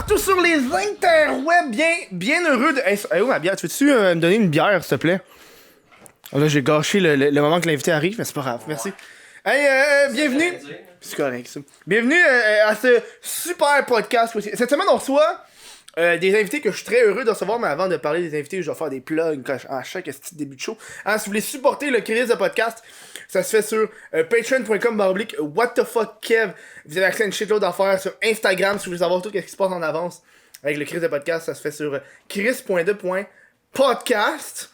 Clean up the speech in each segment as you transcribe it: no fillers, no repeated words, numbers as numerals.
partout sur les interwebs, bien heureux de... Hey, où ma bière? Tu veux-tu me donner une bière, s'il te plaît? Là, j'ai gâché le moment que l'invité arrive, mais c'est pas grave, merci. Hey, bienvenue... C'est correct, ça. Bienvenue à ce super podcast. Cette semaine, on reçoit des invités que je suis très heureux de recevoir, mais avant de parler des invités, je vais faire des plugs à chaque petit début de show. Si vous voulez supporter le Chris de podcast, ça se fait sur patreon.com/whatthefuckkev. Vous avez accès à une shitload d'affaires sur Instagram si vous voulez savoir tout ce qui se passe en avance avec le Chris de podcast. Ça se fait sur chris.de.podcast.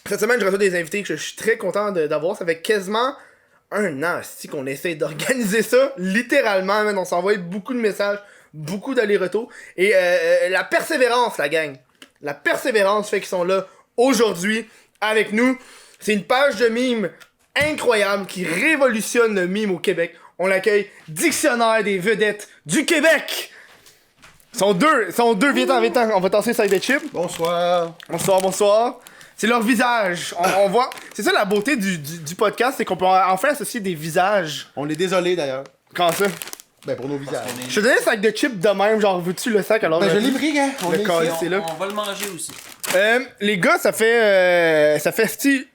Cette semaine, je reçois des invités que je suis très content d'avoir. Ça fait quasiment un an qu'on essaie d'organiser ça. Littéralement, man, on s'envoie beaucoup de messages, beaucoup d'allers-retours. Et la persévérance, la gang. La persévérance fait qu'ils sont là aujourd'hui avec nous. C'est une page de mimes incroyable qui révolutionne le mime au Québec. On l'accueille, Dictionnaire des vedettes du Québec. Ils sont deux, viens-t'en. On va tasser ça avec des chips. Bonsoir. Bonsoir. C'est leur visage. On voit. C'est ça la beauté du podcast, c'est qu'on peut enfin associer des visages. On est désolé d'ailleurs. Comment ça? Ben pour nos visages. Je te donnais le sac de chips de même, genre veux-tu le sac alors? Ben je l'ai pris, gars. On est ici. Là. On va le manger aussi. Les gars, ça fait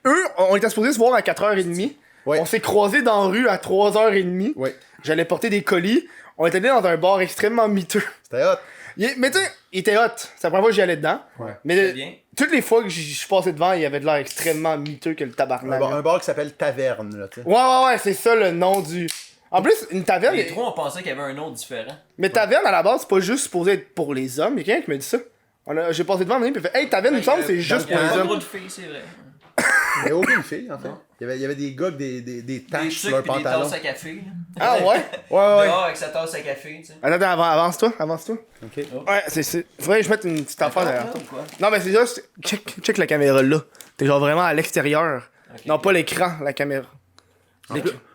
eux, on était supposés se voir à 4h30. Ouais. On s'est croisés dans la rue à 3h30. Ouais. J'allais porter des colis. On est allé dans un bar extrêmement miteux. C'était hot. Mais tu sais, il était hot. C'est la première fois que j'y allais dedans. Ouais. Mais bien. toutes les fois que je suis passé devant, il y avait de l'air extrêmement miteux que le tabarnak. Un bar qui s'appelle Taverne, là, tu sais. Ouais, c'est ça le nom du... En plus, une taverne... Les trois, on pensait qu'il y avait un nom différent. Mais taverne, à la base, c'est pas juste supposé être pour les hommes. Il y a quelqu'un qui m'a dit ça. J'ai passé devant, et il fait « Hey, taverne, il me semble, c'est juste Il y pour a les pas hommes. trop de filles, c'est vrai. Il n'y avait aucune fille, en fait. Il y avait des gars avec des Des taches sur sucres leurs pis des pantalons. tasses à café. Là. Ah ouais? Ouais. Dehors avec sa tasse à café, tu sais. Attends, avance-toi. Ok. Ouais, faudrait que je mette une petite affaire derrière toi. Ou quoi? Non, mais c'est juste... Check la caméra là. T'es genre vraiment à l'extérieur. Ok. Non, pas l'écran, la caméra.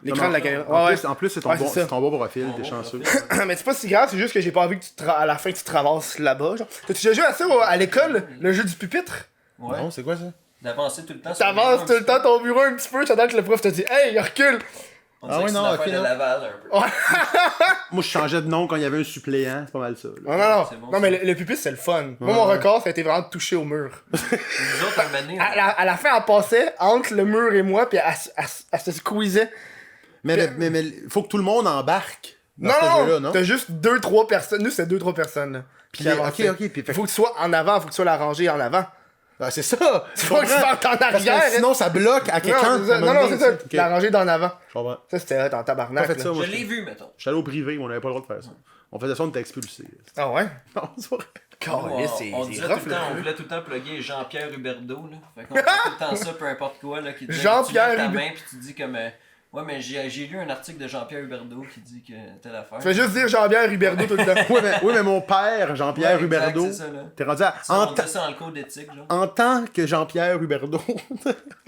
L'écran de la caméra. Ouais. En plus, c'est ton, Ouais, bon, c'est ça. c'est ton bon profil, t'es chanceux. Mais c'est pas si grave, c'est juste que j'ai pas envie que à la fin tu te ramasses là-bas. Genre. T'as-tu déjà joué à ça à l'école, le jeu du pupitre? Ouais. Non, c'est quoi ça? D'avancer tout le temps. sur T'avances le tout le temps ton bureau un petit peu, j'attends que le prof te dit hey, recule! On Ah dirait ouais, que c'est non, une ok, affaire de non. Laval un peu. Moi, je changeais de nom quand il y avait un suppléant, c'est pas mal ça. là. Non. C'est bon, Non, ça. mais le pupitre c'est le fun. Moi, mon record, ça a été vraiment de toucher au mur. Nous autres, un moment donné, À la fin, elle passait entre le mur et moi, puis elle se squeezait. Mais faut que tout le monde embarque dans ce Non, jeu-là, non? t'as juste 2-3 personnes. Nous, c'était 2-3 personnes. Là. Puis, qui avançaient. ok, puis Faut que tu sois en avant, faut que tu sois la rangée en avant. Ah, c'est ça! Faut que tu partes en Parce arrière. que sinon, ça bloque à quelqu'un. Non, c'est ça. La rangée d'en avant. Je comprends. Ça, c'était en tabarnak. Pas fait ça, là. moi. je l'ai vu, mettons. Je suis allé au privé, on avait pas le droit de faire ça. On faisait ça, on était expulsés. Ah ouais? Non, c'est pas vrai. Calais, On c'est disait rough, tout le là. temps, on voulait tout le temps plugger Jean-Pierre Huberdeau, là. Fait qu'on disait tout le temps ça, peu importe quoi, là, qui disait, Jean-Pierre tu lèves ta Huberdeau. main pis tu dis comme, ouais, mais j'ai lu un article de Jean-Pierre Huberdeau qui dit que telle affaire. Tu fais juste dire Jean-Pierre Huberdeau tout le temps. Oui, mais mon père, Jean-Pierre Ouais, exact, Huberdeau, c'est ça, là. t'es rendu à... On disait ça dans le code d'éthique, là. En tant que Jean-Pierre Huberdeau.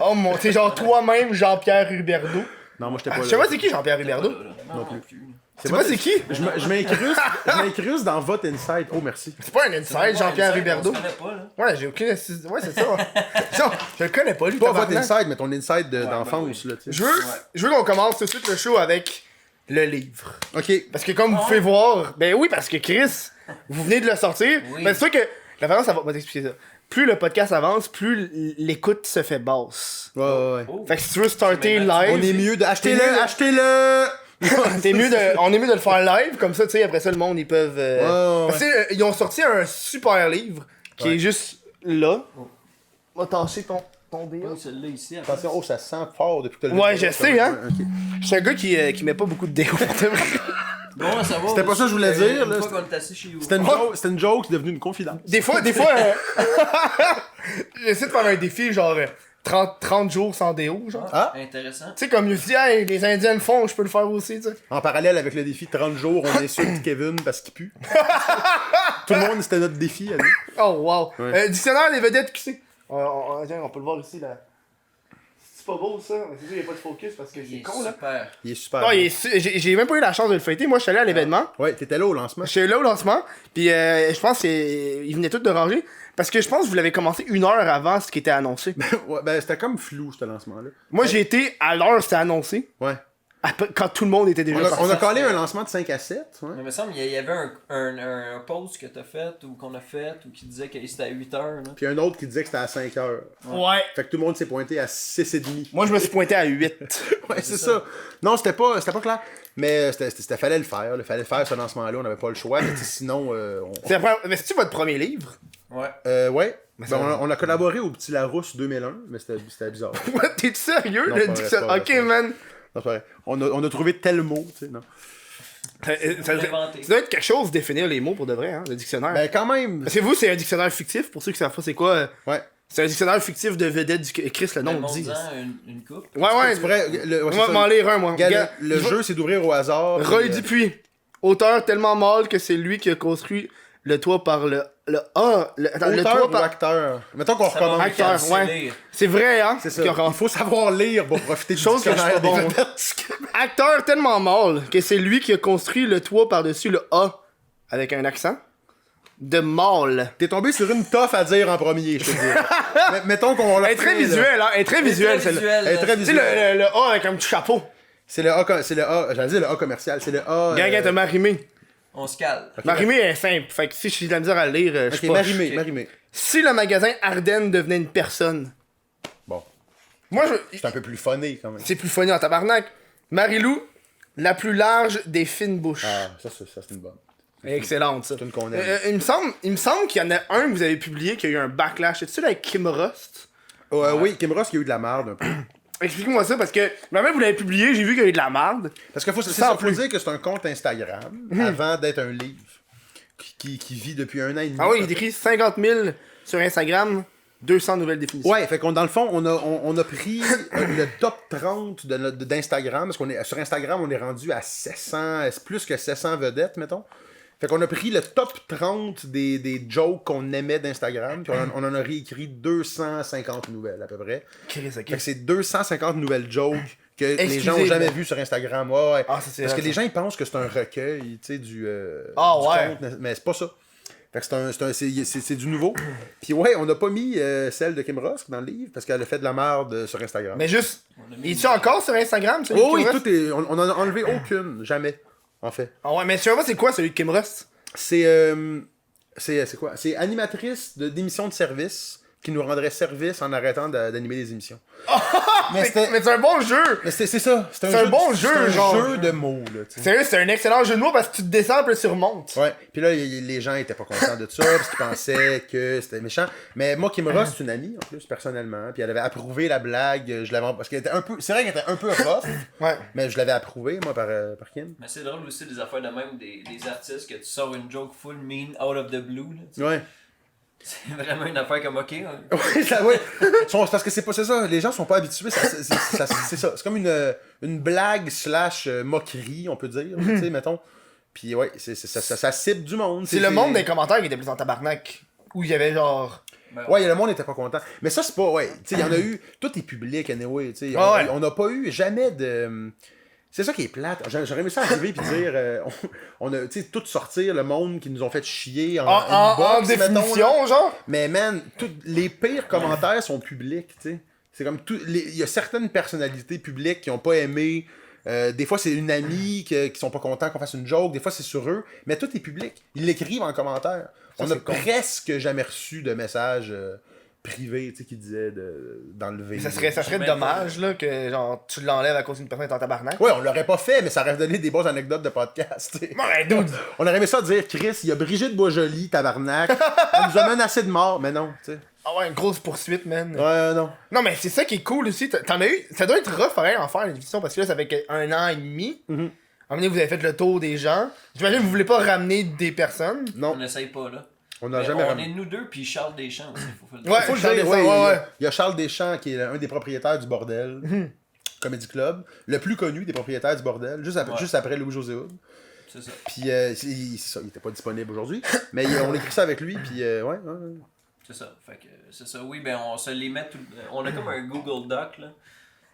Oh mon, c'est genre toi-même Jean-Pierre Huberdeau. Non, moi, j'étais pas Je sais là. pas c'est qui Jean-Pierre Huberdeau. Non plus. C'est pas c'est qui? Je m'incruste dans votre insight. Oh, merci. C'est pas un inside, Jean-Pierre Huberdeau. On se connaît pas, là. Ouais, j'ai aucune... Ouais, c'est ça. Non, je le connais pas, lui, Pas votre tabarnak. inside, mais ton inside d'enfance, ben là, tu sais. Je veux qu'on commence tout de suite le show avec le livre. Ok. Parce que comme vous pouvez voir... Ben oui, parce que Chris, vous venez de le sortir. Oui. Mais c'est sûr que... La façon, ça va t'expliquer ça. Plus le podcast avance, plus l'écoute se fait basse. Ouais. Oh. Fait que si tu veux starter Mais maintenant, live... On est mieux de... Achetez-le! mieux- Achetez-le! on est mieux de le faire live, comme ça, tu sais, après ça, le monde, ils peuvent... Ouais. Parce que, ils ont sorti un super livre qui est juste là. Va tasser ton dé. Oh, celle-là ici, après. Attention, oh, ça sent fort depuis que t'as le Ouais, je sais, hein. Ok. Je suis un gars qui met pas beaucoup de déo pour te vrai. Bon, ça va. C'était pas ça que je voulais dire, là. Une fois qu'on est assis chez vous. C'était une joke, c'est devenu une confidence. Des fois, j'essaie de faire un défi, genre 30 jours sans déo, genre. Ah? Intéressant. Tu sais, comme il dit, hey, les Indiens le font, je peux le faire aussi, tu sais. En parallèle avec le défi 30 jours, on insulte Kevin parce qu'il pue. Tout le monde, c'était notre défi à nous. Oh, wow. Ouais. Dictionnaire des vedettes, qui c'est? Tiens, on peut le voir ici, là. C'est pas beau, ça. Mais c'est sûr, il n'y a pas de focus parce que Il c'est est con, là. super. Il est super. Non, bon. j'ai même pas eu la chance de le fêter. Moi, je suis allé à l'événement. Ouais, t'étais là au lancement. Je suis là au lancement, puis je pense qu'ils venaient tous de ranger. Parce que je pense que vous l'avez commencé 1 heure avant ce qui était annoncé. Ouais, ben, c'était comme flou, ce lancement-là. Moi, j'ai été à l'heure où c'était annoncé. Ouais. Après, quand tout le monde était déjà parti. On a collé un lancement de 5 à 7. Ouais. Mais il me semble qu'il y avait un post que t'as fait ou qu'on a fait ou qui disait que c'était à 8h. Là. Puis un autre qui disait que c'était à 5 heures. Ouais. Fait que tout le monde s'est pointé à 6,5. Moi, je me suis pointé à 8. Ouais, c'est ça. Non, c'était pas clair. Mais fallait le faire. Il fallait faire ce lancement-là. On n'avait pas le choix. Mais sinon. Mais c'est-tu votre premier livre? Ouais. Ouais. Mais Ben, ça- on a collaboré au Petit Larousse 2001, mais c'était bizarre. What? T'es sérieux? Non, Le c'est pas vrai, dictionnaire. c'est pas Ok, vrai. man. Non, c'est pas vrai. On a trouvé tel mot, tu sais, non. Ça doit être quelque chose de définir les mots pour de vrai, hein, le dictionnaire. Ben, quand même. Parce que vous, c'est un dictionnaire fictif, pour ceux qui savent pas c'est quoi. Ouais. C'est un dictionnaire fictif de vedettes du Chris, le nom le dit. Une coupe. Ouais, Tu pourrais. On va m'en lire un, moi. Regarde, Regarde, le jeu, c'est d'ouvrir au hasard. Roy puis, Dupuis. Auteur tellement mâle que c'est lui qui a construit le toit par le A. Attends, le auteur toit ou par. acteur? Mettons qu'on Ça va recommence. Acteur, me ouais. canceller. C'est vrai, hein? C'est ça. Qu'il y aura- Il faut savoir lire pour profiter du Chose que je suis pas dictionnaire bon. des vedettes. Acteur tellement mâle que c'est lui qui a construit le toit par-dessus le A. Avec un accent. De mâle. T'es tombé sur une toffe à dire en premier, je te dis. Mettons qu'on l'a Elle est très fait, là. visuelle, hein? Elle est très visuelle, Très celle-là. Elle est très Tu sais, visuelle. le A avec un petit chapeau. C'est le A, j'allais dire le A commercial, c'est le A. Gagne t'as Marimé. On se cale. Marimé est simple. Fait que si j'ai de la misère à le lire, je Ok, sais pas. Marimé, Ok. Marimé. Si le magasin Ardennes devenait une personne. Bon, Moi, c'est un peu plus funné quand même. c'est plus funny en tabarnak. Marilou, la plus large des fines bouches. Ah, ça c'est une bonne. Excellente, ça. C'est une qu'on aime. Il me semble qu'il y en a un que vous avez publié qui a eu un backlash. C'est-tu avec Kim Rust? Oui, Kim Ross qui a eu de la merde un peu. Explique-moi ça parce que même vous l'avez publié, j'ai vu qu'il y a eu de la merde. Parce qu'il faut, c'est Sans ça, faut plus. dire que c'est un compte Instagram avant d'être un livre qui vit depuis 1 an et demi. Ah oui, il écrit 50 000 sur Instagram, 200 nouvelles définitions. Ouais, fait qu'on dans le fond, on a pris le top 30 d'Instagram, parce qu'on est sur Instagram, on est rendu à 700, plus que 700 vedettes, mettons. Fait qu'on a pris le top 30 des jokes qu'on aimait d'Instagram, puis on en a réécrit 250 nouvelles à peu près. Chris, ok. Fait que c'est 250 nouvelles jokes que les Exclusives. gens n'ont jamais vues sur Instagram. Ouais, ouais. Ah, ça, c'est Parce que vrai, les ça. gens ils pensent que c'est un recueil, tu sais, du Ah, du ouais. compte, mais c'est pas ça. Fait que c'est du nouveau. Puis ouais, on n'a pas mis celle de Kim Ross dans le livre parce qu'elle a fait de la merde sur Instagram. Mais juste, On a mis- es-tu encore sur Instagram, celui Oh de oui, Kim Rust? tout est. On en a enlevé aucune, jamais, en fait. Ah ouais, mais tu sais pas c'est quoi celui de Kim Rust? C'est quoi? C'est animatrice d'émissions de service qui nous rendrait service en arrêtant d'animer les émissions. Mais c'est un bon jeu! Mais c'est ça. C'est un bon jeu, c'est un genre. jeu de mots, là, tu sais. Sérieux, c'est un excellent jeu de mots parce que tu te descends puis tu remontes. Ouais, puis là, les gens étaient pas contents de ça, parce qu'ils pensaient que c'était méchant. Mais moi, Kim Ross, c'est une amie, en plus, personnellement, puis elle avait approuvé la blague, je l'avais... Parce qu'elle était un peu... C'est vrai qu'elle était un peu rough, Ouais. mais je l'avais approuvé, moi, par Kim. Mais c'est drôle aussi des affaires de même des artistes que tu sors une joke full mean out of the blue. Là, tu sais. Ouais. C'est vraiment une affaire comme ok. Hein. Ouais, ouais. Parce que c'est ça, les gens sont pas habitués, c'est ça. C'est comme une blague slash moquerie, on peut dire, tu sais, mettons. Puis ouais, ça cible du monde. C'est le monde des commentaires qui était plus en tabarnak. Où il y avait genre. Ben, Ouais, le monde était pas content. Mais ça, c'est pas. Ouais, tu sais, il y en a eu. Tout est public, anyway. Tu sais, Ah ouais. on n'a pas eu jamais de. C'est ça qui est plate. J'aurais aimé ça arriver puis dire. On a, tu sais, tout sortir le monde qui nous ont fait chier en En inbox, mettons, là. définition, genre. Mais man, les pires commentaires sont publics, tu sais. C'est comme il y a certaines personnalités publiques qui ont pas aimé. Des fois, c'est une amie qui sont pas contents qu'on fasse une joke. Des fois, c'est sur eux. Mais tout est public. Ils l'écrivent en commentaire. On a c'est con. presque jamais reçu de messages privés, tu sais, qui disaient d'enlever. Ça serait J'ai même dommage là que genre tu l'enlèves à cause d'une personne qui est en tabarnak. Ouais, on l'aurait pas fait, mais ça aurait donné des bonnes anecdotes de podcast, tu sais. Ouais, dude. On aurait aimé ça dire, Chris, il y a Brigitte Boisjoli, tabarnak. Elle nous a menacé de mort, mais non, tu sais. Ah ouais, une grosse poursuite, man. Ouais, non. Non, mais c'est ça qui est cool aussi. T'en as eu. Ça doit être rough, pareil, en faire une émission parce que là, ça fait un an et demi. Mhm. À un moment donné, vous avez fait le tour des gens. J'imagine que vous voulez pas ramener des personnes. Non, On n'essaye pas là. on n'a Mais jamais on ramené. est nous deux puis Charles Deschamps aussi. Faut le dire. Ouais, Faut le Charles dire, Deschamps, ouais, ouais. il y a Charles Deschamps qui est un des propriétaires du Bordel Comedy Club, le plus connu des propriétaires du Bordel, juste après Louis-José Hood. C'est ça. Puis c'est ça, il était pas disponible aujourd'hui, mais on écrit ça avec lui, puis ouais. C'est ça. Fait que c'est ça. Oui, ben on se les met tout. On a comme un Google Doc là.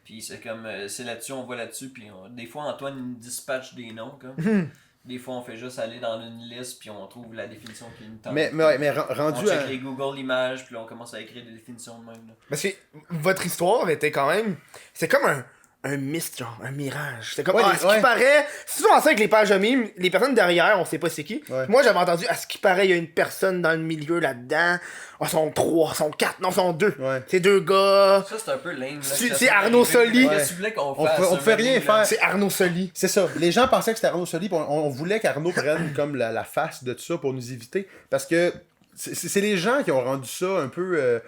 Puis c'est comme c'est là-dessus, on va là-dessus. Puis des fois Antoine nous dispatche des noms comme. Des fois on fait juste aller dans une liste puis on trouve la définition qui nous tente. Mais on rendu check à... les Google Images puis là on commence à écrire des définitions de même. Là. Parce que votre histoire était quand même. C'est comme un mist, genre, un mirage. C'était comme, Ouais, à ce qui paraît, c'est souvent ça avec les pages de mimes, les personnes derrière, on sait pas c'est qui. Ouais. Moi, j'avais entendu, à ce qui paraît, il y a une personne dans le milieu là-dedans. Oh, sont 3, sont 4, non, sont 2. Ouais. C'est 2 gars. Ça, c'est un peu lame. C'est Arnaud Soli. Qu'est-ce que tu voulais qu'on On fasse? peut fait rien faire. C'est Arnaud Soli. C'est ça. Les gens pensaient que c'était Arnaud Soli, pis on voulait qu'Arnaud prenne comme la face de tout ça pour nous éviter. Parce que c'est les gens qui ont rendu ça un peu.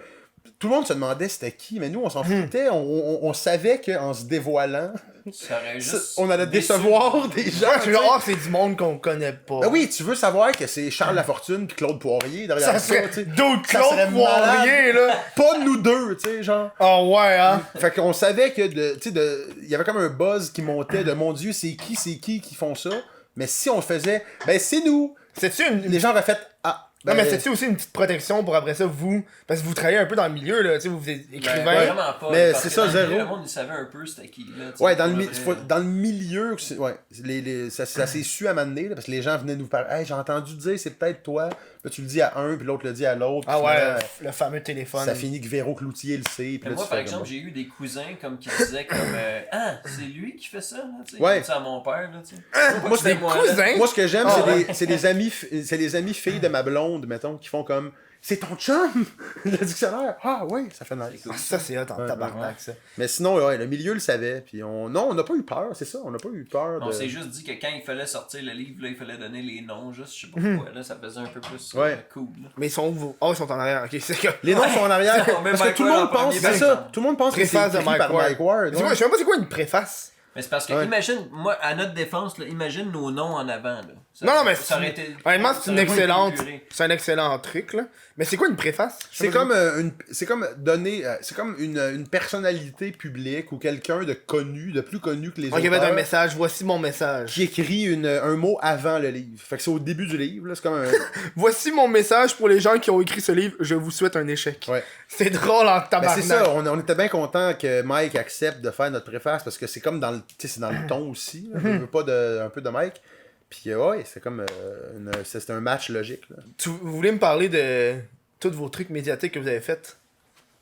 Tout le monde se demandait c'était qui, mais nous on s'en foutait. On savait qu'en se dévoilant, Ça aurait juste on allait déçu. décevoir des gens. Je suis genre, c'est du monde qu'on connaît pas. Ben oui, tu veux savoir que c'est Charles Lafortune puis Claude Poirier derrière Ça ça, serait tu sais. d'autres Ça serait Claude Poirier, là. Pas nous deux, tu sais, genre. Oh ouais, hein. Fait qu'on savait que il y avait comme un buzz qui montait de mon Dieu, c'est qui font ça. Mais si on le faisait, ben c'est nous. C'est-tu Les gens auraient fait ah. Non, ben, mais c'est-tu aussi une petite protection pour après ça, vous. Parce que vous travaillez un peu dans le milieu, là. Tu sais, vous êtes écrivain. Vraiment pas. Mais parce c'est que ça, dans le zéro. milieu, Le monde, il savait un peu c'était qui. Là, tu sais, Ouais, pour dans vrai. le milieu, ça s'est su à m'amener, parce que les gens venaient nous parler. Hey, j'ai entendu dire, c'est peut-être toi. Puis tu le dis à un, puis l'autre le dit à l'autre. Ah puis ouais, finalement, le fameux téléphone. ça finit que Véro Cloutier le sait. Puis Mais là, moi, tu par fais exemple, comme, j'ai eu des cousins comme qui disaient comme ah, c'est lui qui fait ça, là, tu sais. Ouais. Comme ça à mon père, là, tu sais. Moi, Des cousins. Moi, ce que j'aime, Ah c'est les amis filles de ma blonde, mettons, qui font comme c'est ton chum le dictionnaire. Ah ouais, ça fait nice. Ah, ça, c'est hot en Ouais, tabarnak, ça. Mais sinon, ouais, le milieu le savait. Puis on n'a pas eu peur, c'est ça. On n'a pas eu peur. On de... s'est juste dit que quand il fallait sortir le livre, là, il fallait donner les noms, juste, je sais pas pourquoi, là, ça faisait un peu plus Ouais. cool, là. Mais ils sont où, vous? Oh, ils sont en arrière. Ok, c'est que. Les noms sont en arrière. On met Parce que Mike tout le Ward monde en pense, premier, c'est par ça. exemple. Tout le monde pense que c'est Préface de écrit par Mike Mike Ward. Je sais même pas c'est quoi une préface. Mais c'est parce que, Ouais. imagine, moi, à notre défense, là, imagine nos noms en avant, là. Ça- Non, mais ça aurait été. honnêtement, ça c'est une aurait pas été excellente. épuré. C'est un excellent truc, là. Mais c'est quoi une préface? Je sais C'est pas comme c'est comme donner c'est comme une personnalité publique ou quelqu'un de connu, de plus connu que les Ok, ben un auteurs, message. Voici mon message. qui écrit un mot avant le livre. Fait que c'est au début du livre, là, c'est comme un Voici mon message pour les gens qui ont écrit ce livre. Je vous souhaite un échec. ouais. C'est drôle en Ben, tabarnak. c'est ça, on était bien content que Mike accepte de faire notre préface parce que c'est comme dans le tu sais, c'est dans le ton aussi, là. Je veux pas un peu de Mike. Puis ouais, c'est comme c'est un match logique là. Vous voulez me parler de tous vos trucs médiatiques que vous avez fait?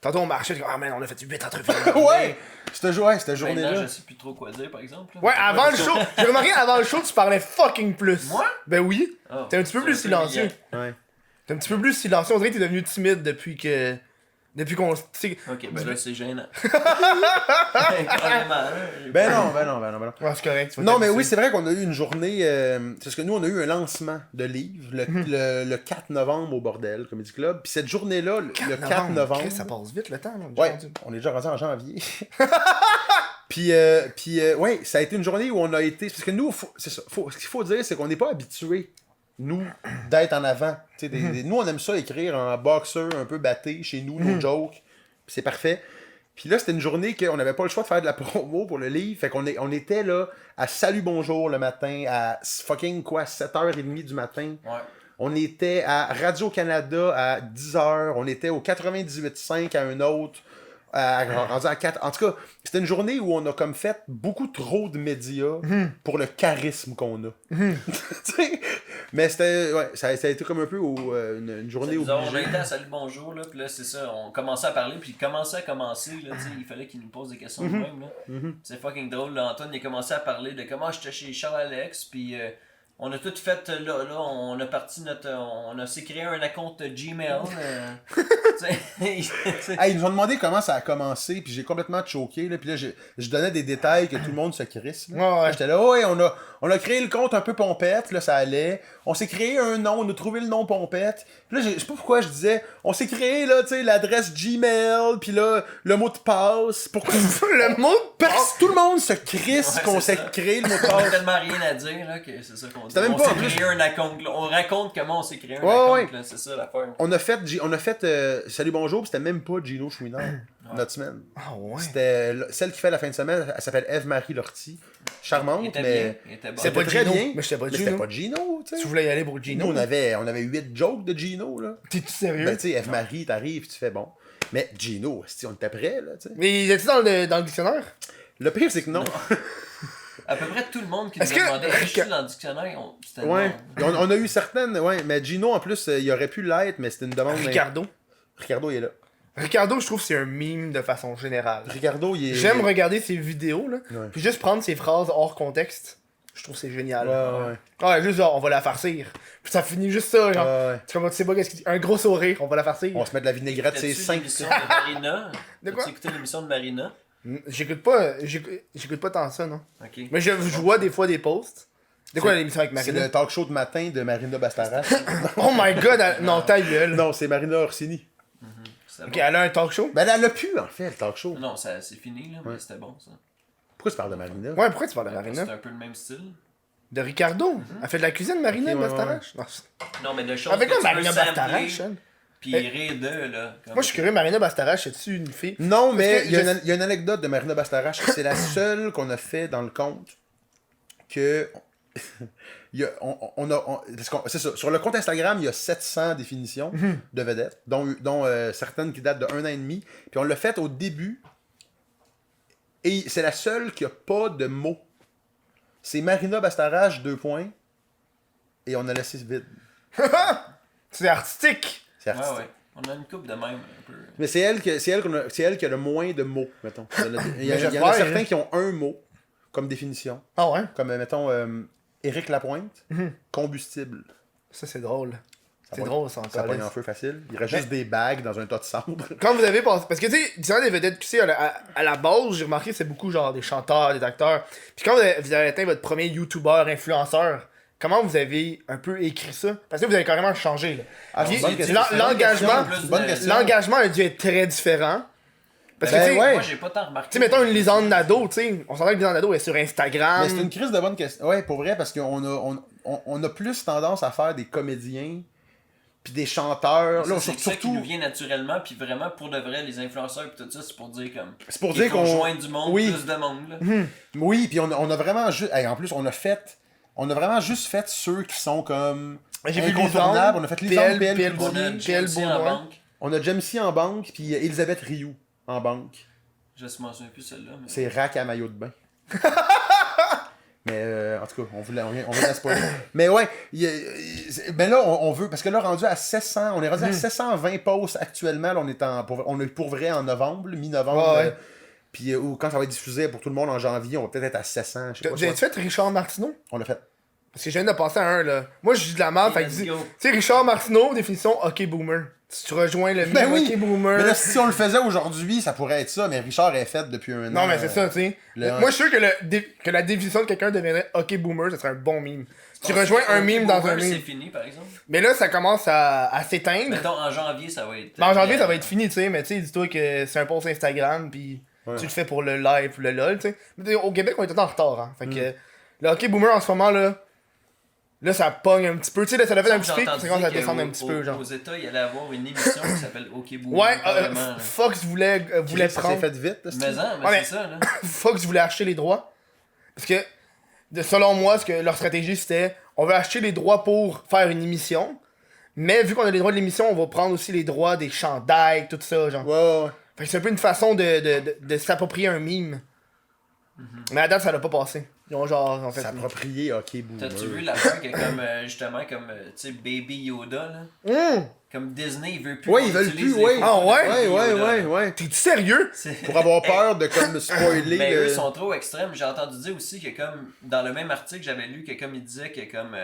Tantôt on marchait, ah man, on a fait 8 entrevues. Ouais, cette Maintenant, journée-là. je sais plus trop quoi dire, par exemple. là. Ouais, avant le show, j'ai remarqué avant le show, tu parlais fucking plus. Moi? Ben oui. Oh, T'es un petit peu c'est plus silencieux. brillant. Ouais. T'es un petit peu plus silencieux. On dirait que t'es devenu timide depuis qu'on. Tu sais. Ok, ben là, c'est gênant. Carrément, là, j'ai Ben pas- non. Ouais, c'est correct. tu vas Non, mais t'habituer. oui, c'est vrai qu'on a eu une journée. C'est parce que nous, on a eu un lancement de livre le 4 novembre au Bordel Comedy Club. Puis cette journée-là, le 4 novembre. Chris, ça passe vite le temps. Là, Ouais, on est déjà rendu en janvier. puis ouais, ça a été une journée où on a été. Parce que nous, c'est ça. Ce qu'il faut dire, c'est qu'on n'est pas habitués, nous, d'être en avant. Tu sais, nous, on aime ça écrire en boxeur, un peu batté, chez nous, nos jokes. Puis c'est parfait. Puis là, c'était une journée qu'on n'avait pas le choix de faire de la promo pour le livre. Fait on était là à Salut Bonjour le matin, à fucking quoi, 7h30 du matin. Ouais. On était à Radio-Canada à 10h. On était au 98.5 à un autre. Rendu à 4. En tout cas, c'était une journée où on a comme fait beaucoup trop de médias pour le charisme qu'on a. Tu sais? Mais c'était. Ouais, ça a été comme un peu une journée On a obligée. été à Salut Bonjour, là, puis là, c'est ça, on commençait à parler, puis il commençait à commencer, là, tu sais, il fallait qu'il nous pose des questions de même, là. C'est fucking drôle, là, Antoine, il a commencé à parler de comment j'étais chez Charles-Alex, puis on a tout fait, là, on a parti on s'est créé un compte Gmail, tu sais, Hey, ils nous ont demandé comment ça a commencé, puis j'ai complètement choqué. Là, puis là, je donnais des détails que tout le monde se crisse. Là. Ouais, ouais. J'étais là, ouais, on a créé le compte un peu pompette, là, ça allait. On s'est créé un nom, on a trouvé le nom pompette. Puis là, je sais pas pourquoi je disais, on s'est créé, là, tu sais, l'adresse Gmail, puis là, le mot de passe. Pourquoi Le mot de passe. tout le monde se crisse Ouais, qu'on c'est s'est ça. créé le mot de on a passe. tellement rien à dire, là, que c'est ça qu'on dit. C'était même On pas, en s'est plus. créé un compte, là, on raconte comment on s'est créé un Ouais, compte, ouais. là, c'est ça l'affaire. On a fait Salut Bonjour, puis c'était même pas Gino Chouinard, notre semaine. Ah ouais. C'était celle qui fait la fin de semaine, elle s'appelle Eve-Marie Lortie. Charmante, Il était mais. bien, il était bon. C'est pas très Gino. bien. Mais j'étais pas Mais Gino. c'était pas Gino, tu sais. Tu voulais y aller pour Nous, Gino. on avait 8 jokes de Gino, là. T'es-tu sérieux? Ben, tu sais, Eve-Marie, t'arrives, tu fais bon. Mais Gino, si on était prêt, là, tu sais. Mais était-tu dans le dictionnaire? Le pire, c'est que non. À peu près tout le monde qui nous Est-ce a que- demandé « Je suis dans le dictionnaire », c'était Ouais. non. On a eu certaines, ouais. Mais Gino, en plus, il aurait pu l'être, mais c'était une demande. Ricardo. Ricardo, il est là. Ricardo, je trouve que c'est un meme de façon générale. Ricardo, il est. J'aime regarder ses vidéos, là, Ouais. puis juste prendre ses phrases hors contexte. Je trouve que c'est génial. Ouais. Juste genre, on va la farcir. Puis ça finit juste ça, genre. Ouais. Tu sais pas qu'est-ce qu'il dit. Un gros sourire, on va la farcir. On va se mettre de la vinaigrette, c'est T'as-tu 5. l'émission de Marina? De quoi? T'as-tu écouté l'émission de Marina? J'écoute pas tant ça, non. Ok. Mais je vois des fois des posts. De quoi l'émission avec C'est Marina? le talk show de matin de Marina Bastarache. Oh my god, non, ta gueule. Non, c'est Marina Orsini. C'était Ok, bon. elle a un talk show? Ben, elle a pu, en fait, le talk show. Non, c'est fini, là, mais c'était bon, ça. Pourquoi tu parles de Marina? Ouais, pourquoi tu parles de Marina? C'est un peu le même style. De Ricardo? Elle fait de la cuisine, Marina Ok, ouais, Bastarache? Non, Non, mais de choses avec que quoi tu peux Marina sampler, Bastarache, elle? puis rire d'eux, là. Comme- Moi, je suis curieux, Marina Bastarache, c'est-tu une fille? Non, mais que il y a une anecdote de Marina Bastarache. C'est la seule qu'on a fait dans le compte que. C'est ça. Sur le compte Instagram, il y a 700 définitions de vedettes, dont certaines qui datent de 1 an et demi. Puis on l'a fait au début. Et c'est la seule qui a pas de mots. C'est Marina Bastarache, 2 points. Et on a laissé vide. C'est artistique! C'est Ouais, artistique. ouais. On a une coupe de même, un peu. Mais c'est elle qui a le moins de mots, mettons. Il y en a j'espère, certains hein. qui ont un mot comme définition. Ah ouais? Comme, mettons, Éric Lapointe, combustible. Ça, c'est drôle. C'est pogne- drôle, ça, Ça encore. pogne en feu facile. Il reste juste des bagues dans un tas de cendres. Quand vous avez pensé. Parce que, tu sais, disant des vedettes QC, à la base, j'ai remarqué que c'est beaucoup genre des chanteurs, des acteurs. Puis quand vous avez atteint votre premier YouTuber, influenceur, comment vous avez un peu écrit ça? Parce que vous avez carrément changé, là. Ah, c'est Puis, une bonne question. l'engagement, C'est une bonne question. l'engagement a dû être très différent. Parce que, Ben tu sais, ouais. Moi, j'ai pas tant remarqué. tu sais, mettons une Lisande Nadeau, tu sais, on s'entend que Lisande Nadeau est sur Instagram. Mais c'est une crise de bonne question. Ouais, pour vrai, parce qu'on a plus tendance à faire des comédiens puis des chanteurs. Là, C'est ça qui nous surtout, vient naturellement, puis vraiment, pour de vrai, les influenceurs et tout ça, c'est pour dire comme... c'est pour il dire faut qu'on. joindre du monde, Oui. plus de monde, là. Oui, puis on a vraiment juste. En plus, on a vraiment juste fait ceux qui sont comme. J'ai vu incontournables. Lisande, On a fait Lisande, PL, PL, On a Bournier, Jamesy en Baudouin. banque. on a Jamesy en banque, puis Elisabeth Rioux en banque. Je me souviens plus celle-là, mais... C'est rack à maillot de bain. Mais en tout cas, on voulait la spoiler. Mais ouais, ben là, on veut, parce que là, rendu à 700, on est rendu à 720 posts actuellement. Là, on est pour vrai en novembre, mi-novembre. Ouais, ouais. Puis quand ça va être diffusé pour tout le monde en janvier, on va peut-être être à 700. Je sais pas. Vous avez fait Richard Martineau? On l'a fait. Parce que je viens de penser à un, là. Moi, je dis de la merde, fait que Let's dis. Tu go. sais, Richard Martineau, définition hockey boomer. Si tu rejoins le Ben meme oui. hockey boomer. Mais là, si on le faisait aujourd'hui, ça pourrait être ça. Mais Richard est fait depuis un an. Non, mais c'est ça, tu sais. Moi, je suis sûr que la définition de quelqu'un deviendrait hockey boomer, ça serait un bon meme. Tu rejoins un meme dans un C'est meme. fini, par exemple. Mais là, ça commence à s'éteindre. Mettons, en janvier, ça va être... Mais en janvier, ça va être fini, tu sais. Mais tu sais, dis-toi que c'est un post Instagram, puis Ouais. tu le fais pour le live, le lol, tu sais. Mais au Québec, on est tout le temps en retard, hein. Fait que le hockey boomer, en ce moment, là, ça pogne un petit peu. Tu sais, là, ça l'a fait un petit pic, puis ça commence à descendre un petit peu, genre. Aux États, il allait avoir une émission qui s'appelle OK Boomer. Ouais, carrément, là. Fox voulait Ça s'est prendre. fait vite. là, Mais non, mais Ouais, c'est ça, là. Fox voulait acheter les droits. Parce que, selon moi, leur stratégie c'était on veut acheter les droits pour faire une émission. Mais vu qu'on a les droits de l'émission, on va prendre aussi les droits des chandails, tout ça, genre. Ouais. Fait que c'est un peu une façon de s'approprier un meme. Mais à date, ça l'a pas passé. Ils ont genre, en fait. S'approprier hockey boomer. T'as-tu vu l'affaire qui est comme, justement, comme, tu sais, Baby Yoda, là? Comme Disney, il veut plus. Ouais, qu'on ils veulent utilise plus, les ouais. photos de Ah Baby Yoda. Ouais. T'es-tu sérieux? C'est- Pour avoir peur de comme spoiler Mais le... eux sont trop extrêmes. J'ai entendu dire aussi que comme dans le même article j'avais lu que comme il disait que comme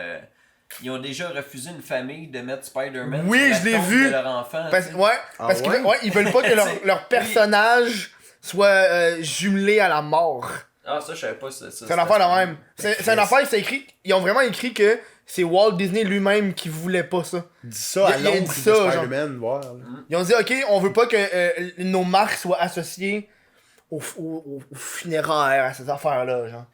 ils ont déjà refusé une famille de mettre Spider-Man Oui, sur la je l'ai tombe vu. de leur enfant. Parce, tu sais. ouais, Ah parce ouais? qu'ils veulent pas que leur personnage soit jumelé à la mort. Ah ça je savais pas ça. C'est une affaire de même. C'est une affaire, c'est écrit. Ils ont vraiment écrit que c'est Walt Disney lui-même qui voulait pas ça. Dis ça à Il a dit l'oncle de ça, genre. Spider-Man, voir. là. Ils ont dit, ok, on veut pas que nos marques soient associées aux funéraires, à ces affaires-là, genre.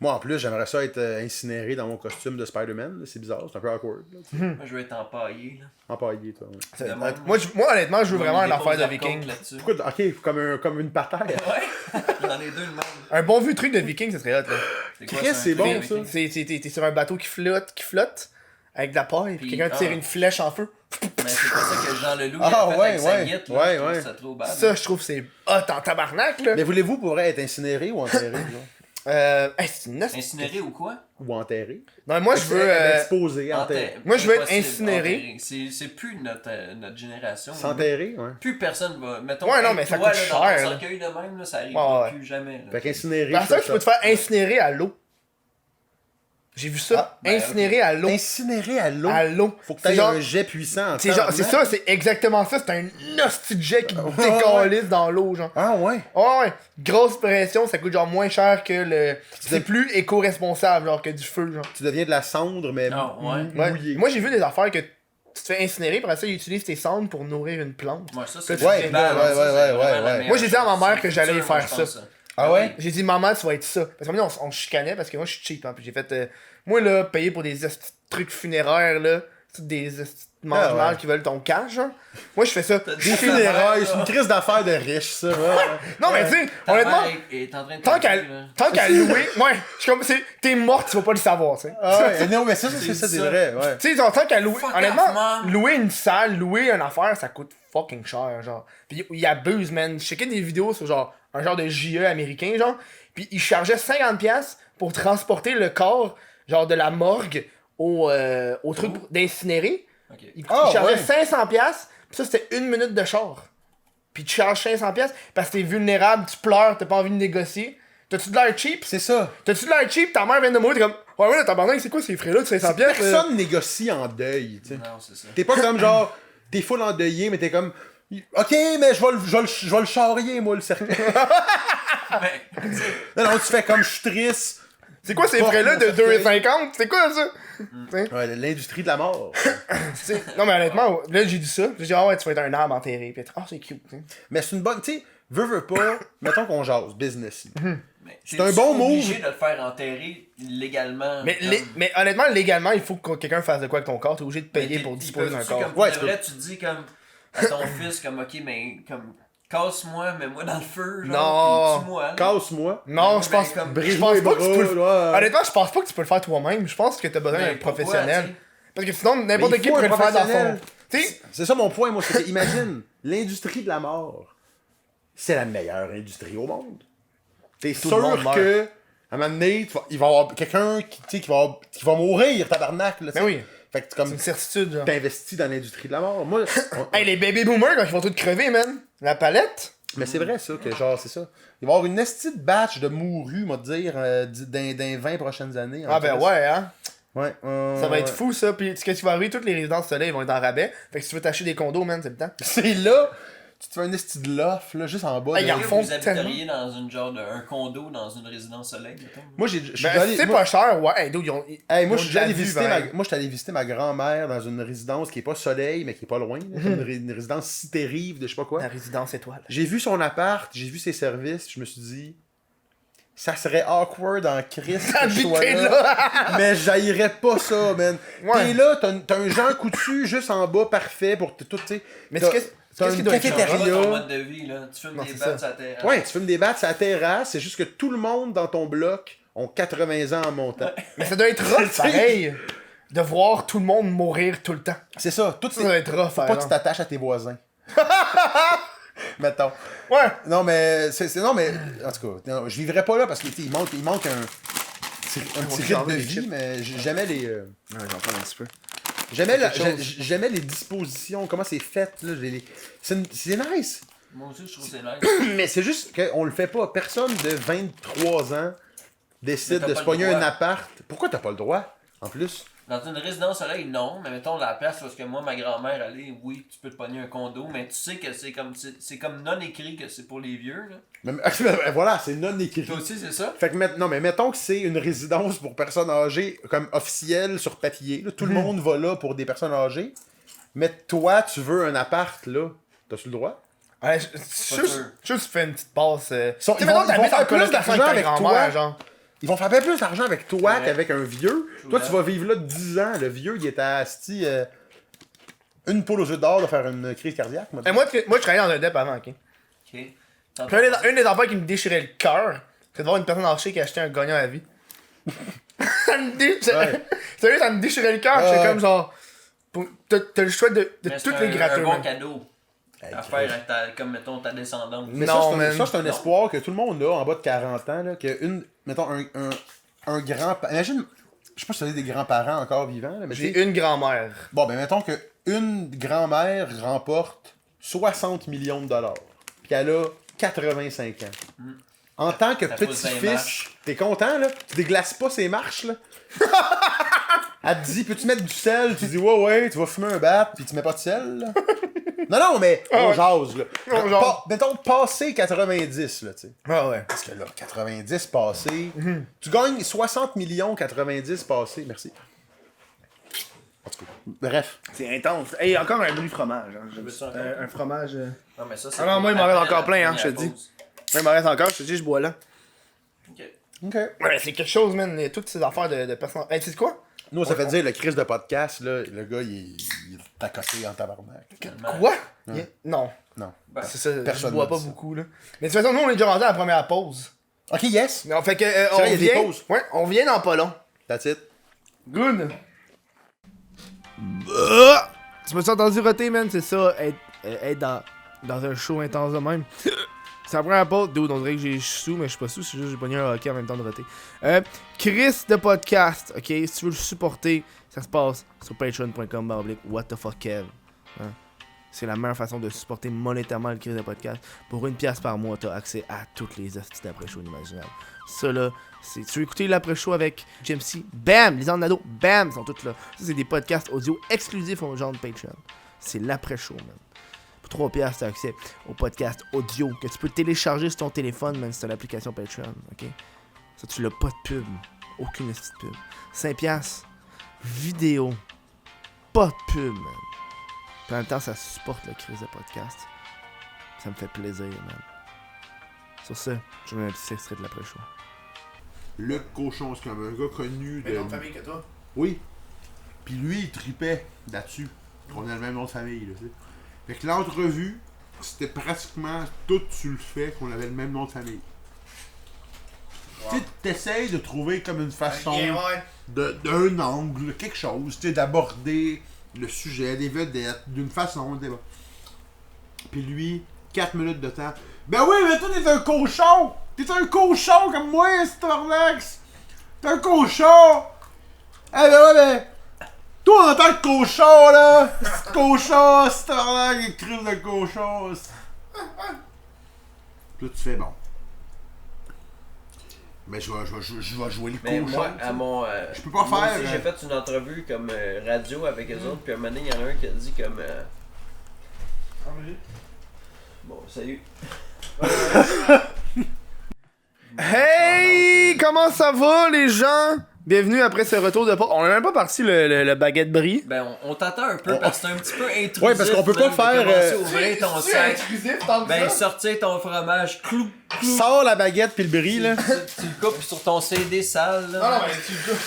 Moi, en plus, j'aimerais ça être incinéré dans mon costume de Spider-Man. là. C'est bizarre, c'est un peu awkward. Là, tu sais. Moi je vais être empaillé là. Empaillé, toi. Ouais. C'est- De même. moi, honnêtement, je veux vraiment On une affaire de dépose viking. compte là-dessus. Pourquoi, ok, comme une patère. Ouais. J'en ai deux le même. Un bon vieux truc de viking, ça serait hot, là. C'est Chris, ça, c'est un bon, truc ça. avec- T'es sur un bateau qui flotte, avec de la paille, puis Puis, quelqu'un tire ah. une flèche en feu. Mais c'est pas ça que Jean Leloup Ah, a fait ouais, avec sa ouais. guette, Ouais, là. Je trouve ouais. ça trop bad. Ça, je trouve que c'est hot en tabarnak, là. Mais voulez-vous pour vrai être incinéré ou enterré? genre? C'est une asti- Incinéré ou quoi? Ou enterré. Non, mais moi, je veux. Exposé, enterré. Moi, je veux être Impossible, incinéré. enterré. C'est plus notre génération. S'enterrer, ouais. Plus personne va. Mettons, Ouais, non, hey, mais ça toi, coûte là, cher, dans ton là. cercueil de même, là, ça arrive Ouais. plus jamais. Là. Fait qu'incinéré. Par ça, je peux te faire incinérer à l'eau. J'ai vu ça. ben, Incinérer à l'eau. Incinéré à l'eau. À l'eau. Faut que C'est t'aies genre- un jet puissant. C'est genre, c'est ça, c'est exactement ça. C'est un hostie de jet qui décalisse dans l'eau, genre. Ah ouais. Oh, ouais, grosse pression, ça coûte genre moins cher que le. C'est plus éco-responsable, genre, que du feu, genre. Tu deviens de la cendre, mais Ah, ouais. Ouais. mouillé. Moi, j'ai vu des affaires que tu te fais incinérer, après ça, ils utilisent tes cendres pour nourrir une plante. Ouais, ça, c'est Ouais, génial, ouais, ça, c'est ouais, vraiment ouais, la ouais. meilleure Moi, j'ai dit à ma chose. mère que C'est j'allais sûr, faire je pense ça. Ah ouais? J'ai dit, maman, tu vas être ça. Parce que on se chicanait parce que moi, je suis cheap. Hein, puis j'ai fait, moi, là, payer pour des esti de trucs funéraires, là, c'est des esti de mange-mal Ah ouais. qui veulent ton cash, genre. Moi, je fais ça. T'as Des dit funérailles, ta c'est une mère, crise d'affaires de riches, ça. Ouais. Non, mais tu sais, ta honnêtement, mère est en train de tant qu'à t'appeler, là. tant qu'à louer, ouais, je suis comme, t'es morte, tu vas pas le savoir, tu sais. Ah ouais, non, mais ça, C'est c'est ça. vrai, ouais. Tu sais, genre, tant qu'à louer, Fuck honnêtement, off, man. louer une salle, louer une affaire, ça coûte fucking cher, genre. Pis ils abusent, man. Je checkais des vidéos sur genre, un genre de JE américain, genre, pis ils chargeaient 50$ pour transporter le corps, genre, de la morgue au truc d'incinérer. Ok. Ils Ah, chargeaient ouais. 500$, pis ça, c'était 1 minute de char. Pis tu charges 500$ parce que t'es vulnérable, tu pleures, t'as pas envie de négocier. T'as-tu de l'air cheap? C'est ça. T'as-tu de l'air cheap? Ta mère vient de mourir, t'es comme, ouais, tabarnak, c'est quoi ces frais-là de 500$? Personne négocie en deuil, tu sais. Non, c'est ça. T'es pas comme genre, t'es full endeuillé, mais t'es comme, ok, mais je vais le charrier, moi, le cercueil. Mais, Non, tu fais comme, je suis triste. C'est quoi ces Porte frais-là mon de cercueil. 2,50$? C'est quoi ça? T'sais, Ouais, l'industrie de la mort. t'sais, non, mais honnêtement, là, j'ai dit ça. J'ai dit, ah ouais, tu vas être un arbre enterré. Puis, ah, c'est cute. T'sais. Mais c'est une bonne, tu sais, veux pas, mettons qu'on jase, business. mais C'est un bon t'es-tu obligé move. de le faire enterrer légalement. Mais, comme- mais honnêtement, légalement, il faut que quelqu'un fasse de quoi avec ton corps. T'es obligé de mais payer t'es- pour ils disposer d'un peuvent-tu, corps. Comme, Ouais, de tu vrai, tu te dis comme à ton fils, comme, ok, mais comme, casse-moi, mets-moi dans le feu, Non. genre, puis tue-moi. là. Casse-moi. Non, Mais je pense, comme, je brise-moi pense les pas que tu bras, peux le... ouais. Honnêtement, je pense pas que tu peux le faire toi-même. Je pense que t'as besoin Mais d'un pourquoi, professionnel. t'sais? Parce que sinon, n'importe Mais il qui faut pourrait un le faire dans son... professionnel. Tu sais, C'est ça mon point, moi. C'est que, imagine, l'industrie de la mort, c'est la meilleure industrie au monde. T'es Tout le monde sûr meurt. que, à un moment donné, il va y avoir quelqu'un qui, tu sais, qui va mourir, tabarnak. Là, tu mais sais. oui, Fait que c'est comme une certitude, genre. t'investis dans l'industrie de la mort. Moi, Hey, les baby boomers, quand ils vont tous crever, man. La palette. mais c'est vrai ça, que genre, c'est ça. Il va y avoir une estie de batch de mourus, on va te dire, dans les 20 prochaines années. Ah ben ouais, hein. Ouais. Ça va être fou, ça. Puis, ce qui va arriver, toutes les résidences soleil vont être en rabais. Fait que si tu veux t'acheter des condos, man, c'est le temps. C'est là, tu te fais un esti de loft, là, juste en bas. Hey, de- ils en Est-ce que font vous habiteriez dans une genre de un condo dans une résidence soleil, mettons? Moi, je suis Ben, allé. c'est moi- pas cher, ouais. Hey, dude, ils ont... Hey, moi, ils je ont suis de la allé vue, visiter pareil. moi, j'étais allé visiter ma grand-mère dans une résidence qui est pas soleil, mais qui est pas loin. là, comme une résidence Cité-Rive de je sais pas quoi. La résidence étoile. J'ai vu son appart, j'ai vu ses services, je me suis dit, ça serait awkward en crise que je sois Habiter là, là! mais j'haïrais pas ça, man. Ouais. T'es là, t'as un Jean Coutu juste en bas, parfait pour tout, tu sais. Mais T'as- qu'est-ce t'as qui une doit être Ça change pas ton cafétéria. mode de vie, là. Tu fumes Non, des c'est battes ça. à terre. Ouais, tu fumes des battes, c'est la terrasse, c'est juste que tout le monde dans ton bloc ont 80 ans en montant. Mais ça doit être rough, pareil, de voir tout le monde mourir tout le temps. C'est ça, tout Ça doit être rough, faut pas par que tu exemple. t'attaches à tes voisins. Mettons. Ouais. Non, mais, non, mais, en tout cas, non, je vivrais pas là parce qu'il manque un petit rythme changer de les vie, chips. mais j'aimais les. Ouais, j'en prends un petit peu. J'aimais les dispositions, comment c'est fait, là. C'est nice. Moi aussi, je trouve que c'est nice. Mais c'est juste qu'on le fait pas. Personne de 23 ans décide Mais t'as de pas se le pogner droit. un appart. Pourquoi t'as pas le droit, en plus? Dans une résidence soleil, non, mais mettons la place parce que moi, ma grand-mère, allait, oui, tu peux te pogner un condo, mais tu sais que c'est comme non écrit que c'est pour les vieux, là. Mais, voilà, c'est non écrit. Toi aussi, c'est ça? Fait que, non, mais mettons que c'est une résidence pour personnes âgées, comme officielle sur papier. Là. Tout le monde va là pour des personnes âgées. Mais toi, tu veux un appart, là. T'as-tu le droit? Ouais, sûr. juste fais une petite passe. Tu sais, Ils mettons, vont t'habites faire en plus colocation d'argent avec ta avec grand-mère, toi. genre. Ils vont faire bien plus d'argent avec toi Ouais. qu'avec un vieux. Toi, tu vas vivre là 10 ans. Le vieux, il est à asti, une poule aux yeux d'or de faire une crise cardiaque. Et moi, je travaillais dans un DEP avant, ok? Ok. Puis une des affaires qui me déchirait le cœur, c'est de voir une personne âgée qui a acheté un gagnant à vie. Ça me Ouais. Sérieux, ça me déchirait le cœur. Ouais, J'étais ouais. comme genre. T'as le choix de Mais toutes c'est les un gratteux. bon man. cadeau. à faire avec comme, mettons, ta descendance. Mais Non, ça, man. c'est un espoir que tout le monde a en bas de 40 ans. Là, mettons, un grand... Imagine, je sais pas si tu as des grands-parents encore vivants. Là, mais J'ai tu sais, une grand-mère. bon, ben mettons que une grand-mère remporte 60 millions de dollars. Puis elle a 85 ans. En tant que Ça pousse dans les petit-fils, marches. t'es content, là? Tu déglaces pas ces marches, là? Elle te dit, peux-tu mettre du sel? Tu dis, ouais, tu vas fumer un bat, puis tu mets pas de sel, là? Non, mais on jase, là. On jase. Mettons, passer 90, là, tu sais. Ah ouais. Parce que là, 90 passés, tu gagnes 60 millions 90 passés, merci. En tout cas, bref. C'est intense. Hey, encore un bruit de fromage. Hein. veux ça encore? Un fromage. Non, mais ça, c'est Ah non, moi, il m'en reste après encore la plein, hein, première je te dis. pause. Ouais, il m'en reste encore, je te dis, je bois là. Ok. OK. Ouais, c'est quelque chose, man. Toutes ces affaires de personnes. Hey, tu sais quoi? Nous, ça fait dire le Chris de podcast, là, le gars, il est accossé en tabarnak. Quoi? Non. Non. Ben, C'est ça, Personne je bois n'a pas dit ça. beaucoup, là. Mais de toute façon, nous, on est déjà rendu à la première pause. OK, yes. Non, fait que, on vrai, il y a des vient... pauses. Ouais, on vient dans pas long. That's it. Good. Tu m'as entendu roter, man? C'est ça, être dans un show intense de même. C'est la première pause. Dude, on dirait que je suis sous, mais je suis pas sous, c'est juste que j'ai pogné un hockey en même temps de roter. Chris de podcast, ok? Si tu veux le supporter, ça se passe sur patreon.com/, what the fuck Kev. Hein? C'est la meilleure façon de supporter monétairement le Chris de podcast. Pour 1$ par mois, t'as accès à toutes les hosties d'après-show inimaginables. Ça là, c'est. Tu veux écouter l'après-show avec JMC? Bam! Les Nado, bam! Ils sont tous là. Ça, c'est des podcasts audio exclusifs aux gens de Patreon. C'est l'après-show, man. Pour 3$, t'as accès au podcast audio que tu peux télécharger sur ton téléphone, même si t'as l'application Patreon, ok? Ça, tu l'as pas de pub. Aucune hostie de pub. 5$, vidéo. Pas de pub, man. Puis en même temps, ça supporte le crise de podcast. Ça me fait plaisir, man. Sur ce, je mets un petit extrait de l'après-show. Luc Cochon, c'est comme un gars connu de... famille que toi. Oui. Puis lui, il tripait là-dessus. On a le même nom de famille, là, tu sais. Fait que l'entrevue, c'était pratiquement tout sur le fait qu'on avait le même nom de famille. Tu sais, t'essayes de trouver comme une façon d'un angle, quelque chose, tu sais, d'aborder le sujet, des vedettes, d'une façon, puis lui, 4 minutes de temps. Ben oui, mais toi, t'es un cochon! T'es un cochon comme moi, Starlax! T'es un cochon! Eh ben ouais, ben... Toi, en tant que cochon, là! Cochon, Starlax, crise de cochon! Puis là, tu fais bon. Mais je vais jouer le Mais cochon. moi, à mon. Je peux pas moi faire, aussi, j'ai fait une entrevue comme radio avec eux autres, puis à un moment donné, il y en a un qui a dit comme. Bon, salut. Hey! Comment ça va, les gens? Bienvenue après ce retour de... On a même pas parti le baguette brie. Ben, on t'attend un peu parce que c'est un petit peu intrusif. Ouais, parce qu'on peut pas même, de faire, commencer à ouvrir ton sac. Ben, Ben, sortir ton fromage, clou. Sors la baguette puis le bris, là. Tu le coupes sur ton CD sale, là. Non, mais tu le coupes.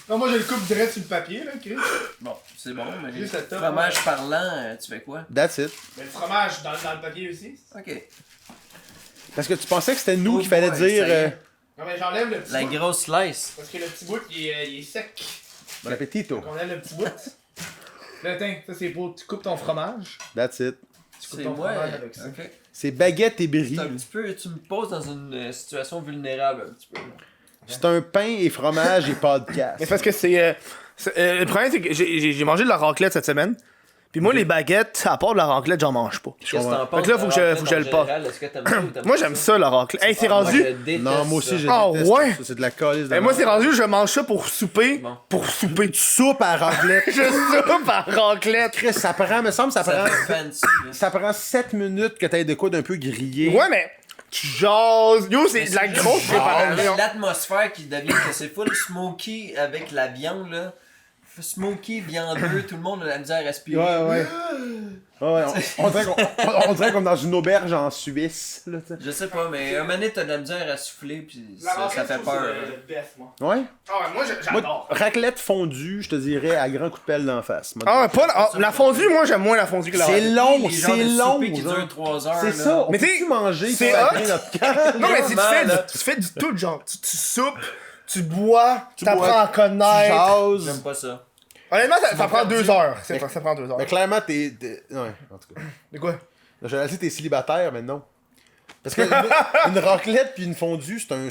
Non, moi je le coupe direct sur le papier, là, Chris. Bon, c'est bon, mais Juste le top, fromage parlant, tu fais quoi? That's it. Mais le fromage dans le papier aussi. Ok. Parce que tu pensais que c'était nous Oh qu'il fallait boy, dire... ça y est. Non, mais j'enlève le petit La bout. grosse slice. Parce que le petit bout, il est sec. Bon appétito. Donc on enlève le petit bout. Là, tiens, ça c'est pour... Tu coupes ton fromage. That's it. Tu coupes C'est ton moi. fromage avec ça. Ok. C'est baguette et bris. C'est un petit peu, tu me poses dans une situation vulnérable un petit peu. C'est un pain et fromage et podcast. Mais c'est parce que c'est... le problème, c'est que j'ai mangé de la raclette cette semaine. Puis moi, les baguettes, à part de la raclette, j'en mange pas. Qu'est-ce que t'en penses? Fait que là, faut que je le passe. Est-ce que t'aimes ça ou t'aimes Moi, pas j'aime ça, la raclette. Hey, c'est rendu... Non, moi aussi, je Ah, déteste ouais? ça. C'est de la calice de Hey, moi, c'est merde. rendu, je mange ça pour souper. Bon. Pour souper. Tu soupes à raclette. Je soupe à raclette. Chris, ça prend, me semble, ça Ça prend... fait fancy. là. Ça prend 7 minutes que t'aies de quoi d'un peu grillé. Ouais, mais tu jases. Yo, c'est de la juste grosse genre préparation. l'atmosphère qui devient que c'est full smoky avec la viande, là. Smoky, viandeux, tout le monde a la misère à respirer. Ouais. Ouais, on dirait qu'on est dans une auberge en Suisse, là, tu sais. Je sais pas, mais un moment donné, t'as de la misère à souffler, pis ça fait peur. là. Ouais? Ah ouais, moi, Moi, raclette fondue, je te dirais, à grand coup de pelle d'en face. Moi. Ah ouais, pas la fondue, moi, j'aime moins la fondue que la C'est raclette. long, Les genres c'est de long. soupers qui genre. durent 3 heures. C'est là. ça, on Mais peut-tu manger c'est ça hot. après notre camp? Non, mais si Normalement, tu fais du tout, genre, tu soupes, tu bois, Tu t'apprends bois, à Tu connaître. jases. J'aime pas ça. Honnêtement, ça m'as prend perdu. 2 heures. Mais- Ça prend 2 heures. Mais clairement, t'es. Ouais, en tout cas. De quoi? J'allais dire t'es célibataire, mais non. Parce que une raclette puis une fondue, c'est un.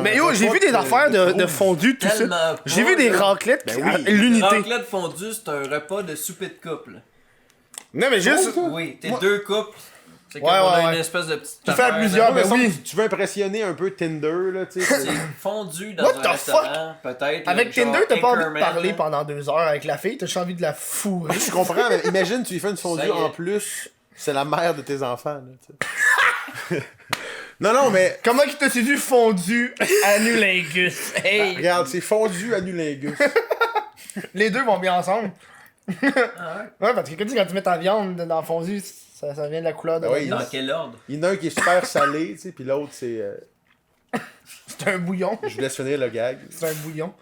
Mais yo, j'ai vu des affaires de fondue, tout ça. Tellement pas, J'ai vu des là. raclettes, Ben pis oui. l'unité. Raclette fondue, c'est un repas de souper de couple. Non, mais juste. Oui, t'es deux couples. C'est comme Ouais, on a ouais, une ouais. espèce de petite Tu fais à affaire, plusieurs, là. ben Mais oui. tu veux impressionner un peu Tinder, là, tu sais. C'est fondu dans What un the restaurant, peut-être. Avec là, genre Tinder, t'as pas envie de Anchorman, parler là. pendant 2 heures avec la fille, t'as juste envie de la fourrer. Je comprends, mais imagine, tu lui fais une Ça fondue y est. en plus, c'est la mère de tes enfants, là, tu sais. Non, mais. Comment qu'il t'a séduit fondu anulingus? Hey! Regarde, c'est fondu à nulingus. Les deux vont bien ensemble. Ah ouais? Ouais, parce que quand tu mets ta viande dans le fondu, ça vient de la couleur de Ah la ouais, viande. Dans quel ordre? Il y en a un qui est super salé, tu sais, puis l'autre, c'est. C'est un bouillon. Je vous laisse finir le gag. C'est un bouillon.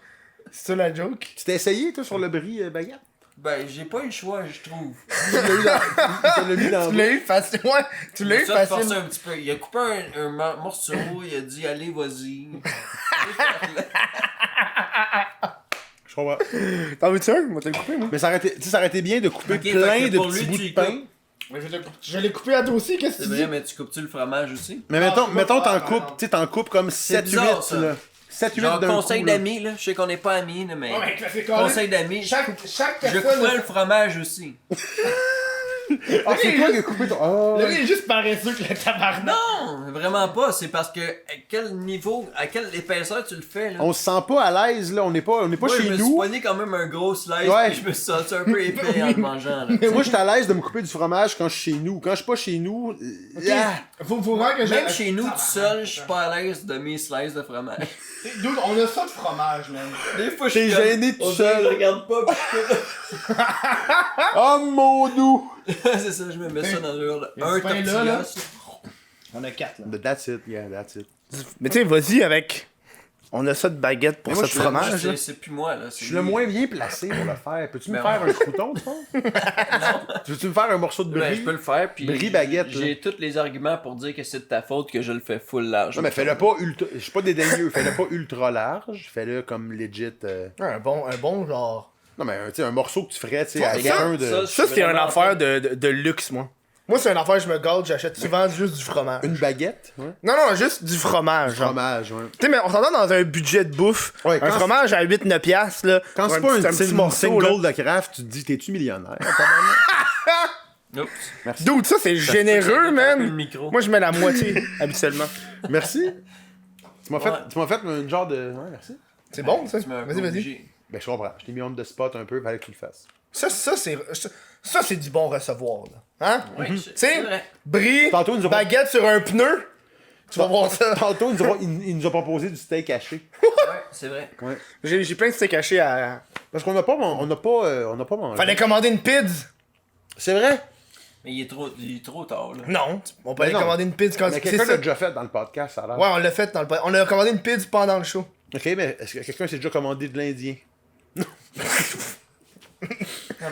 C'est ça la joke? Tu t'es essayé, toi, sur le brie baguette? Ben, j'ai pas eu le choix, je trouve. Tu l'as eu dans. Il te l'a mis dans Tu le l'as eu facile. Ouais, tu l'as eu Ça, forcer facile. un petit peu. Il a coupé un morceau, il a dit allez, vas-y. Je comprends. T'en veux-tu un? Moi, t'as le coupé, moi. Mais ça aurait été, tu sais, ça aurait été bien de couper Ok, plein fait que de pour petits lui, bouts tu de y pain. coupes. Mais je l'ai coupé à toi aussi, qu'est-ce que C'est tu vrai, dis? mais tu coupes-tu le fromage aussi? Mais Non, mettons, c'est mettons pas- t'en coupes, tu sais, t'en coupes comme 7-8, bizarre, ça. là. 7-8 Genre d'un conseil coup, là. d'amis, là. Je sais qu'on n'est pas amis, là, mais. Ouais, mais c'est carré. Conseil d'amis. Chaque Je personne. couperais le fromage aussi. Ah, c'est toi qui as coupé ton. Ah, Le gars il est juste paresseux que le tabarnak. Non, vraiment pas. C'est parce que à quel niveau, à quelle épaisseur tu le fais, là. On se sent pas à l'aise, là. On n'est pas Moi, chez je me suis nous. poigné quand même un gros slice, Ouais. puis je me suis senti un peu épais en le mangeant, là. Moi, je suis à l'aise de me couper du fromage quand je suis chez nous. Quand je suis pas chez nous. Ah. Faut voir que Même chez nous, tout seul, je suis pas à l'aise de mes slices de fromage. Dude, on a ça de fromage, man. Des fois, je T'es suis comme, gêné tout on dirait que seul. Je regarde pas, puis Oh mon doux! c'est ça, je me mets ça dans le y a un du pain là, tortillas. là. On a 4 là. But that's it, yeah, that's it. Mais tu sais, vas-y avec. On a ça de baguette pour Mais moi, ça de je suis le- fromage. là. C'est plus moi, là. Je suis le moins bien placé pour le faire. Peux-tu me Ben, faire un crouton, tu penses? Veux-tu me faire un morceau de Ben, brie? je peux le faire, puis Brie baguette, j'ai tous les arguments pour dire que c'est de ta faute que je le fais full large. Non, mais fais-le pas ultra. Je suis pas dédaigneux. Fais-le pas ultra large. Fais-le comme legit. Un bon genre. Non, mais tu sais, un morceau que tu ferais, tu sais, Ça, à quelqu'un de. ça, Ça, c'est une vraiment affaire pas- de luxe, moi. Moi, c'est une affaire, je me gâte, j'achète souvent juste du fromage. Une baguette, ouais. Non, non, juste du fromage. genre. Fromage, ouais. Tu sais, mais on s'entend dans un budget de bouffe. Ouais, un quand fromage à 8-9 piastres, là. Quand pour c'est pas petit- un petit single, morceau, là. single de craft, tu te dis, t'es-tu millionnaire? Oups. Dude, ça, c'est généreux, Le man. micro. Moi, je mets la moitié, habituellement. Merci. Tu m'as Ouais. fait une genre de. Ouais, merci. C'est bon, ça. Tu m'as un peu Vas-y, vas-y. obligé. Ben, je comprends. Je t'ai mis on the spot un peu, fallait que tu le fasses. Ça, c'est du bon recevoir, là. Hein? Oui, Tu c'est sais, vrai. brie, Tantôt, ils nous auront- baguette sur un pneu. Tu vas voir ça. Tantôt, il nous a proposé du steak haché. Ouais, c'est vrai. Ouais. J'ai plein de steaks cachés à. Parce qu'on n'a pas, on n'a pas mangé. Fallait commander une pizza. C'est vrai? Mais il est trop tard, là. Non, on peut Mais aller non. commander une pizza quand Mais c'est quelqu'un ça. l'a déjà fait dans le podcast, ça a l'air. Ouais, on l'a fait dans le. On a commandé une pizza pendant le show. Ok, mais est-ce que quelqu'un s'est déjà commandé de l'Indien? Non,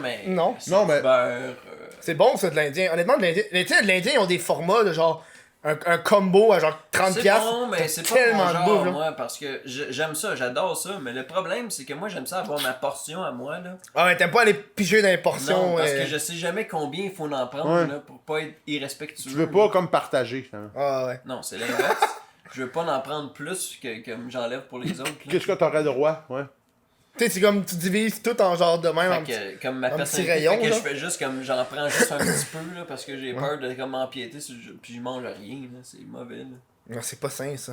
mais. Non. c'est Non, du mais- beurre, C'est bon, ça, de l'Indien. Honnêtement, de l'Indien. Tu sais, de l'Indien, ils ont des formats de genre. Un combo à genre 30$. C'est bon, mais c'est pas tellement mon de genre, bouffe, là. moi, parce que j'aime ça, j'adore ça, mais le problème, c'est que moi, j'aime ça avoir ma portion à moi, là. Ah, mais t'aimes pas aller piger dans les portions. Non, parce que je sais jamais combien il faut en prendre, Ouais. là, pour pas être irrespectueux. Tu veux pas comme partager, hein? Ah, ouais. Non, c'est l'inverse. Je veux pas en prendre plus que j'enlève pour les autres, là. Qu'est-ce que t'aurais droit? Ouais. Tu sais, c'est comme tu divises tout en genre de même. en Fait que, comme ma un petit personnalité, rayon, fait que là. je fais juste comme j'en prends juste un petit peu là, parce que j'ai peur de comme empiéter sur puis je mange rien là, c'est mauvais là. Non, c'est pas sain, ça.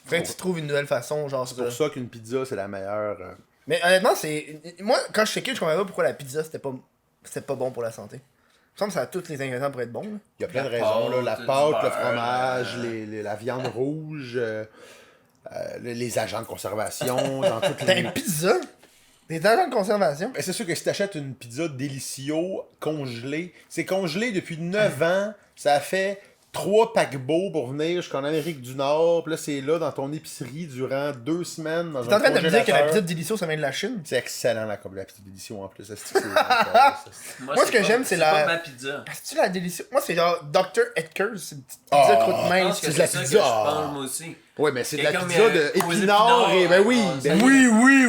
Faut que tu trouves une nouvelle façon, genre C'est pour ça qu'une pizza, c'est la meilleure. Mais honnêtement, c'est. Moi, quand je checkais, je comprenais pas pourquoi la pizza c'était pas bon pour la santé. Il me semble que ça a tous les ingrédients pour être bon. Là. Il y a plein de La raisons, là. La pâte, du pâte, le beurre, fromage, la viande rouge, les agents de conservation, dans toutes T'as les. une pizza? Des agents de conservation? Ben, c'est sûr que si t'achètes une pizza Delicio congelée, c'est congelé depuis 9 ans, ça fait 3 paquebots pour venir jusqu'en Amérique du Nord, puis là c'est là dans ton épicerie durant 2 semaines dans T'es en un train de me dire que la congélateur. pizza Delicio ça vient de la Chine? C'est excellent la pizza Delicio en plus. Est-ce que c'est- Moi, ce que j'aime, c'est la- pas ma pizza. C'est-tu la Delicio? Moi, c'est genre Dr. Edgar's, c'est une petite pizza Ah, croûte Je mince. pense que c'est de la c'est ça que pizza. je pense moi aussi. Ouais, mais c'est de la Quelqu'un pizza met de aux épinards et. Ben oui! épinards, Ben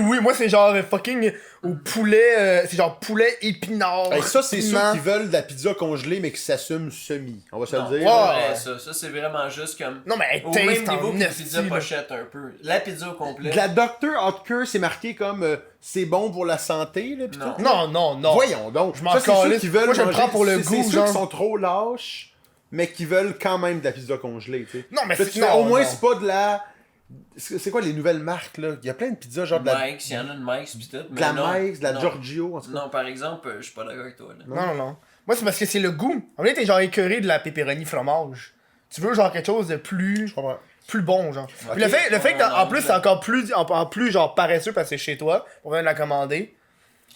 Oui. Moi, c'est genre fucking au poulet. C'est genre poulet épinard. Hey, ça, c'est ceux piment. qui veulent de la pizza congelée, mais qui s'assument semi. On va se Non, le c'est dire. pas Ouais. vrai, ça. Ça, c'est vraiment juste comme. Non, mais elle Au même taste niveau en que la esti, pizza là. pochette, un peu. La pizza au complet. De la Dr. Hotker, c'est marqué comme c'est bon pour la santé, là, pis Non. tout. Non. Voyons donc. Je m'en Ça, c'est ceux calisse. qui veulent Moi, je le manger- prends pour le c'est goût, ceux genre. qui sont trop lâches, mais qui veulent quand même de la pizza congelée, tu sais. Non, mais Là, c'est- tu fais, non, au moins, non. c'est pas de la. C'est quoi les nouvelles marques, là? Il y a plein de pizzas, genre de la, Mike's, il y en a de Mike's pis tout. de la mais non, Mike's, de la non. Giorgio, en tout cas. Non, par exemple, je suis pas d'accord avec toi. Là. Non. Moi, c'est parce que c'est le goût. En fait, t'es genre écœuré de la pepperoni fromage. Tu veux genre quelque chose de plus. Je comprends. Plus bon, genre. Ok. Puis le fait que en Non, plus, je- c'est encore plus, en plus, genre, paresseux parce que c'est chez toi, on vient de la commander.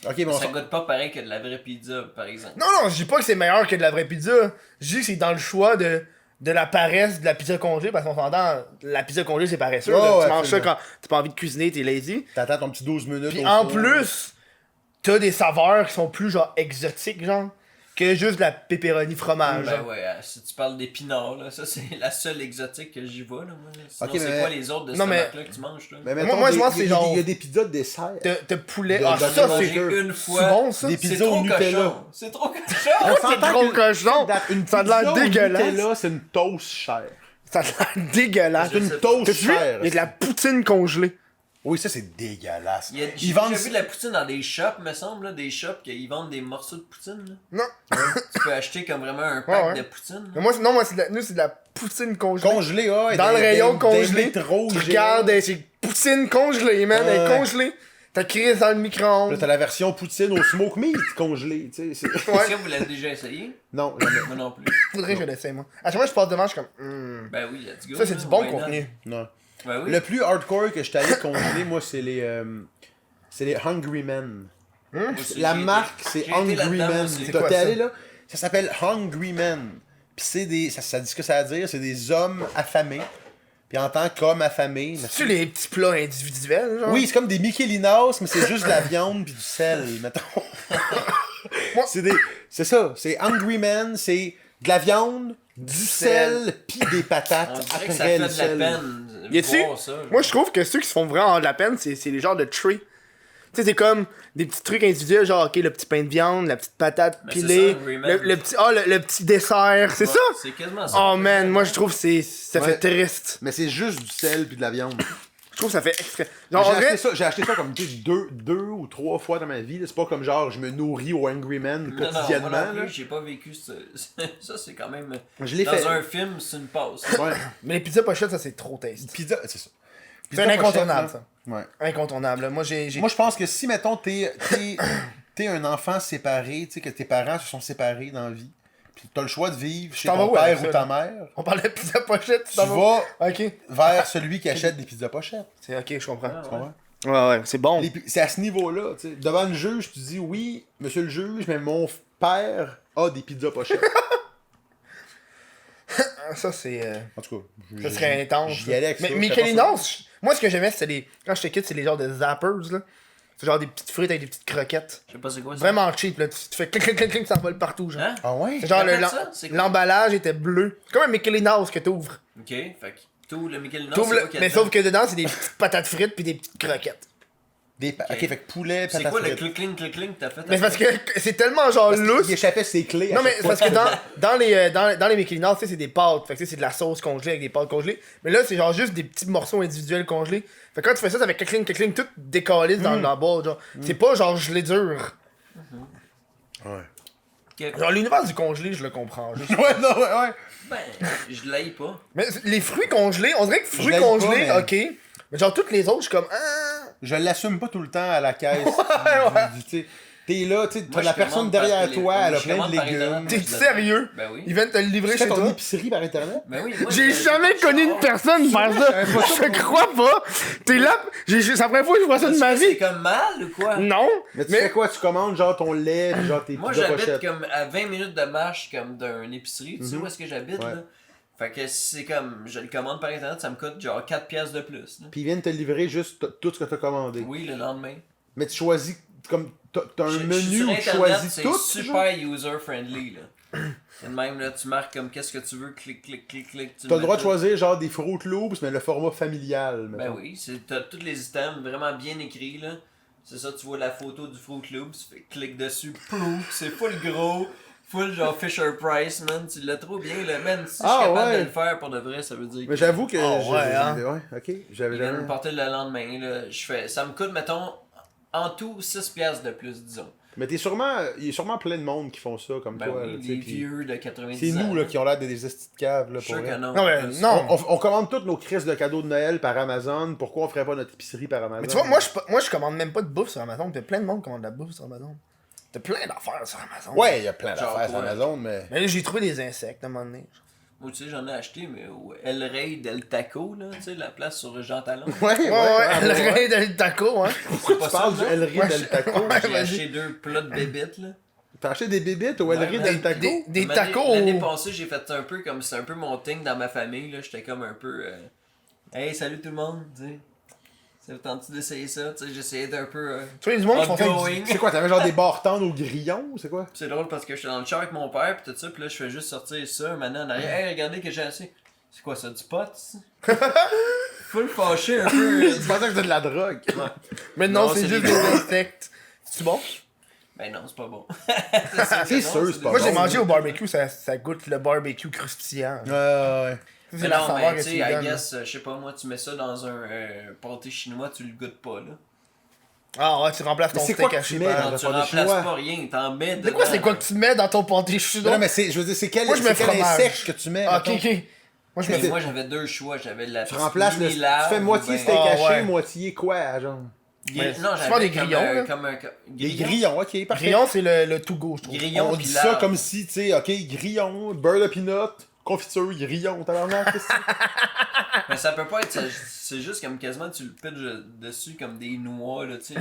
Ok, mais on Ça s'en- goûte pas pareil que de la vraie pizza, par exemple. Non, je dis pas que c'est meilleur que de la vraie pizza. Je dis que c'est dans le choix de la paresse de la pizza congelée, parce qu'on s'entend, la pizza congelée, c'est paresseux. Oh, là. ouais, Tu manges ça absolument. quand t'as pas envie de cuisiner, t'es lazy. T'attends ton petit 12 minutes. Puis au en four. plus, t'as des saveurs qui sont plus, genre, exotiques, genre, que juste de la pepperoni fromage. Ben genre. ouais, si tu parles d'épinards, là, ça c'est la seule exotique que j'y vois. Là, moi. Sinon, Ok, c'est mais- quoi les autres de Non, cette mais- marque-là que tu manges, toi? Mais mettons, Moi, je des- pense que c'est il y a- genre- Il y a des pizzas de dessert. T'as poulet. De- Ah, de- ça, de- c'est. Mangé une C'est fois. bon, ça. Des C'est pizzas au trop Nutella. cochon. C'est trop cochon. C'est s'entend trop que- cochon. Une Ça a l'air pizza au dégueulasse. Nutella, c'est une toast chère. Ça a l'air dégueulasse. Je C'est sais une pas. toast T'as vu? chère. Il y a de la poutine congelée. Oui, ça, c'est dégueulasse. J'ai Ils vendent. déjà vu de la poutine dans des shops, me semble, là, des shops qu'ils vendent des morceaux de poutine. Là. Non. Tu peux acheter comme vraiment un pack Ouais. de poutine. là. Mais moi, non, moi, nous, c'est de la poutine congelée. Congelé, ouais. Dans le rayon congelé. Des métros, Tu regardes, c'est poutine congelée, man. Elle est Ouais. congelée. T'as crié dans le Là, micro-ondes. t'as la version poutine au smoke meat congelée, tu sais. c'est- Ouais. Est-ce que vous l'avez déjà essayé? Non, jamais. Moi non plus. Faudrait que je l'essaye, moi. À chaque fois que je passe devant, je suis comme. Ben oui, let's go. Ça, c'est là, du bon why not? contenu. Non. Ben oui. Le plus hardcore que je t'allais congeler, moi, c'est les Hungry Men. Aussi, La j'ai été- marque, c'est j'ai été Hungry là-dedans, Men. aussi. C'est quoi, T'es ça? allé là? Ça s'appelle Hungry Men. Puis c'est des. Ça dit ce que ça veut dire, c'est des hommes affamés. Puis en tant qu'hommes affamés. C'est-tu les petits plats individuels, genre? Oui, c'est comme des Michelinas, mais c'est juste de la viande puis du sel, mettons. Moi- C'est ça, c'est Hungry Men, c'est de la viande, du sel, puis des patates On dirait que ça après fait le de la sel. peine. Y a-tu? Voir ça, Moi, je trouve que ceux qui se font vraiment de la peine, c'est les genres de treats. Tu sais, c'est comme des petits trucs individuels, genre, ok, le petit pain de viande, la petite patate Mais c'est pilée, ça, Hungry Man. le petit dessert, c'est Ouais, ça? C'est quasiment ça. Oh man, moi je trouve que ça Ouais. fait triste. Mais c'est juste du sel puis de la viande. Je trouve que ça fait extrême. J'ai Genre, en acheté, vrai, j'ai acheté ça comme tu sais, deux ou trois fois dans ma vie. là. C'est pas comme genre je me nourris au Hungry Man Non, quotidiennement. moi non là. plus, j'ai pas vécu ça. Ça, c'est quand même. Je l'ai Dans fait. un film, c'est une passe. Ouais. mais les pizzas pochettes, ça c'est trop tasty. Pizza, c'est ça. C'est Pizza un incontournable, pochette, ça. là. Ouais. Incontournable. Moi, j'ai. Moi, je pense que si, mettons, t'es un enfant séparé, tu sais, que tes parents se sont séparés dans la vie, puis t'as le choix de vivre chez t'en vas ton où avec père ou ça, ta là? mère, On parlait de pizza pochette, tu t'en vas. vas Ok. vers celui qui achète des pizzas pochettes. C'est ok, je comprends. Ah, Tu comprends? Ouais, c'est bon. C'est à ce niveau-là, tu sais. Devant le juge, tu dis oui, monsieur le juge, mais mon père a des pizzas pochettes. Ça, c'est. En tout cas, Ça serait intense. J'y allais avec ça. Mais j'étais Michelinas, moi, ce que j'aimais, c'était les. Quand j'étais kid, c'est les genres de zappers, là. C'est genre des petites frites avec des petites croquettes. Je sais pas c'est quoi ça. Vraiment cheap, là. Tu fais clic, clic, clic, clic, ça envole partout, genre. Hein? Ah ouais? C'est genre T'appelles ça? C'est quoi? l'emballage était bleu. C'est comme un Michelinas que t'ouvres. Ok, fait que tout le Michael Nord, T'ouvres c'est le- quoi qu'il y a Mais dedans? sauf que dedans, c'est des petites patates frites puis des petites croquettes. Ok, fait que poulet, C'est patate quoi le frite. click-cling que t'as fait? Mais c'est parce que c'est tellement genre Parce qu'il lousse. échappait ses clés. à Non, mais chaque c'est parce fois. que dans les Michelinas, tu sais, c'est des pâtes. Fait que tu sais, c'est de la sauce congelée avec des pâtes congelées. Mais là, c'est genre juste des petits morceaux individuels congelés. Fait que quand tu fais ça, ça fait clic, tout décalé dans la boîte, genre. C'est pas genre gelé dur. Ouais. Ok. Genre, l'univers du congelé, je le comprends. juste. Ouais, non, ouais. Ben, je l'aille pas. Mais les fruits congelés, on dirait que fruits l'aime congelés, pas, mais- ok. Mais genre, toutes les autres, je suis comme. Ah. Je l'assume pas tout le temps à la caisse. ouais. Tu sais, t'es là, tu sais, t'as Moi, la je personne commande par derrière télé- toi, elle a je plein de commande par légumes. Internet. T'es sérieux? Ben oui. Ils viennent te le livrer Tu chez fais ton toi? épicerie par internet? Ben oui. moi, J'ai je- jamais connu une personne faire ça. Je crois pas. T'es là. C'est la première fois que je vois ça de ma C'est vie. comme mal ou quoi? Non. Mais tu fais quoi? Tu commandes genre ton lait, puis genre tes Moi, pizzas j'habite pochettes. comme à 20 minutes de marche comme d'une épicerie. Tu sais où est-ce que j'habite, Ouais. là? Fait que si c'est comme, je le commande par internet, ça me coûte genre 4 piastres de plus. là. Puis ils viennent te livrer juste tout ce que t'as commandé. Oui, le lendemain. Mais tu choisis, comme, t'as un Je suis menu sur où tu Internet, choisis c'est tout. genre? super user-friendly, là. C'est le même, là, tu marques comme qu'est-ce que tu veux, clic, clic, clic, clic. T'as le droit de choisir genre des Fruit Loops, mais le format familial. Ben mettons. oui, t'as tous les items vraiment bien écrits, là. C'est ça, tu vois la photo du Fruit Loops, clique dessus, plouf, c'est full gros, full genre Fisher Price, man. Tu l'as trop bien, là, man. Si je suis capable de le faire pour de vrai, ça veut dire que. Mais j'avoue que. hein? Ouais, ok. J'avais Il vient de jamais. me porter le lendemain, là. Ça me coûte, mettons, en tout 6$ de plus, disons. Mais il y a sûrement plein de monde qui font ça comme Ben toi. oui, là, tu sais, les puis vieux de 90 c'est ans. nous là, qui ont l'air des estis de caves. Là, Je suis pour sûr que vrai. non. Non, mais Plus. non. On commande toutes nos crises de cadeaux de Noël par Amazon. Pourquoi on ferait pas notre épicerie par Amazon? Mais tu vois, moi, je commande même pas de bouffe sur Amazon. T'as plein de monde qui commande de la bouffe sur Amazon. T'as plein d'affaires sur Amazon. Ouais, il y a plein Genre d'affaires sur quoi? Amazon, mais. Mais là, j'ai trouvé des insectes à un moment donné. Moi, tu sais, j'en ai acheté, mais au El Rey del Taco, là, tu sais, la place sur Jean Talon. Ouais, Ouais, le rein de taco, hein. C'est pas Tu parles ça, du non? El Rey del Taco. Ouais, J'ai vas-y. acheté 2 plats de bébites, là. T'as acheté des bébites au El Ouais, Rey mais del Taco? Des L'année- tacos. L'année passée, j'ai fait un peu comme c'est un peu mon thing dans ma famille, là. J'étais comme un peu. Hey, salut tout le monde, tu sais. Ça vous tente d'essayer ça? Tu sais, j'essayais d'un peu. Tu vois, il y a du monde qui font ça avec du- outgoing. C'est quoi, t'avais genre des bartendes au grillon ou c'est quoi? C'est drôle parce que j'étais dans le char avec mon père pis tout ça, pis là je fais juste sortir ça, maintenant en arrière. Hey, regardez que j'ai assez. C'est quoi ça, du pot? Ça? Full fâché un peu. Tu pensais que c'était de la drogue? Mais non, Non, c'est c'est juste des des insectes. C'est bon? Ben non, c'est pas bon. C'est sûr, c'est pas Moi, bon. j'ai mangé au barbecue, ça goûte le barbecue croustillant. Ouais. C'est Mais la non, saveur mais que tu tu sais, lui I donnes. guess, je sais pas moi, tu mets ça dans un pâté chinois, tu le goûtes pas là. Ah ouais, tu remplaces ton Mais c'est steak quoi que haché tu mets par... dans- Non, tu pâté remplaces chinois. pas rien, t'en mets De quoi dedans. c'est quoi que tu mets dans ton pâté chinois? Non, mais je veux dire, c'est quel, Moi, je mets c'est quel fromage. insecte que tu mets? Ah, ok, mettons? ok. Moi, je Mais mets... moi j'avais deux choix, j'avais la Tu remplaces le. Tu mini-lave fais moitié ou steak Ah, haché, ouais. moitié quoi, genre? Ouais. Non, Tu prends j'avais des grillons, là? comme un Des grillons, ok, parfait. Grillon, c'est le to go, je trouve. Grillon On pis dit ça lave. comme si, tu sais, ok, grillon, beurre de peanut, confiture, grillon, tabarnak, qu'est-ce que c'est? Mais ça peut pas être, c'est juste comme quasiment tu le pitches dessus comme des noix là, tu sais.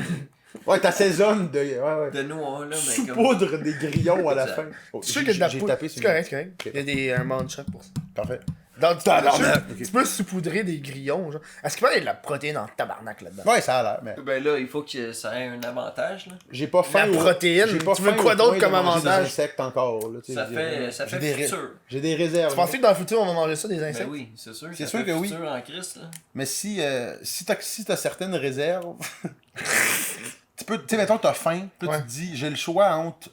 Ouais, t'assaisonnes de. Ouais, ouais. De noix là, mais comme. Saupoudre des grillons à la Exact. fin. Oh, Tu sais qu'il y a de la j'ai poudre. tapé C'est sur correct, c'est correct. Ok. Il y a des, un mancha pour ça. Parfait. Tabarnak. Tu peux saupoudrer des grillons, genre. Est-ce qu'il peut y avoir de la protéine en tabarnak là-dedans? Ouais, ça a l'air, mais. Ben là, il faut que ça ait un avantage là. J'ai pas faim. La protéine, j'ai pas tu veux faim quoi au d'autre point comme de manger avantage? Des insectes encore, là, tu sais, Ça je dirais. fait J'ai des futur. J'ai des réserves. Tu penses que dans le futur, on va manger ça, des insectes? Ben oui, c'est sûr. C'est ça sûr fait que oui. futur en Christ là. Mais si t'as certaines réserves, tu sais, mettons, t'as faim, puis là, Ouais. tu te dis, j'ai le choix entre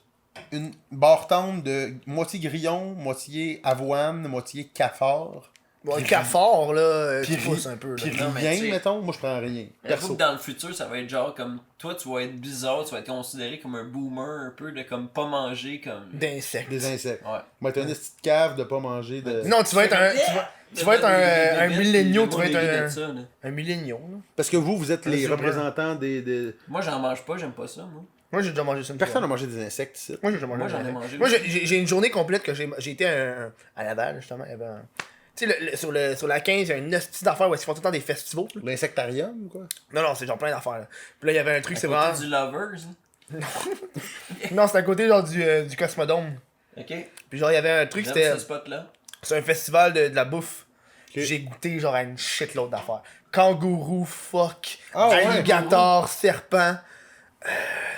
une barre tendre de moitié grillon, moitié avoine, moitié cafard, Bon, un Puis cafard, là, puis tu pousses un peu, là. puis Non, mais rien, tu sais- mettons, moi je prends rien. Avoue Perso. que dans le futur, ça va être genre comme. Toi, tu vas être bizarre, tu vas être considéré comme un boomer un peu, de comme pas manger comme. D'insectes. Des insectes. Ouais. Moi, t'as une petite cave de pas manger de. Non, tu vas être un... Tu vas être un milléniaux, tu vas être un... Ça, là. Un milléniaux, là. Parce que vous êtes les c'est vrai. représentants des. Moi, j'en mange pas, j'aime pas ça, moi. Moi, j'ai déjà mangé ça une Personne fois. n'a mangé des insectes ici. Moi, j'ai déjà mangé Moi, un j'en ai insecte. mangé Moi, aussi. j'ai une journée complète que j'ai été à Laval, justement. Il y avait un... Tu sais, sur la 15, il y a une hostie d'affaires où ils font tout le temps des festivals. là. L'insectarium ou quoi? Non, non, c'est genre plein d'affaires. Là. Puis là, il y avait un truc, À c'est côté vraiment... du Lovers. hein. Non, c'est à côté genre du Cosmodome. Ok. Puis genre, il y avait un truc, J'aime c'était... ce spot-là. C'est un festival de la bouffe. Ok. J'ai goûté genre à une shitload d'affaires. Kangourou, phoque, Ah ouais, alligator, serpent.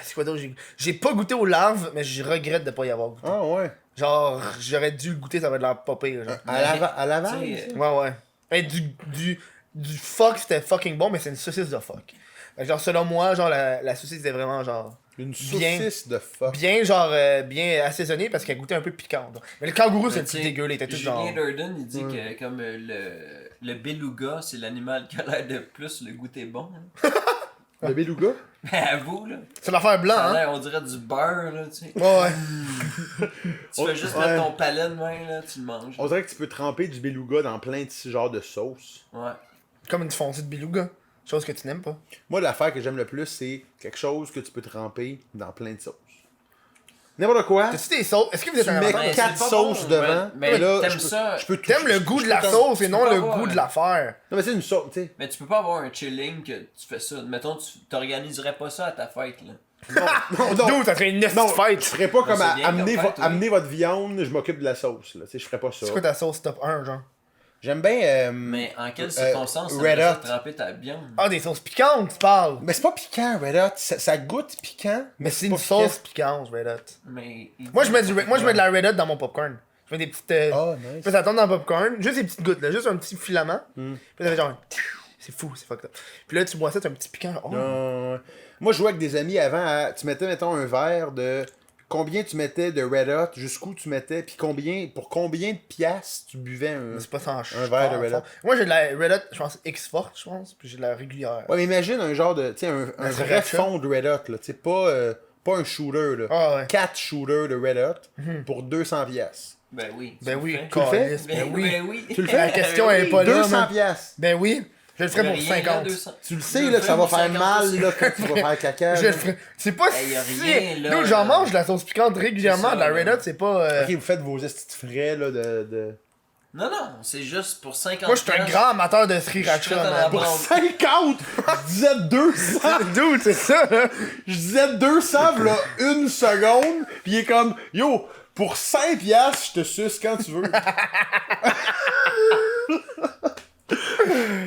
C'est quoi d'autre? J'ai pas goûté aux larves, mais je regrette de pas y avoir goûté. Ah ouais. Genre, j'aurais dû le goûter, ça va de l'air pas pire. Genre. À Laval? Tu sais, ici? Ouais, ouais. Hey, du phoque, c'était fucking bon, mais c'est une saucisse de phoque. Fait que genre, selon moi, genre, la saucisse était vraiment genre. Une bien- saucisse de phoque. Bien, genre, bien assaisonnée parce qu'elle goûtait un peu piquante. genre. Mais le kangourou, c'est mais le tu plus sais, dégueu, il était tout genre. Julien Durden, il dit que comme le beluga, c'est l'animal qui a l'air de plus le goûter bon. hein. Le beluga? Mais à vous, là. C'est l'affaire blanc, Ça a hein? l'air, on dirait du beurre, là, tu sais. Ouais, ouais. Tu fais juste Ouais. mettre ton palais de main, là, tu le manges. On dirait que tu peux tremper du beluga dans plein de ce genre de sauce. Ouais. Comme une fondue de beluga. Chose que tu n'aimes pas. Moi, l'affaire que j'aime le plus, c'est quelque chose que tu peux tremper dans plein de sauces. N'importe quoi. T'as-tu des sauces? Est-ce que vous êtes Tu un mets amateur? Mais 4 c'est pas sauces bon, devant. mais là, t'aimes je peux- ça. Je peux tout. T'aimes le goût de la je peux sauce et non peux le pas goût de l'affaire. Non, mais c'est une sauce, tu sais. Mais tu peux pas avoir un chilling que tu fais ça. Mettons, tu t'organiserais pas ça à ta fête, là. Non, D'où ça serait une non, petite je fête? ferais pas comme c'est bien amener, comme fête, oui. amener votre viande, je m'occupe de la sauce. Là. Tu sais, je ferais pas ça. C'est quoi ta sauce top 1, genre? J'aime bien... Mais en quelles circonstances Red tu as Hot. trempé ta viande? Ah, des sauces piquantes, tu parles. Mais c'est pas piquant, Red Hot. Ça goûte piquant. Mais c'est pas une sauce piquante, Red Hot. Mais Moi, je mets de la Red Hot dans mon popcorn. Je mets des petites. Oh, nice. Puis ça tombe dans le popcorn, juste des petites gouttes, là, juste un petit filament. Puis ça fait genre. C'est fou, c'est fucked up. Puis là, tu bois ça, t'as un petit piquant. Oh. Non. Moi, je jouais avec des amis avant. Tu mettais, mettons, un verre de... Combien tu mettais de Red Hot, jusqu'où tu mettais, puis pour combien de piastres tu buvais un... C'est pas sans un verre de Red Hot. Moi, j'ai de la Red Hot, je pense, X-Forte, je pense. Puis j'ai de la régulière. Ouais, mais imagine un genre de... Tu sais, un vrai sriracha. fond de Red Hot, là. Tu sais, pas un shooter, là. Ah ouais. 4 shooters de Red Hot pour 200 piastres. Ben oui. Ben tu oui, le fais. Tu le fais? câlisse, ben oui. Ben oui. Tu le fais? La question elle est pas là. 200 man. piastres. Ben oui. Je le ferais pour 50. Tu le sais, là, que ça va faire mal, là, quand tu vas faire caca. Je là. le ferais. C'est pas Hey, y a si. rien, là, Nous, j'en là. mange de la sauce piquante régulièrement. C'est De ça, la Red là. Hot, c'est pas. Ok, vous faites vos estis frais, là, de... Non, non, c'est juste pour 50. Moi, je suis un grand amateur de Je suis sriracha, prêt à man. la Pour prendre. 50! Je disais 200! Dude, c'est ça, là. Je disais 200, là, une seconde, pis il est comme, yo, pour 5 piastres, je te suce quand tu veux.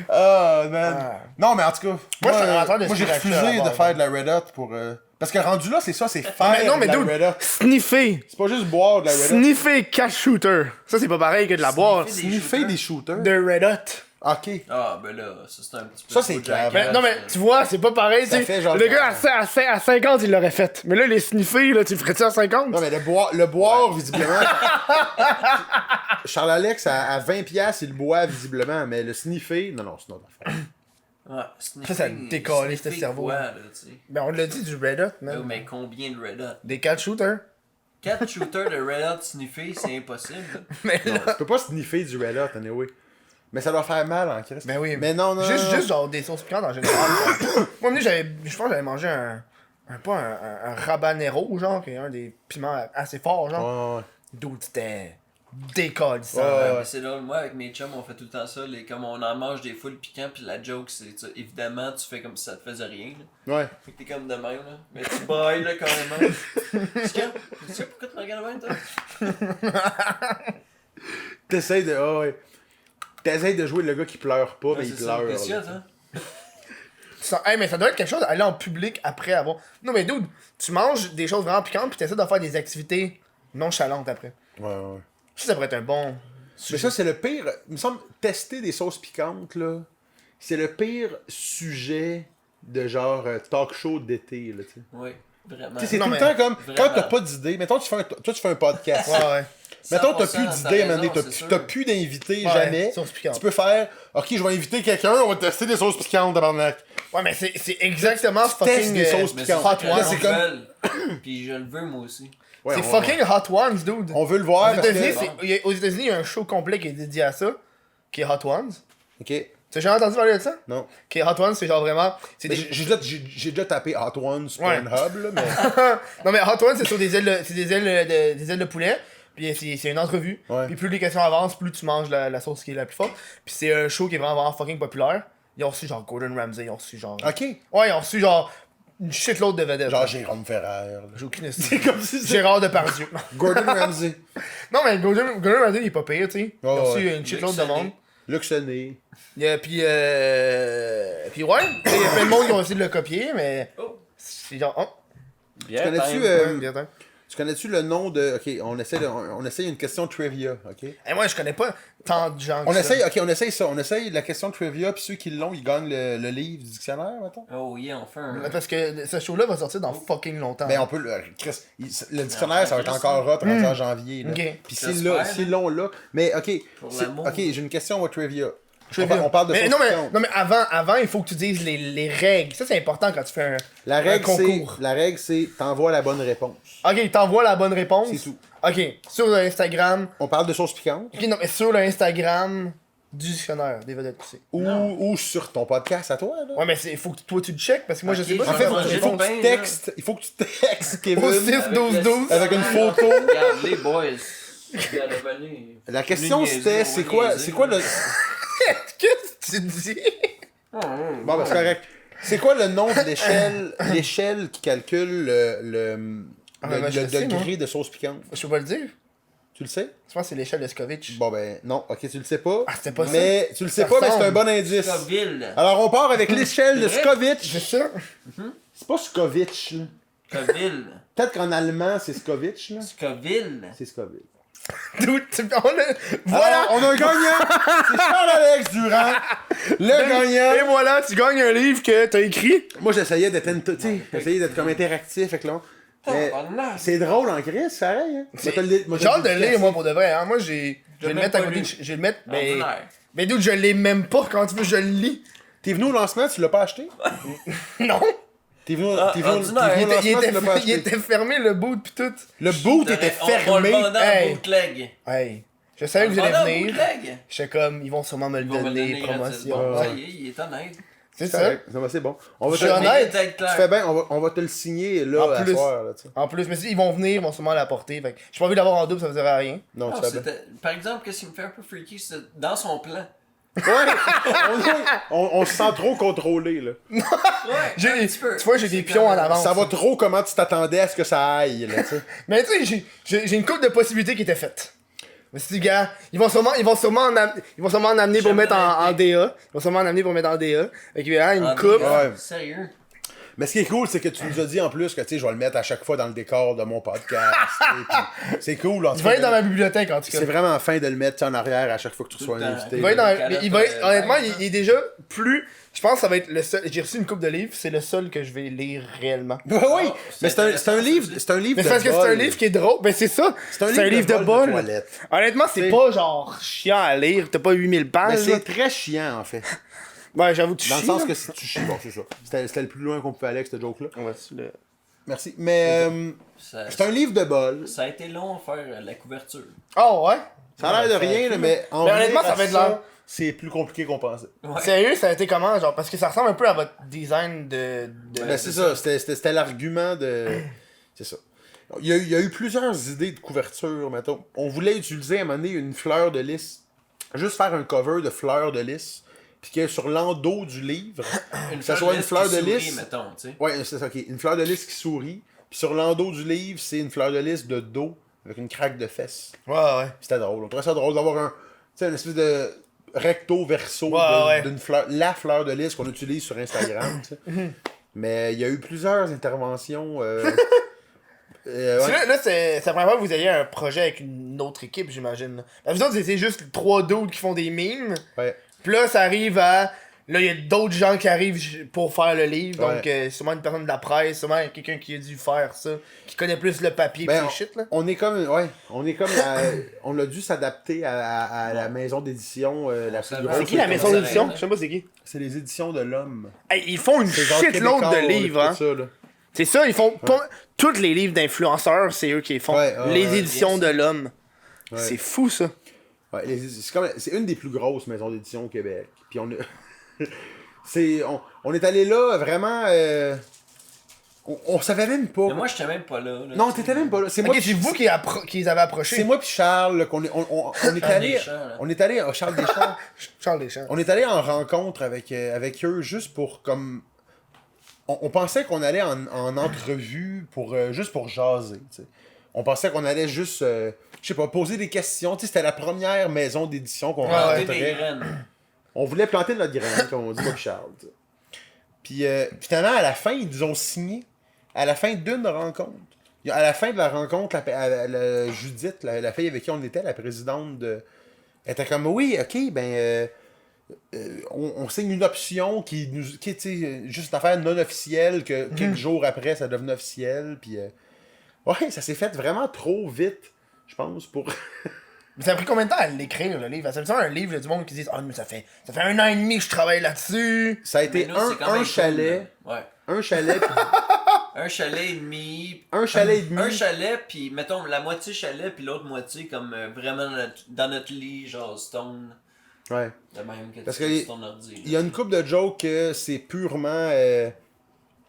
Ah, man. Ah. Non, mais en tout cas, Moi, je suis un amateur de moi j'ai sriracha refusé à la de base, faire de la Red Hot pour... Parce que rendu là, c'est ça, c'est faire Mais non, mais de la dude, Red Hot. sniffer. C'est pas juste boire de la Red Hot. Sniffer cash shooter. Ça, c'est pas pareil que de la boire. Sniffer Sniffer des shooters. De Red Hot. Ok. Ah, ben là, ça c'est un petit peu. Ça, c'est trop grave. jackass, Mais, non, mais tu vois, c'est pas pareil. Ça tu sais. fait genre Le gars grave. à 50, il l'aurait fait. Mais là, les sniffer, là, tu le ferais-tu à 50? Non, mais le boire visiblement... Charles-Alex, à 20 piastres, il le boit visiblement, mais le sniffer, non, c'est notre affaire. Ouais, sniffer, Ça décolle, ce sniffer cerveau. quoi, là, tu sais. Ben, on l'a dit du Red Hot, Oh, man. mais combien de Red Hot? Des cash shooters. 4 shooters de Red Hot sniffés, c'est impossible. Mais Non, tu peux pas sniffer du Red Hot, anyway. Mais ça doit faire mal en Christ. Ben oui. Mais non, non. Juste genre des sauces piquantes en général. Moi, je pense que j'avais mangé un rabanero, genre, qui est un des piments assez forts, genre. Ouais. D'où c'était décalissant. Ouais. Mais c'est drôle, moi avec mes chums, on fait tout le temps ça. Comme on en mange des full piquants, puis la joke, c'est ça. Évidemment, tu fais comme si ça te faisait rien. Là. Ouais. Fait que t'es comme de même, là. Mais tu brailles, là, carrément. Qu'est-ce qu'il y a? Tu sais pourquoi tu me regardes même, toi? T'essayes de. Ah ouais. T'essayes de jouer le gars qui pleure pas, mais Ouais, il c'est ça. pleure. Qu'est-ce qu'il y a, là. ça? Hey, mais ça doit être quelque chose d'aller en public après avoir. Non, mais dude, tu manges des choses vraiment piquantes, puis t'essaies de faire des activités nonchalantes après. Ouais, ouais. Ça pourrait être un bon. Mais ça, c'est le pire. Il me semble, tester des sauces piquantes, là, c'est le pire sujet de genre talk show d'été, là, tu sais. Oui, vraiment. Tu sais, c'est Non, tout le mais temps comme, vraiment. quand t'as pas d'idée, mettons, toi, tu fais un podcast. Ouais, ouais. Mettons, t'as 100%, plus d'idées à un moment donné, raison, c'est t'as sûr. plus d'invités, Ouais, jamais. sauce piquante. Tu peux faire, ok, je vais inviter quelqu'un, on va tester des sauces piquantes, tabarnak. Ouais, mais c'est exactement testes fucking. des sauces Mais piquantes. c'est Hot ça que Ones. les C'est gens comme- veulent. Puis je le veux, moi aussi. Ouais, C'est on- fucking Hot Ones, dude. On veut le voir Aux parce États-Unis, que... aux États-Unis, il y a un show complet qui est dédié à ça, qui est Hot Ones. Ok, Tu as jamais entendu parler de ça? non. Qui est Hot Ones, c'est genre vraiment. C'est Mais des... j'ai déjà tapé Hot Ones sur Ouais. Pornhub, là, mais... Non, mais Hot Ones, c'est sur des ailes, c'est des ailes de poulet. Puis c'est une entrevue. Ouais. Puis plus les questions avancent, plus tu manges la sauce qui est la plus forte. Puis c'est un show qui est vraiment fucking populaire. Ils ont reçu genre Gordon Ramsay, ils ont reçu genre. Ok. Ouais, ils ont reçu genre une shitload de vedettes. Genre Jérôme Ferrer, là. J'ai aucune C'est idée. comme si c'était... Gérard Depardieu. Gordon Ramsay. Non, mais Gordon Ramsay, il est pas pire, tu sais. Ils ont Ouais, reçu ouais. une shitload de monde. Luxonné. Puis ouais, il y a plein de monde qui ont essayé de le copier, mais Oh. c'est genre, oh, Bien, Connais-tu... time. bien, attends. Tu connais-tu le nom de... Ok, on essaye une question trivia, ok? Et moi, je connais pas tant de gens On que ça. essaye, ok, on essaye ça. On essaye la question trivia, puis ceux qui l'ont, ils gagnent le livre du dictionnaire, mettons. Oh yeah, on fait un. Parce que ce show-là va sortir dans fucking longtemps. Ben on peut... Chris, le dictionnaire, ça va être encore hot rendu en janvier, là. Ok. Puis J'espère, s'ils l'ont là... Mais ok, Pour c'est- l'amour. ok, j'ai une question au trivia. Trivia. On parle de mais, sauce non, mais, piquante. non, mais avant, il faut que tu dises les règles. Ça, c'est important quand tu fais La un règle, concours. c'est t'envoies la bonne réponse. Ok, t'envoies la bonne réponse. C'est tout. Ok, sur le Instagram. On parle de sauce piquante. Ok, non, mais sur le Instagram du dictionnaire des vedettes QC. Ou sur ton podcast à toi, là. Ouais, mais il faut que toi tu le checkes parce que moi je Ok, sais pas je si vais c'est manger une du réponse. pain. Il faut que tu textes Kevin Au 6-12-12. avec une photo. Regarde, les boys. Regarde, venez. La question Niaiser, c'était, on va niaiser. c'est quoi le... Qu'est-ce que tu dis? Bon, ben c'est correct. C'est quoi le nom de l'échelle qui calcule le Ah, ben, je sais, degré de sauce piquante? Je peux pas le dire. Tu le sais? Je pense que c'est l'échelle de Scovitch. Bon ben non, ok, tu le sais pas. Ah, c'était pas ça. Mais tu le sais Ça pas, mais c'est un ressemble. bon indice. Scoville. Alors on part avec l'échelle de C'est vrai? Scovitch. C'est ça? C'est pas Scovitch, là. Scoville. Peut-être qu'en allemand c'est Scovitch, là. Scoville. C'est Scoville. Dude, voilà! Alors, on a un gagnant! C'est Charles-Alex Durand, le Et gagnant! voilà, tu gagnes un livre que t'as écrit. Moi j'essayais d'être comme interactif avec là. Mais Tabarnak. c'est drôle en crise, pareil, hein? Moi, J'ai hâte de le lire, moi, pour de vrai. Hein. Moi, je vais l'ai le même mettre à pas côté. lu. Je vais le mettre. Ordinaire. Mais dude, je l'ai même pas. Quand tu veux, je le lis. T'es venu au lancement, tu l'as pas acheté? Non! T'es venu, Ah, t'es venu, ordinaire. t'es venu au Il lancement, tu l'as pas était, il acheté. était fermé, le boot, pis tout. Le boot était On le fermé. vendait en Hey. bootleg. Hey, je savais que vous On le vendait en alliez venir. bootleg. J'étais comme, ils vont sûrement me le Ils vont me le donner, donner promotion. gratuitement. Ouais. Ça y est, il est honnête. C'est C'est ça. correct, ça va, c'est bon. On va Je te, suis honnête. Il est tu fais bien, on va te le signer là En à plus. soir, là, tu sais. En plus, mais si ils vont venir, ils vont sûrement l'apporter. Fait que j'ai pas envie d'avoir en double, ça ne servirait à rien. Non, Non, tu fais bien. par exemple, qu'est-ce qui me fait un peu freaky, c'est dans son plan. Ouais, on se sent trop contrôlé, là. Ouais, J'ai- un petit peu. tu vois, j'ai des pions en avance. Ça va trop comment tu t'attendais à ce que ça aille, là, tu sais. Mais tu sais, j'ai une couple de possibilités qui étaient faites. Mais si gars, ils vont sûrement en amener pour J'aime mettre en l'idée. DA. Ils vont sûrement en amener pour mettre en DA. Fait qu'il y a une Ah, coupe. Ouais. Sérieux. Mais ce qui est cool, c'est que tu nous as dit en plus que, tu sais, je vais le mettre à chaque fois dans le décor de mon podcast. Puis c'est cool, en tout Il va être cas. dans ma bibliothèque en tout cas. C'est vraiment fin de le mettre tu sais, en arrière à chaque fois que tu reçois Tout un le temps. invité. Il va être dans, Calotte, mais il va être, honnêtement, ouais. il est déjà plus. Je pense que ça va être le seul. J'ai reçu une coupe de livres, c'est le seul que je vais lire réellement. Ouais, oui, Oh, mais c'est un intéressant, livre, ça aussi. c'est un livre Mais de c'est parce que c'est un bol. livre qui est drôle. Ben c'est ça. C'est un livre de bol. toilette. Honnêtement, c'est C'est- pas genre chiant à lire. T'as pas 8000 Mais pages. là. c'est très chiant, en fait. Ouais, j'avoue, tu Dans le chies, sens là. que si tu chies, bon, c'est ça. C'était le plus loin qu'on pouvait aller avec ce joke-là. On va-tu le- Merci. Mais Ça, c'est un livre de bol. ça a été long à faire la couverture. Oh ouais? Ça a l'air de rien, là, mais en Mais vrai, honnêtement, ça à va être là. c'est plus compliqué qu'on pensait. Ouais. Sérieux, ça a été comment? Genre, parce que ça ressemble un peu à votre design de. Ben, c'est ça, c'était l'argument de. C'est ça. Il y a eu plusieurs idées de couverture, mettons. On voulait utiliser à un moment donné une fleur de lys. Juste faire un cover de fleur de lys. Puis que sur l'endos du livre, ça soit une fleur de qui sourit, lys. mettons, tu sais. Ouais, c'est ça, ok. Une fleur de lys qui sourit. Puis sur l'endos du livre, c'est une fleur de lys de dos avec une craque de fesses. Ouais, ouais. C'était drôle. On trouvait ça drôle d'avoir un. Tu sais, une espèce de recto verso Ouais. d'une fleur. La fleur de lys qu'on utilise sur Instagram, tu sais. Mais il y a eu plusieurs interventions. Ouais. Là, c'est la première fois que vous ayez un projet avec une autre équipe, j'imagine. là. Ben, vous autres, c'est juste 3 dudes qui font des mimes. Ouais. Puis là, ça arrive à. Là, il y a d'autres gens qui arrivent pour faire le livre. Ouais. Donc, sûrement une personne de la presse, sûrement quelqu'un qui a dû faire ça, qui connaît plus le papier Ben, pis le shit, là. On est comme. Ouais. On a dû s'adapter à la maison d'édition la plus savait. grosse. C'est qui la maison ça, d'édition? là. Je sais pas c'est qui. C'est les éditions de l'homme. Hey, ils font une C'est genre shitload Québécois, de livres, là, hein. tout ça, là. C'est ça, ils font pas. Tous les livres d'influenceurs, c'est eux qui les font. Ouais, les ouais, éditions de l'homme. Ouais. C'est fou, ça. Ouais, c'est une des plus grosses maisons d'édition au Québec. Puis on a. on est allé là vraiment. On savait même pas. Mais moi, j'étais même pas là. Non, t'étais même pas là. C'est moi Ok, puis- c'est vous qui les avez approchés. C'est moi puis Charles là, qu'on est, on est Charles allé. Deschamps, là. On est allé à Charles Deschamps. Charles Deschamps. On est allé en rencontre avec eux juste pour comme. On pensait qu'on allait en entrevue pour juste pour jaser. Tu sais. On pensait qu'on allait juste, je sais pas, poser des questions. Tu sais, c'était la première maison d'édition qu'on Planter des rencontrait. graines. On voulait planter notre graine, comme on dit, moi et Charles. Tu sais. Puis finalement, à la fin, ils nous ont signé. À la fin d'une rencontre. À la fin de la rencontre, la Judith, la fille avec qui on était, la présidente de. Elle était comme oui, ok, ben. On signe une option qui est tu sais, juste une affaire non officielle que quelques jours après ça devenait officiel puis ouais ça s'est fait vraiment trop vite je pense pour Mais ça a pris combien de temps à l'écrire, le livre? Ça me semble un livre, il y a du monde qui dit « Ah, mais ça fait 1 an et demi que je travaille là-dessus. ça a été Mais nous, c'est quand même un cool, chalet là. Ouais. un chalet puis Un chalet et demi. un chalet et demi Un chalet, puis mettons la moitié chalet, puis l'autre moitié comme vraiment dans notre lit, genre stone. ouais De même que Parce tu que fais sur ton ordi. il y a une couple de jokes que c'est purement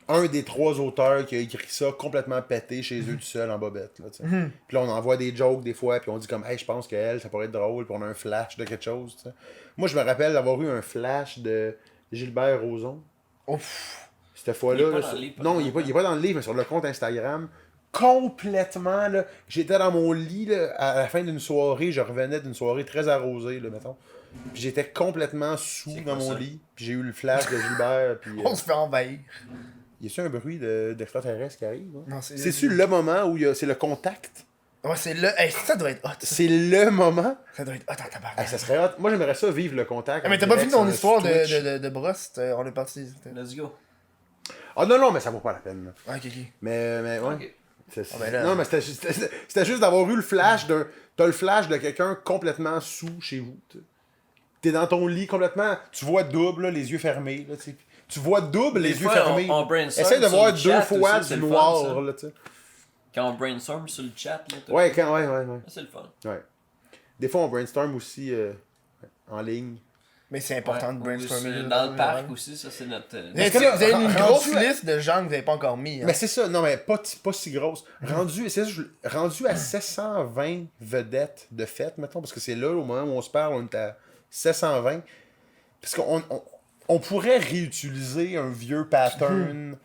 un des 3 auteurs qui a écrit ça complètement pété chez eux tout seul en bobette là, tu sais. Puis là on envoie des jokes des fois puis on dit comme hey je pense qu'elle ça pourrait être drôle puis on a un flash de quelque chose tu sais. Moi je me rappelle d'avoir eu un flash de Gilbert Rozon Ouf. cette fois-là Il est pas là, dans le livre, non par il est pas dans le livre mais sur le compte Instagram complètement, là. J'étais dans mon lit, là, à la fin d'une soirée. Je revenais d'une soirée très arrosée, là, mettons. Puis j'étais complètement sous C'est dans quoi mon ça? lit. Puis j'ai eu le flash de Gilbert. Puis, On se fait envahir. y a-tu un bruit d'extraterrestre qui arrive? Hein? Non, c'est... C'est-tu le moment où c'est le contact? Ouais, c'est là. Hey, ça doit être hot. C'est le moment? Ça doit être hot en tabarnak. Hey, ça serait hot. Moi, j'aimerais ça vivre le contact. Ah, mais en t'as pas direct fini ton sur histoire Twitch. de brosse? On est parti. Let's go. Ah non, mais ça vaut pas la peine. Là. Ah, ok. Mais ouais. Ok. C'est- ben là- Non, mais c'était juste d'avoir eu le flash d'un. T'as le flash de quelqu'un complètement sous chez vous. T'es dans ton lit complètement. Tu vois double, là, les yeux fermés. Là, t'sais. Tu vois double, Des les yeux fois, fermés. on brainstorm Essaye de sur voir le chat deux fois aussi, c'est du le fun, noir. ça. Là, t'sais. Quand on brainstorm sur le chat, là, t'as- Ouais, ouais. Ça, c'est le fun. Ouais. Des fois, on brainstorm aussi en ligne. Mais c'est important de Ouais, brainstormer. ou là, dans le parc ouais. aussi, ça c'est notre. Vous avez, que là, vous avez une rendu grosse à- liste de gens que vous avez pas encore mis. Hein. Mais c'est ça, non, mais pas si grosse. Rendu à 720 vedettes de fête, mettons, parce que c'est là, au moment où on se parle, on est à 720. Parce qu'on pourrait réutiliser un vieux pattern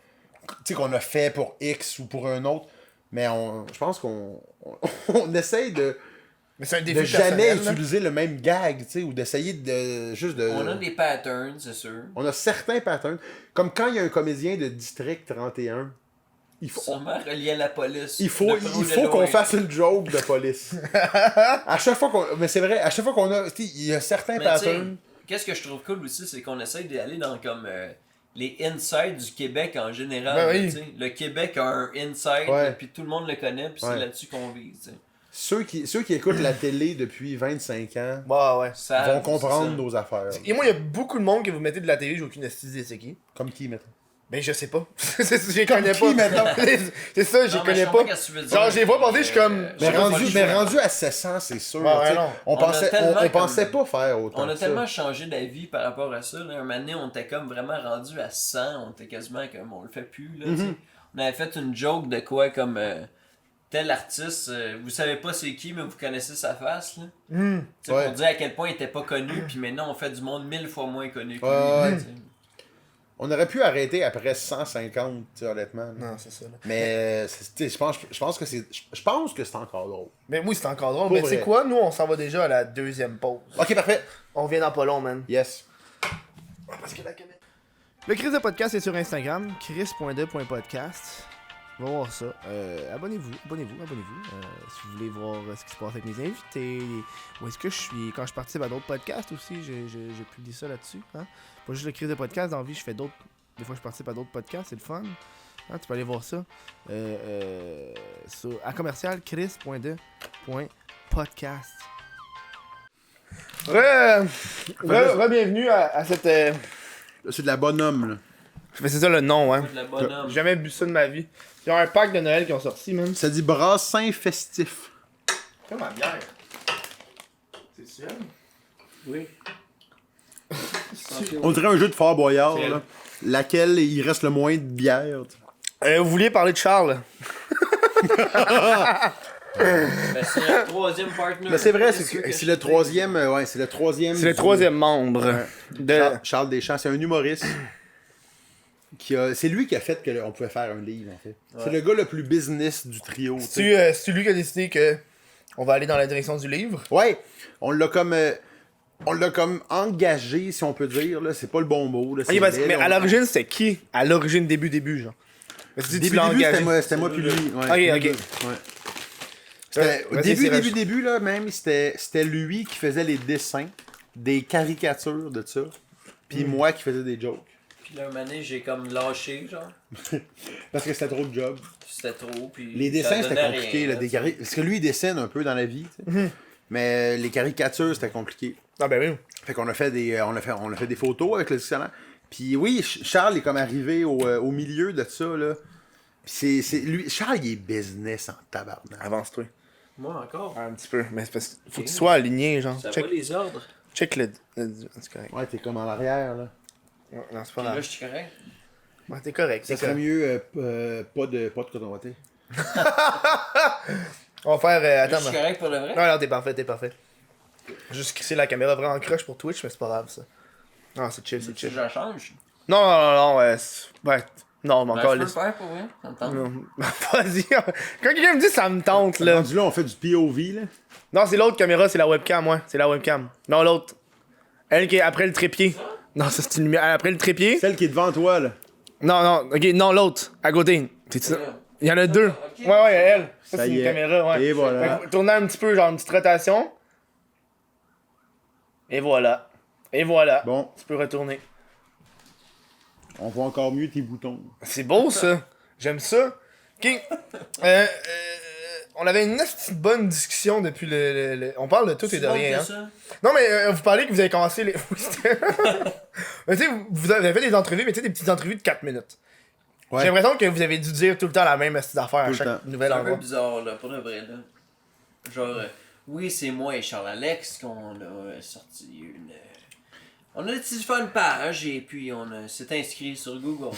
tu sais, qu'on a fait pour X ou pour un autre, mais je pense on essaye de Mais c'est un défi jamais personnel, là. utiliser le même gag, tu sais, ou d'essayer de juste de... On a des patterns, c'est sûr. On a certains patterns. Comme quand il y a un comédien de District 31, il faut, Sûrement relié à la police. il faut Le projet de qu'on loi. fasse une joke de police. À chaque fois qu'on... Mais c'est vrai, à chaque fois qu'on a... tu sais, il y a certains Mais tu sais, patterns. qu'est-ce que je trouve cool aussi, c'est qu'on essaye d'aller dans comme les insides du Québec en général. Ben là, oui. tu sais. Le Québec a un inside, Ouais. puis tout le monde le connaît, puis Ouais. c'est là-dessus qu'on vise. tu sais. Ceux qui écoutent la télé depuis 25 ans Ouais. Ça, vont comprendre c'est ça. nos affaires. Et moi, il y a beaucoup de monde que vous mettez de la télé, j'ai aucune idée c'est qui. Comme qui, mettons? Ben, je sais pas. Je les connais qui, pas. mettons? C'est ça, je Non, les mais connais comprends pas. qu'est-ce que tu veux dire, Genre, je les vois passer, je suis comme- je Mais sais pas, rendu, pas mais le choix. rendu à 700, c'est sûr. Ouais, tu sais. non. On On a pensait, tellement on pensait comme- pas faire autant On a que ça. tellement changé d'avis par rapport à ça. Là. Un moment donné, on était comme vraiment rendu à 100. On était quasiment comme on le fait plus. Là, tu sais. On avait fait une joke de quoi comme tel artiste, vous savez pas c'est qui, mais vous connaissez sa face. Là. Tu sais, Ouais. Pour dire à quel point il était pas connu. Puis maintenant, on fait du monde 1000 fois moins connu que lui. Ouais. là, tu sais. On aurait pu arrêter après 150, tu sais, honnêtement. là. Non, c'est ça. Là. Mais tu sais, je pense que c'est encore drôle. Mais oui, c'est encore drôle. Pour Mais tu sais vrai. quoi, nous, on s'en va déjà à la deuxième pause. Ok, parfait. On revient dans pas long, man. Yes. Parce que la caméra... Le Chris de podcast est sur Instagram, chris.de.podcast. Va voir ça. Abonnez-vous. Si vous voulez voir ce qui se passe avec mes invités, où est-ce que je suis. Quand je participe à d'autres podcasts aussi, j'ai publié ça là-dessus. Hein? Pas juste le Chris de podcast, dans la vie, je fais d'autres. Des fois, je participe à d'autres podcasts, c'est le fun. Hein? Tu peux aller voir ça. À commercial, chris.de.podcast. Re-bienvenue à cette. Là, c'est de la bonhomme, là. Mais c'est ça le nom, hein. De la bonhomme. J'ai jamais bu ça de ma vie. Il y a un pack de Noël qui ont sorti, même. Ça dit brassin festif. C'est comme ma bière. C'est sûr? Oui. On dirait un jeu de Fort Boyard, C'est là. Laquelle il reste le moins de bière. tu sais. Vous vouliez parler de Charles? Ben, c'est notre troisième partner. Mais c'est vrai, Qu'est-ce que c'est je le te troisième. Ouais, c'est le troisième. C'est le troisième membre de. Charles Deschamps, c'est un humoriste. C'est lui qui a fait qu'on pouvait faire un livre, en fait. C'est le gars le plus business du trio. tu sais. C'est lui qui a décidé que on va aller dans la direction du livre. Ouais, on l'a comme engagé, si on peut dire. Là. C'est pas le bon mot. Là. Ok, mais à l'origine, c'était qui? À l'origine, début, genre. Mais tu dis, tu l'as engagé. C'était moi puis lui. Ouais, Ok. Ouais. C'était- au Vas-y, c'est début, là, même, c'était lui qui faisait les dessins, des caricatures de ça, puis moi qui faisais des jokes. Puis là, un moment donné, j'ai comme lâché, genre. Parce que c'était trop de job. C'était trop. Puis Les ça dessins, c'était donnait compliqué. rien, Là, là, des tu sais. parce que lui, il dessine un peu dans la vie. tu sais. Mais les caricatures, c'était compliqué. Ah, ben oui. Fait qu'on a fait des, on a fait des photos avec le dictionnaire. Puis oui, Charles est comme arrivé au milieu de ça. Là. Puis lui, Charles, il est business en tabarnak. Avance-toi. Moi encore. Un petit peu. Mais c'est parce qu'il faut qu'il soit aligné, genre. Ça Check, va les ordres. check le. C'est correct. Ouais, t'es comme en arrière. Là. Non, c'est pas Puis là, grave. je suis correct. Ouais, t'es correct. Ça C'est serait correct. mieux pas de coton watté. On va faire. Là, Attends, je suis correct pour le vrai. non, t'es parfait. Juste crisser la caméra vraiment croche pour Twitch, mais c'est pas grave ça. Non, c'est chill, c'est Tu chill. je change. Non, ouais. Non, mais encore Je peux là. le faire pour vrai, ça me tente. Non. Vas-y. Quand quelqu'un me dit ça me tente, là. Rendu là, on fait du POV, là. Non, c'est l'autre caméra, c'est la webcam, ouais. C'est la webcam. Non, l'autre. Elle qui est après le trépied. Non, ça c'est une lumière. Après le trépied. Celle qui est devant toi, là. Non, ok, non, l'autre. À côté. C'est ça. Là. Il y en a deux. Ok. Ouais, elle. Ça, Ça c'est y une est. caméra, ouais. Et voilà. Fait que tourner un petit peu, genre une petite rotation. Et voilà. Et voilà. Bon, Tu peux retourner. on voit encore mieux tes boutons. C'est beau, ça. J'aime ça. Ok. On avait une petite bonne discussion depuis On parle de tout et de rien, hein. Ça? Non, mais vous parlez que vous avez commencé les. Oui, c'était- mais tu sais, vous avez fait des entrevues, mais tu sais, des petites entrevues de 4 minutes. Ouais. J'ai l'impression que vous avez dû dire tout le temps la même petite affaire à Tout le chaque temps. nouvel C'est un peu endroit. bizarre, là, pour de vrai, là. Genre, oui, c'est moi et Charles-Alex qu'on a sorti une... On a décidé de faire une page et puis s'est inscrit sur Google.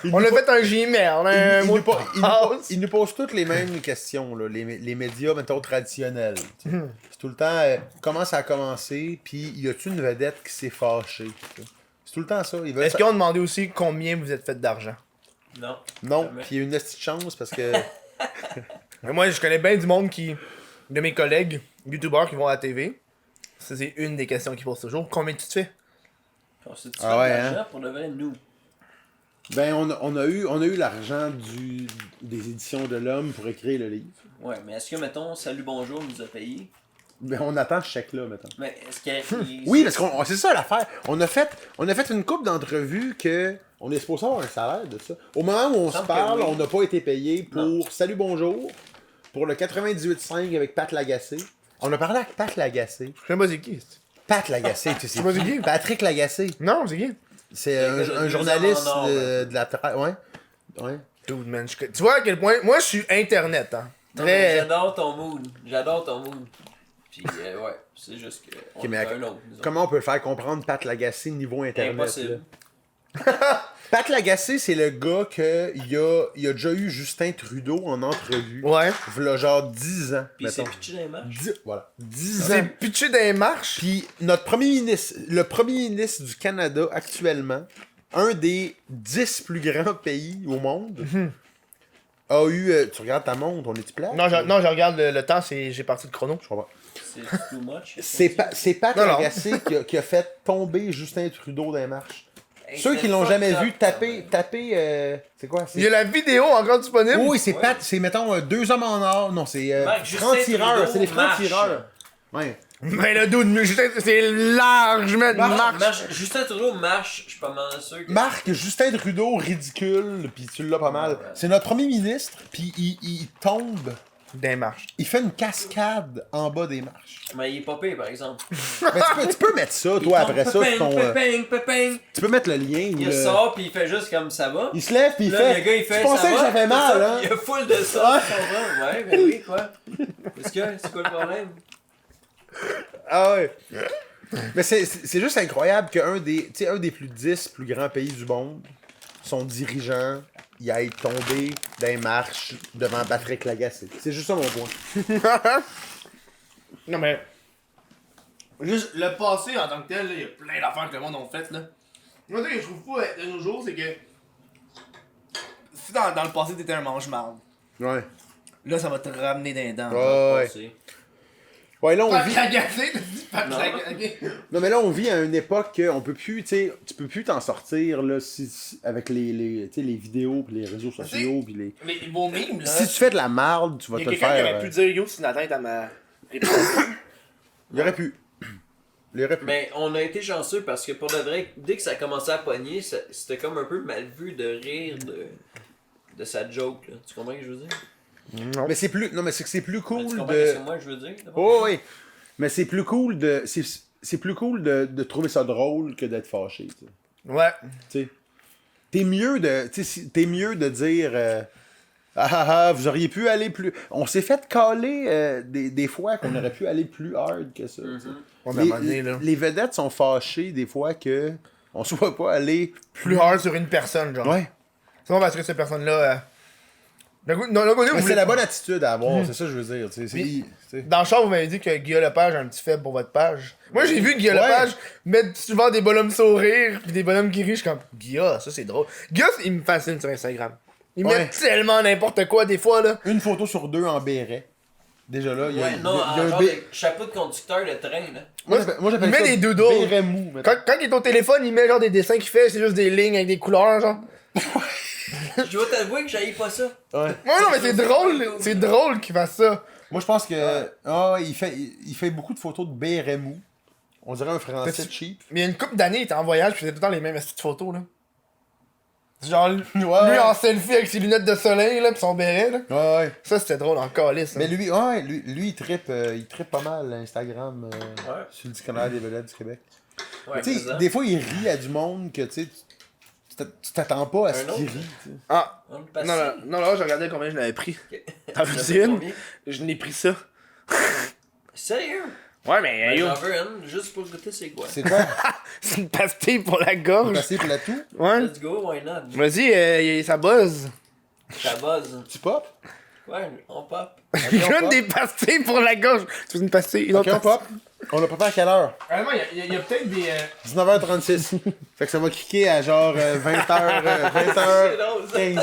Il On nous a po- fait un Gmail, on a un il mot nous de po- il nous po- passe. il nous pose toutes les mêmes questions, là, les médias, mettons, traditionnels. tu sais. C'est tout le temps, comment ça a commencé, puis y a-tu une vedette qui s'est fâchée? tu sais. C'est tout le temps ça. Ils veulent Est-ce qu'ils ont demandé aussi combien vous êtes fait d'argent? Non. Non, Jamais. puis il y a une petite chance parce que... Mais moi, je connais bien du monde de mes collègues, youtubeurs qui vont à la TV. Ça, c'est une des questions qu'ils posent toujours. Combien tu te fais? On s'est Ah ouais, l'argent pour de vrai, nous. Ben, on a eu l'argent des éditions de l'Homme pour écrire le livre. Ouais, mais est-ce que, mettons, Salut Bonjour nous a payé? Ben, on attend ce chèque-là, mettons. Mais est-ce qu'il Oui, parce qu'on c'est ça l'affaire. On a fait une couple d'entrevues que on est supposé avoir un salaire de ça. Au moment où on se Semble parle, que oui. on n'a pas été payé pour Non. Salut Bonjour, pour le 98.5 avec Pat Lagacé. On a parlé avec Pat Lagacé. Je sais pas c'est qui. Pat Lagacé, tu sais. C'est pas qui? Patrick Lagacé. Non, c'est qui? C'est Le gars de un Deux journaliste hommes en or, de la ouais. Ouais. Dude, man. Tu vois à quel point. Moi, je suis internet, hein. Non, mais Très. j'adore ton mood. J'adore ton mood. Puis, ouais, c'est juste que. On mais a un autre. nous autres. Comment on peut faire comprendre Pat Lagacé niveau internet? Impossible. là? Pat Lagacé, c'est le gars il a déjà eu Justin Trudeau en entrevue. Ouais. V'là genre 10 ans. Puis c'est mettons. pitché dans les marches. 10 ans. C'est pitché dans les marches. Puis notre premier ministre, le premier ministre du Canada actuellement, un des 10 plus grands pays au monde, a eu. Tu regardes ta montre, on est-tu plat? Non, je regarde le temps, j'ai parti de chrono. Je comprends. C'est too much. C'est Pat Non, non. Lagacé qui a fait tomber Justin Trudeau dans les marches. Hey, Ceux c'est qui l'ont fucked jamais up, vu, taper c'est quoi? Il y a la vidéo encore disponible. Oui, c'est Ouais. Pat, c'est mettons deux hommes en or. Non, c'est Marc, Justin francs-tireurs, Trudeau c'est les francs-tireurs. marche. Ouais. Mais le dude, c'est large, man. Marche. Justin Trudeau marche, je suis pas mal sûr que. Marc Justin Trudeau ridicule, puis tu l'as pas mal. Ouais. C'est notre premier ministre, puis il tombe, Des marches. il fait une cascade en bas des marches. Mais il est pas payé, par exemple. Mais tu peux mettre ça, toi, après ça, sur ton. Péping. Tu peux mettre le lien. Il sort, puis il fait juste comme ça va. Il se lève, puis il Là, fait. le gars, il fait Tu pensais ça que va, j'avais tout mal, ça, hein? Il y a full de ça, tu comprends? Ouais, mais oui, quoi. C'est quoi le problème? Ah ouais. Mais c'est juste incroyable qu'un des plus 10 plus grands pays du monde, son dirigeant, il aille tomber dans les marches devant Patrick Lagacé. C'est juste ça mon point. Non, mais. Juste le passé en tant que tel, il y a plein d'affaires que le monde ont faites, là. Moi, ce que je trouve fou de nos jours, c'est que. Si dans le passé t'étais un mange-marde, Ouais. là ça va te ramener dans les dents. Ouais. C'est- Ouais, là on Pas vit. cagacé, t'as dit pas Non. cagacé. Non mais là on vit à une époque qu'on peut plus, tu sais, tu peux plus t'en sortir là avec les vidéos pis les réseaux sociaux pis les. Mais vos mimes, là. Si tu fais de la marde, tu vas Il y te a le quelqu'un qui faire. aurait pu dire yo, c'est une atteinte à ma. Il aurait pu. Il aurait pu. Mais on a été chanceux parce que pour de vrai, dès que ça a commencé à pogner, c'était comme un peu mal vu de rire de sa joke. Là. Tu comprends ce que je veux dire? Mais c'est plus. Non mais c'est que c'est plus Tu cool comprends de. ce que moi je veux dire? d'abord? Oh oui. Mais c'est plus cool de. C'est plus cool de trouver ça drôle que d'être fâché, tu sais. Ouais. Tu sais. T'es mieux de dire vous auriez pu aller plus. On s'est fait caler des fois qu'on aurait pu aller plus hard que ça. tu sais. On a demandé, là. Les vedettes sont fâchées des fois que on soit pas allé Plus hard sur une personne, genre. Ouais. C'est bon parce que cette personne-là D'un coup, non, vous Mais voulez- c'est la bonne attitude à avoir, c'est ça que je veux dire. C'est- Dans le chat, vous m'avez dit que Guillaume Lepage a un petit faible pour votre page. Moi, j'ai vu Guillaume Ouais. Lepage mettre souvent des bonhommes sourires pis des bonhommes qui rient. Je suis comme, Guillaume, ça c'est drôle. Guillaume, il me fascine sur Instagram. Il Ouais. met tellement n'importe quoi des fois, là. Une photo sur deux en béret. Déjà là, il y a, Ouais, non, il y a en un genre bé- de chapeau de conducteur de train, là. Moi, j'appelle il met ça des doodles. béret mou. mettons. Quand il est au téléphone, il met genre des dessins qu'il fait, c'est juste des lignes avec des couleurs, genre. Je dois t'avouer que j'haïs pas ça. Ouais. Ouais, non, mais c'est drôle qu'il fasse ça. Moi, je pense que il fait beaucoup de photos de béret mou. On dirait un français T'as-tu- cheap. Mais il y a une couple d'années, il était en voyage, pis il faisait tout le temps les mêmes petites photos, là. Genre, lui Ouais. en selfie avec ses lunettes de soleil, là, pis son béret, là. Ouais. Ça, c'était drôle en calice. Mais lui il trippe pas mal Instagram Ouais. sur le dictionnaire des vedettes du Québec. Ouais, Tu c'est sais, ça. des fois, il rit à du monde que tu t'attends pas à ce Un qu'il autre? rit. tu sais. Ah, On est passé. non, je regardais combien je l'avais pris. T'en T'en as veux pris une? combien? Je n'ai pris ça. Sérieux? Ouais, mais Ben, yo, j'en veux une, juste pour goûter c'est quoi. C'est quoi? c'est une pastille pour la gorge. Passer pour la toux? Ouais. Let's go, why not? Vas-y, ça buzz. Ça buzz. Tu pop? Ouais, on pop. Je donne des pastilles pour la gorge. Tu veux une pastille? Une Ok, autre on pop. On a pas fait à quelle heure? Vraiment, il y a peut-être des. 19h36. Fait que ça va cliquer à genre 20h15.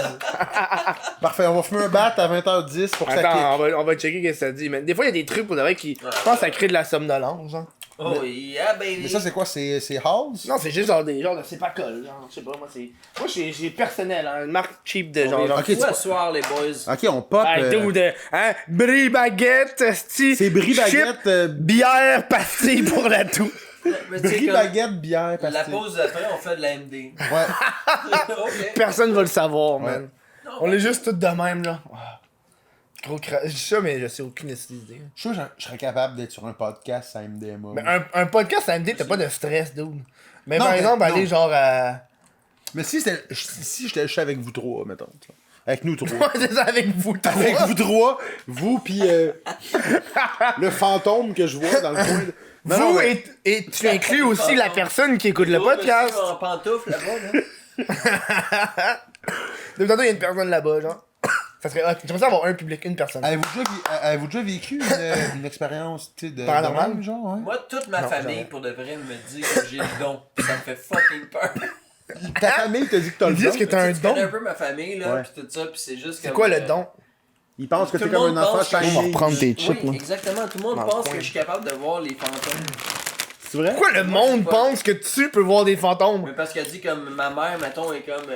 Parfait, on va fumer un bat à 20h10 pour que ça Attends, kick. on va checker ce que ça dit. Mais des fois, il y a des trucs pour de vrai qui. Je pense que ça crée de la somnolence, genre. Oh yeah, baby. Mais ça, c'est quoi? C'est Halls? Non, c'est juste genre des genres de c'est pas colle, genre, je sais pas, moi c'est. Moi j'ai personnel, hein, une marque cheap de genre. Ok, tu- Quoi soir, les boys? Ok, on pop. Hey, dude, hein, brie baguette, sti. C'est brie baguette, chip, bière, pastille pour la toux. Mais tu sais, brie comme baguette, bière, La pastille. pause d'après, on fait de la MD. Ouais. Ok. Personne va le savoir, man. Non, On est juste tous de même, là. Ah. Gros Je dis ça, mais je sais aucune idée. Je suis sûr que je serais capable d'être sur un podcast à MDMA. Mais un podcast à MD, t'as pas de stress, dude. Mais Non, par mais exemple, non. aller genre à. Mais si j'étais juste avec vous trois, mettons. tu vois. Avec nous trois. Ouais, c'est ça avec vous, toi. Avec vous trois, vous pis le fantôme que je vois dans le coin. Non, Vous non, mais- et tu inclus aussi la personne qui écoute le Gros podcast. monsieur en pantoufle là-bas, là. Depuis tantôt, il y a une personne là-bas, genre. Ça serait hot. J'aimerais ça avoir un public, une personne. Avez-vous déjà vécu une expérience, tu sais, de Paranormale? de même, genre, ouais? Moi, toute ma Non, famille, jamais. pour de vrai, me dit que j'ai le don. Pis ça me fait fucking peur. Ta famille t'a dit que t'as le Ils disent don. que t'as un Tu connais un don. peu ma famille, là, Ouais. pis tout ça, pis c'est juste C'est comme, quoi le don? Ils pensent que Tout t'es le comme monde un enfant pense que shiny. On va reprendre tes chips, Oui, là. exactement. Tout le monde Dans le pense coin. que je suis capable de voir les fantômes. C'est vrai? Pourquoi le monde pense que tu peux voir des fantômes? Mais parce qu'elle dit comme ma mère, mettons, est comme.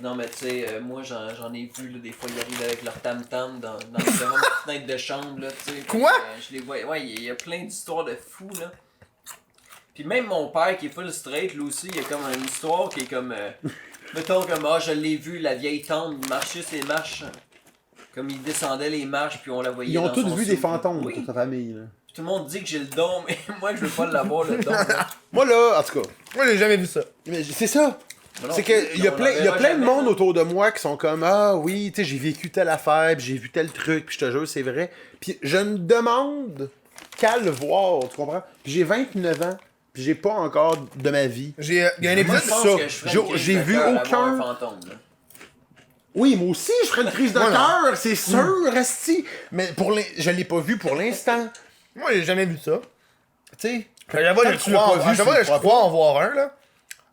Non, mais tu sais, moi j'en ai vu, là, des fois, ils arrivent avec leur tam-tam devant ma fenêtre de chambre, là, tu sais. Quoi? Je les vois. Ouais, il y a plein d'histoires de fous, là. Puis même mon père qui est full straight, lui aussi, il y a comme une histoire qui est comme. Mettons comme, ah, je l'ai vu, la vieille tante marcher ses marches. Comme il descendait les marches, puis on la voyait. Ils ont dans tous son vu des souffle. fantômes, Oui. toute ta famille. Là. Puis tout le monde dit que j'ai le don, mais moi je veux pas l'avoir, le don. Là. Moi, là, en tout cas, Moi, j'ai jamais vu ça. mais c'est ça. Mais non, C'est que il y a on plein, la il y a verra plein de jamais, monde là. autour de moi qui sont comme ah oui, tu sais, j'ai vécu telle affaire, puis j'ai vu tel truc, puis je te jure c'est vrai. Puis je ne demande qu'à le voir, tu comprends? Puis j'ai 29 ans, puis j'ai pas encore de ma vie. Il y a un Moi, épisode. je pense ça. que je ferais J'ai- une crise j'ai de vu cœur à aucun- voir un fantôme, là. Oui, moi aussi, je ferais une crise de Moi, non. cœur, c'est sûr, Resti. Mais je l'ai pas vu pour l'instant. Moi, j'ai jamais vu ça. Tu sais. J'avoue, Tant que tu l'as pas vu, j'avoue, tu le je crois crois en voir un, là.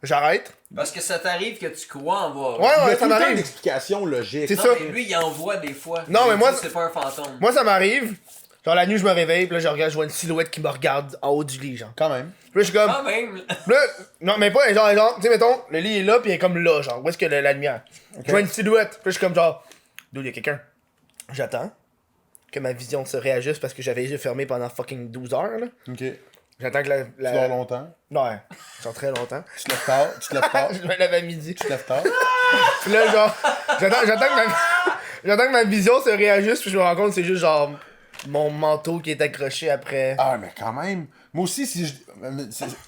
J'arrête. Parce que ça t'arrive que tu crois en voir. Ouais, Il y a ouais, tout ça le temps m'arrive. une explication logique. C'est Non, ça. mais lui, il en voit des fois. Non, Il mais moi, dit que c'est pas un fantôme. Moi, ça m'arrive. Genre, la nuit, je me réveille, puis là, je regarde, je vois une silhouette qui me regarde en haut du lit, genre. Quand même. Puis là, je suis comme. Quand même. Puis là, non, mais pas, genre, tu sais, mettons, le lit est là, puis il est comme là, genre. Où est-ce que la lumière? Je vois une silhouette. Puis là, je suis comme, genre, d'où il y a quelqu'un. J'attends que ma vision se réajuste parce que j'avais les yeux fermés pendant fucking 12 heures, là. Ok. Tu J'attends que la. dors longtemps. Ouais, genre très longtemps. Tu te lèves tard. Tu te lèves tard. Je me lève à midi. Tu te lèves tard. Puis là, genre, j'attends que ma vision se réajuste, puis je me rends compte que c'est juste, genre, mon manteau qui est accroché après. Ah, mais quand même. Moi aussi, si je.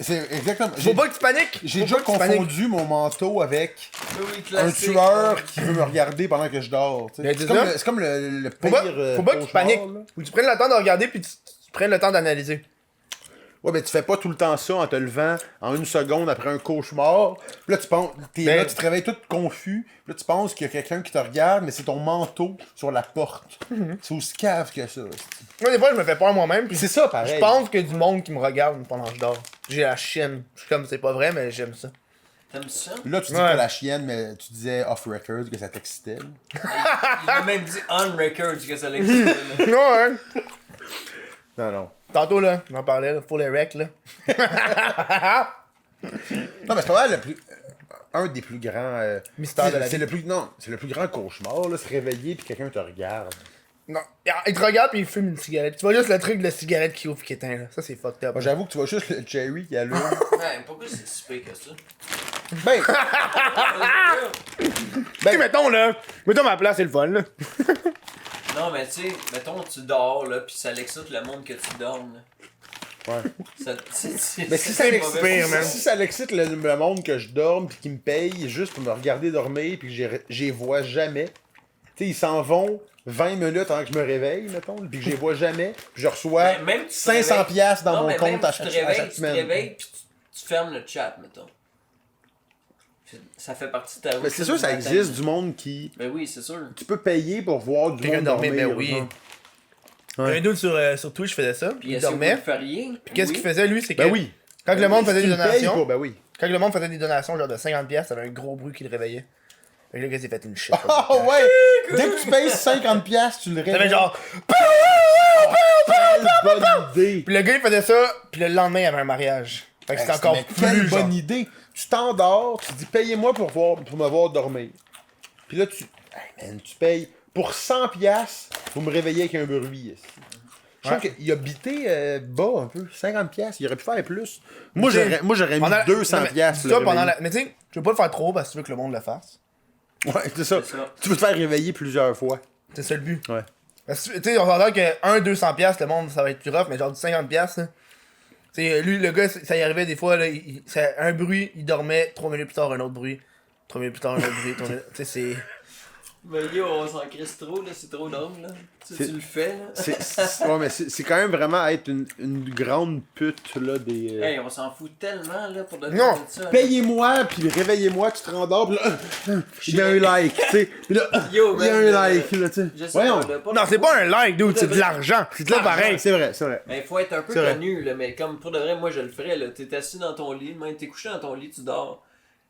C'est exactement. Faut pas que tu paniques! J'ai Faut déjà pas que tu paniques. confondu mon manteau avec Oui, un classique. tueur qui veut me regarder pendant que je dors. tu sais. Mais C'est dis comme, donc, c'est comme le Faut pas, pire. faut pas que tu cauchemar, paniques. là. Faut que tu prennes le temps de regarder, puis tu prennes le temps d'analyser. Ouais, mais tu fais pas tout le temps ça en te levant en 1 seconde après un cauchemar. Puis là, tu penses, là, tu te réveilles tout confus. Puis là, tu penses qu'il y a quelqu'un qui te regarde, mais c'est ton manteau sur la porte. C'est aussi cave que ça. Moi, des fois, je me fais peur moi-même. Puis C'est ça, pareil. je pense qu'il y a du monde qui me regarde pendant que je dors. J'ai la chienne. Je suis comme, c'est pas vrai, mais j'aime ça. T'aimes ça? Là, tu dis Ouais. que t'as la chienne, mais tu disais off-record que ça t'excitait. Il a même dit on record que ça l'excitait. là. Non, hein. Non, non. Tantôt, là, j'en parlais, là, full erect, là. Non, mais c'est pas mal un des plus grands... Mystère de la c'est vie. le plus Non, c'est le plus grand cauchemar, là, se réveiller puis quelqu'un te regarde. Non, il te regarde pis il fume une cigarette. Tu vois juste le truc de la cigarette qui ouvre qui éteint, là. Ça, c'est fucked up. Moi, j'avoue que tu vois juste le cherry qui allume. Ouais, pourquoi c'est si pire que ça? Ben, Tu sais, mettons ma place, c'est le fun, là. Non, mais tu sais, mettons, tu dors, là, pis ça l'excite le monde que tu dormes, là. ouais. C'est Mais si ça c'est l'excite, pire, man. si ça l'excite le monde que je dorme puis qu'ils me payent juste pour me regarder dormir puis que j'y vois jamais, tu sais, ils s'en vont 20 minutes avant que je me réveille, mettons, puis que j'y vois jamais, puis je reçois Même tu te 500 réveilles- piastres dans Non, mon mais compte même à tu te chaque réveilles, Tu te semaine. réveilles pis tu fermes le chat, mettons. Ça fait partie de ta routine. Mais c'est sûr que ça du matin. existe du monde qui... Ben oui, c'est sûr. Tu peux payer pour voir du Quelqu'un monde dormir, dormir. ben oui. genre. Il y a un dude sur Twitch faisait ça. Puis Il est-ce que vous dormait. ne feriez? Puis qu'est-ce Oui. qu'il faisait, lui, c'est que Ben oui. quand le monde faisait Tu des me payes donations, pour, ben oui. quand le monde faisait des donations, genre de 50$, ça avait un gros bruit qui le réveillait. Fait que le gars s'est fait une shit. Oh ouais! Dès que tu payes 50 piastres, tu le T'avais réveilles. genre. Quelle bonne idée! Puis le gars il faisait ça, puis le lendemain il y avait un mariage. Fait que c'était encore Mais plus quelle genre. bonne idée! Tu t'endors, tu dis payez-moi pour me voir dormir. Puis là, hey man, tu payes pour 100 piastres pour me réveiller avec un bruit. Je trouve qu'il a bité bas un peu, 50 piastres, il aurait pu faire plus. Moi, j'aurais mis Pendant- 200 non, mais piastres. dis ça pendant la. Mais tu sais, je veux pas le faire trop parce que tu veux que le monde le fasse. Ouais, c'est ça. C'est ça. Tu veux te faire réveiller plusieurs fois. C'est ça le but. Ouais. Parce que, tu sais, on s'entend que 200$, le monde, ça va être plus rough, mais genre du 50$, là. Tu sais, lui, le gars, ça y arrivait des fois, là, un bruit, il dormait, 3 minutes plus tard, un autre bruit. 3 minutes plus tard, un autre bruit. 3 minutes. Tu sais, c'est. Mais yo, on s'en crisse trop, là, c'est trop d'hommes, là. Tu sais, tu le fais, là. Ouais, mais c'est quand même vraiment être une grande pute, là, des... Hey, on s'en fout tellement, là, pour de Non, de ça. là. Payez-moi, puis réveillez-moi, tu te rendors, puis là, il y a un like, tu sais. Puis là, Yo, il y a man, un like, là, tu sais. Je sais Voyons. pas, là, pas- Non, c'est pas un like, dude, c'est de l'argent. C'est de pareil. C'est vrai, c'est vrai. Mais il faut être un peu C'est vrai. connu, là, mais comme pour de vrai, moi je le ferais, là. T'es assis dans ton lit, même t'es couché dans ton lit, tu dors.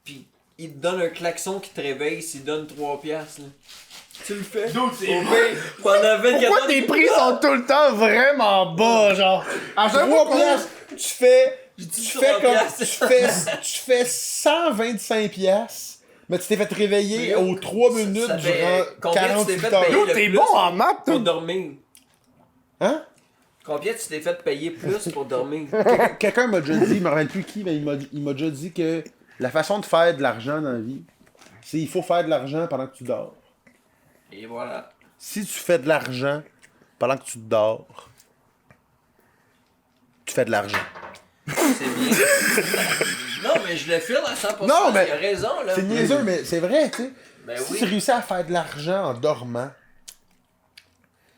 Puis il te donne un klaxon qui te réveille s'il donne 3 piastres, là. Tu le fais? c'est- Au pire, pendant 24 Pourquoi heures, tes tu- prix sont tout le temps vraiment bas, genre? À chaque fois 3 qu'on- piastres, tu fais dis comme, 3 piastres. tu fais 125 piastres, mais tu t'es fait réveiller Mais aux 3 ça minutes fait durant combien tu t'es 48 fait heures. payer? Yo, le t'es plus bon en maths, pour toi. dormir. Hein? Combien tu t'es fait payer plus pour dormir? Quelqu'un m'a déjà dit, je me rappelle plus qui, mais il m'a déjà dit que la façon de faire de l'argent dans la vie, c'est il faut faire de l'argent pendant que tu dors. Et voilà. Si tu fais de l'argent pendant que tu dors, tu fais de l'argent. C'est bien. Non, mais je le file à 100%. Non, mais il a raison, là. C'est niaiseux, mais c'est vrai, tu sais. Ben Si oui. tu réussis à faire de l'argent en dormant,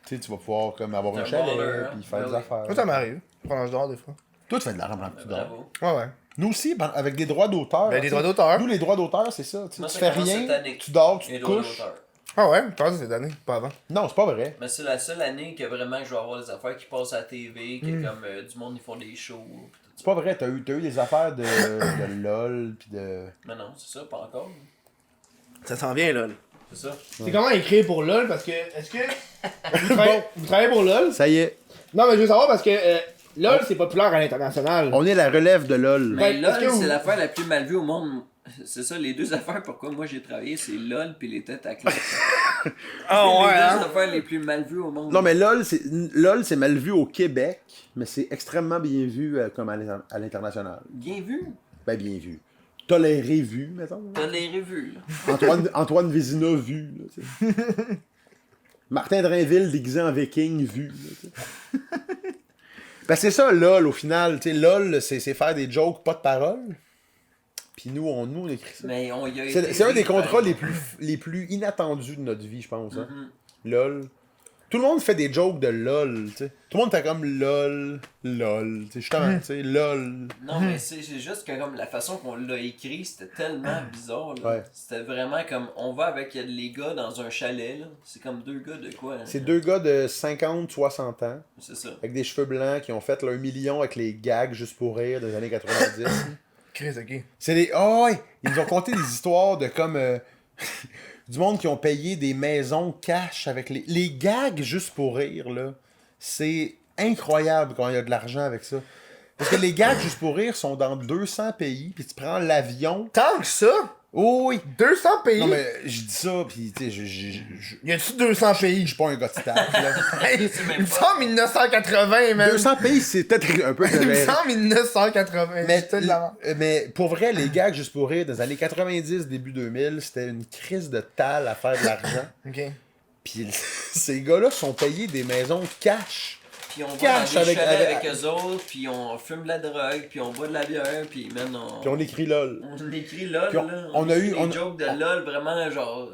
tu sais, tu vas pouvoir comme avoir T'es un un chalet, baller, hein. puis faire Ben des oui. affaires. Moi, ça m'arrive. Pendant que je dors, des fois. Toi, tu fais de l'argent pendant que tu dors. Bravo. Ouais, ouais. Nous aussi, avec des droits d'auteur. Ben, des tu sais. droits d'auteur. Nous, les droits d'auteur, c'est ça. Tu sais, Moi, tu ça fais commence rien, cette année. tu dors, tu Et te droit couches. d'auteur. Ah ouais, je pense que cette année, pas avant. Non, c'est pas vrai. Mais c'est la seule année que vraiment je vais avoir des affaires qui passent à la TV, que comme du monde ils font des shows. pis tout C'est pas vrai. T'as eu des affaires de LOL, puis de... ça. Mais non, c'est ça, pas encore. Ça s'en vient, LOL. C'est ça. C'est comment écrire pour LOL? Parce que, est-ce que. Vous travaillez pour LOL? Ça y est, Non, mais je veux savoir parce que LOL, c'est populaire à l'international. on est la relève de LOL. Mais Ben, LOL, est-ce que vous- c'est l'affaire la plus mal vue au monde. C'est ça, les deux affaires pourquoi moi j'ai travaillé, c'est LOL puis les têtes à claque. Ah C'est ouais, les hein? deux affaires les plus mal vues au monde. Non, mais LOL, c'est mal vu au Québec, mais c'est extrêmement bien vu comme à l'international. Bien vu. Ben, bien vu. Toléré vu, mettons. T'as les revues, là. Antoine Vézina vu. Là, tu sais. Martin Drainville déguisé en viking vu. Là, tu sais. Ben, c'est ça, LOL, au final. Tu sais, LOL, c'est faire des jokes, pas de paroles. Puis nous, on écrit ça. Mais on y a C'est été un des vite, contrats par les plus inattendus de notre vie, je pense. Hein. Mhm. LOL. Tout le monde fait des jokes de LOL, tu sais. Tout le monde fait comme LOL, LOL, tu sais, justement, tu sais, LOL. Non, mais c'est juste que comme la façon qu'on l'a écrit, c'était tellement bizarre. Là. Ouais. C'était vraiment comme on va avec les gars dans un chalet. Là. C'est comme deux gars de quoi. Hein? C'est deux gars de 50-60 ans, C'est ça. avec des cheveux blancs, qui ont fait leur million avec les gags juste pour rire des années 90. Chris, ok. C'est des. Oh, ouais! Ils nous ont conté des histoires de comme. Du monde qui ont payé des maisons cash avec les gags juste pour rire, là. C'est incroyable quand il y a de l'argent avec ça. Parce que les gags juste pour rire sont dans 200 pays, puis tu prends l'avion. Tant que ça? Oh oui! 200 pays? Non, mais je dis ça, puis tu sais, Y a-tu 200 pays? je suis pas un gars de stats, là. Hey, C'est même il me pas- semble 1980, man. 200 pays, c'est peut-être un peu Il me exagéré. semble 1980. Mais, C'était de la... mais pour vrai, les gags juste pour rire, dans les années 90, début 2000, c'était une crise de tal à faire de l'argent. Ok. Puis ces gars-là sont payés des maisons cash. Puis on va Cash dans des avec- chalets avec- avec eux autres, puis on fume de la drogue, puis on boit de la bière, puis man, Puis on écrit LOL. on écrit LOL, Puis là. on a écrit eu- des on- jokes de LOL, vraiment, genre...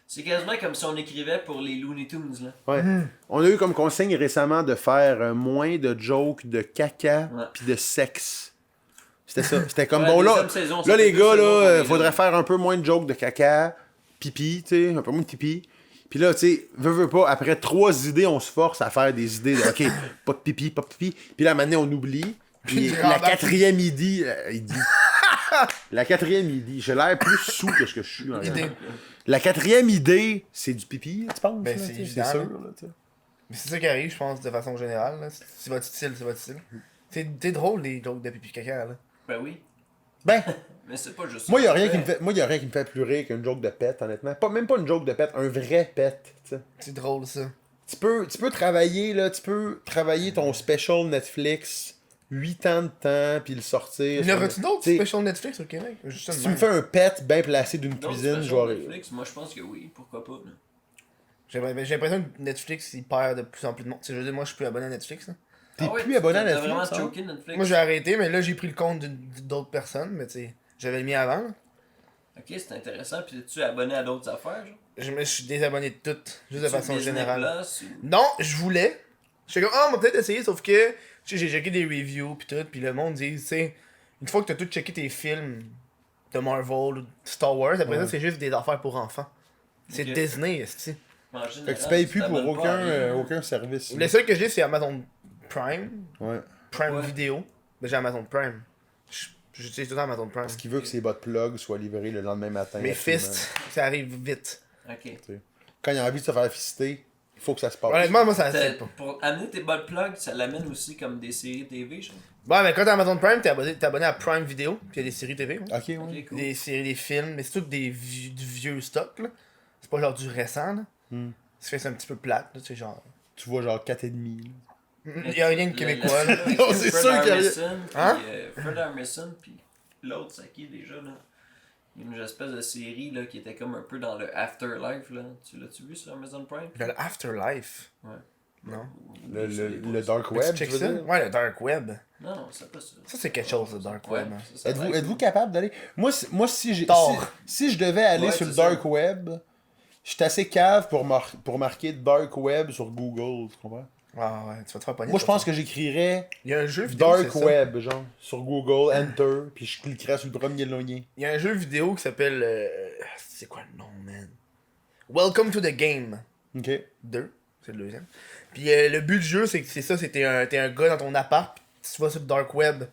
C'est quasiment comme si on écrivait pour les Looney Tunes, là. Ouais. On a eu comme consigne récemment de faire moins de jokes de caca Ouais. puis de sexe. C'était ça. C'était comme Ouais, bon là. deuxième saison, ça Là fait les deux gars saisons qu'on là, est faudrait là. faire un peu moins de jokes de caca, pipi, tu sais, un peu moins de pipi. Puis là, tu sais, veux pas, après 3 idées, on se force à faire des idées de OK, pas de pipi, pas de pipi. Puis là, maintenant, on oublie. Puis Puis la 4e idée, il dit. La 4e idée, j'ai l'air plus sous que ce que je suis en Idée. réalité. La 4e idée, c'est du pipi, tu penses? Ben, là, c'est tu sais, évident, sûr, là. là, tu sais. Mais c'est ça qui arrive, je pense, de façon générale. Là. C'est votre style, c'est votre style. C'est drôle, les jokes de pipi caca, là. Ben oui. Ben, Mais c'est pas juste moi, ça. y a rien qui me fait, moi, y a rien qui me fait plus rire qu'une joke de pet, honnêtement. Même pas une joke de pet, un vrai pet, tu sais. C'est drôle, ça. Tu peux travailler, là, tu peux travailler ton special Netflix 8 ans de temps, puis le sortir. Il y en a-tu d'autres T'sais, special Netflix au Québec? Juste si de tu me même. fais un pet bien placé d'une D'autres cuisine, je specials vais rire. Netflix, moi je pense que oui, pourquoi pas. Là. J'ai l'impression que Netflix, il perd de plus en plus de monde. Tu sais, je veux dire, moi, je suis plus abonné à Netflix, là. T'es Ah ouais, plus abonné à t'as Netflix, vraiment hein? choqué Netflix. Moi, j'ai arrêté, mais là, j'ai pris le compte d'autres personnes, mais tu sais, j'avais le mien avant, là. Ok, c'est intéressant. Puis es-tu abonné à d'autres affaires, genre? Je me suis désabonné de toutes, juste de façon Disney générale. Plus, ou... Non, je voulais. J'étais comme, on va peut-être essayer, sauf que, tu sais, j'ai checké des reviews pis tout, pis le monde dit, tu sais, une fois que t'as tout checké tes films de Marvel ou de Star Wars, après Ouais. ça, c'est juste des affaires pour enfants. C'est Ok. Disney, esti. En Fait général, que tu payes plus pour t'abonnes pas à rien. aucun service. Le seul que j'ai, c'est Amazon Prime. Ouais. Prime Ouais. Vidéo. Ben, j'ai Amazon Prime. J'utilise tout le temps Amazon Prime. Parce qu'il veut que ses bottes plug soient livrées le lendemain matin. Mes absolument. fists, ça arrive vite. Ok. Quand il a envie de se faire fister, il faut que ça se passe. Honnêtement, moi, ça T'as- aide pas. Pour amener tes butt plugs, ça l'amène aussi comme des séries TV, genre. Bon, mais quand t'as Amazon Prime, t'es abonné à Prime Vidéo, pis y a des séries TV. hein. Ok, ouais. Ok, cool. Des séries, des films, mais c'est tout du vieux stock, là. C'est pas genre du récent, là. Hmm. Ça fait que c'est un petit peu plate, là, tu sais, genre. Tu vois genre 4,5. Y a rien de québécois, là. Non, c'est sûr qu'il y a rien. Hein? Fred Armisen, puis l'autre, c'est qui déjà, là? Il y a une espèce de série, là, qui était comme un peu dans le Afterlife, là. Tu l'as-tu vu sur Amazon Prime? Le Afterlife. Ouais. Non. Le Dark Tu Web, check tu veux ça? dire? Ouais, le Dark Web. Non, non, c'est pas ça. Ça, c'est quelque chose, le Dark Ouais, Web. hein. ça va être- Êtes-vous capable d'aller. Moi, si j'ai. Thor. Si je devais aller Ouais, sur le c'est ça. Dark Web, je suis assez cave pour marquer Dark Web sur Google, tu comprends? Ah ouais, tu vas te faire pogner. Moi, je pense que j'écrirais Il y a un jeu vidéo. Dark c'est ça. Web, genre, sur Google, Enter, puis je cliquerais sur le premier lien. Il y a un jeu vidéo qui s'appelle. C'est quoi le nom, man? Welcome to the Game Ok. 2. C'est le deuxième. Puis le but du jeu, c'est que c'est ça, t'es un gars dans ton appart, pis tu vas sur le dark web.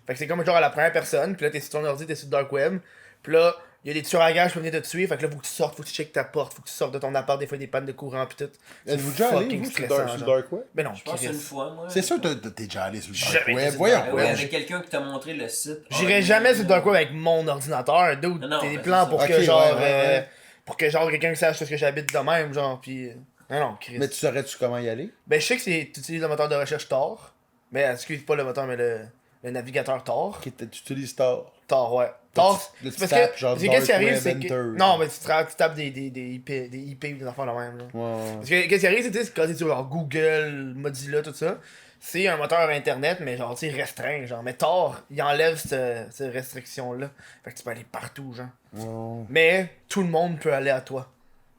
Fait que c'est comme genre à la première personne, puis là t'es sur ton ordi, t'es sur le dark web. Puis là, il y a des tueurs à gages qui peuvent venir te tuer, fait que là faut que tu sortes, faut que tu checkes ta porte, faut que tu sortes de ton appart, des fois des pannes de courant pis tout. C'est Êtes-vous déjà allé, fucking vous, sur le stressant, sur le genre. Dark Web? Ben non, Je pense Chris. une fois, moi. C'est sûr que t'es déjà allé sur le Dark Jamais été Web. sur le Voyons. Dark Ouais, Web. avec quelqu'un qui t'a montré le site. J'irai jamais sur le dark web avec mon ordinateur, dude. Non, non, T'as des ben, plans c'est pour ça. que Ok, genre. ouais. Pour que genre quelqu'un sache ce que j'habite de même, genre, pis. Non, Chris. Mais tu saurais-tu comment y aller? Ben je sais que tu utilises le moteur de recherche Tor. Mais excuse pas le moteur, mais le navigateur Tor. Ok, tu utilises Tor. Tor, ouais. Tor, Là, tu c'est parce tapes, que. genre, C'est qu'est-ce qui Dark arrive, Web c'est que. Enter. Non, mais tu tapes des IP ou des affaires de même, là. Ouais. Parce que qu'est-ce qui arrive, c'est que quand t'es sur genre Google, Mozilla, tout ça, c'est un moteur internet, mais genre, tu sais, restreint, genre. Mais Tor, il enlève cette restriction-là. Fait que tu peux aller partout, genre. Ouais. Mais tout le monde peut aller à toi.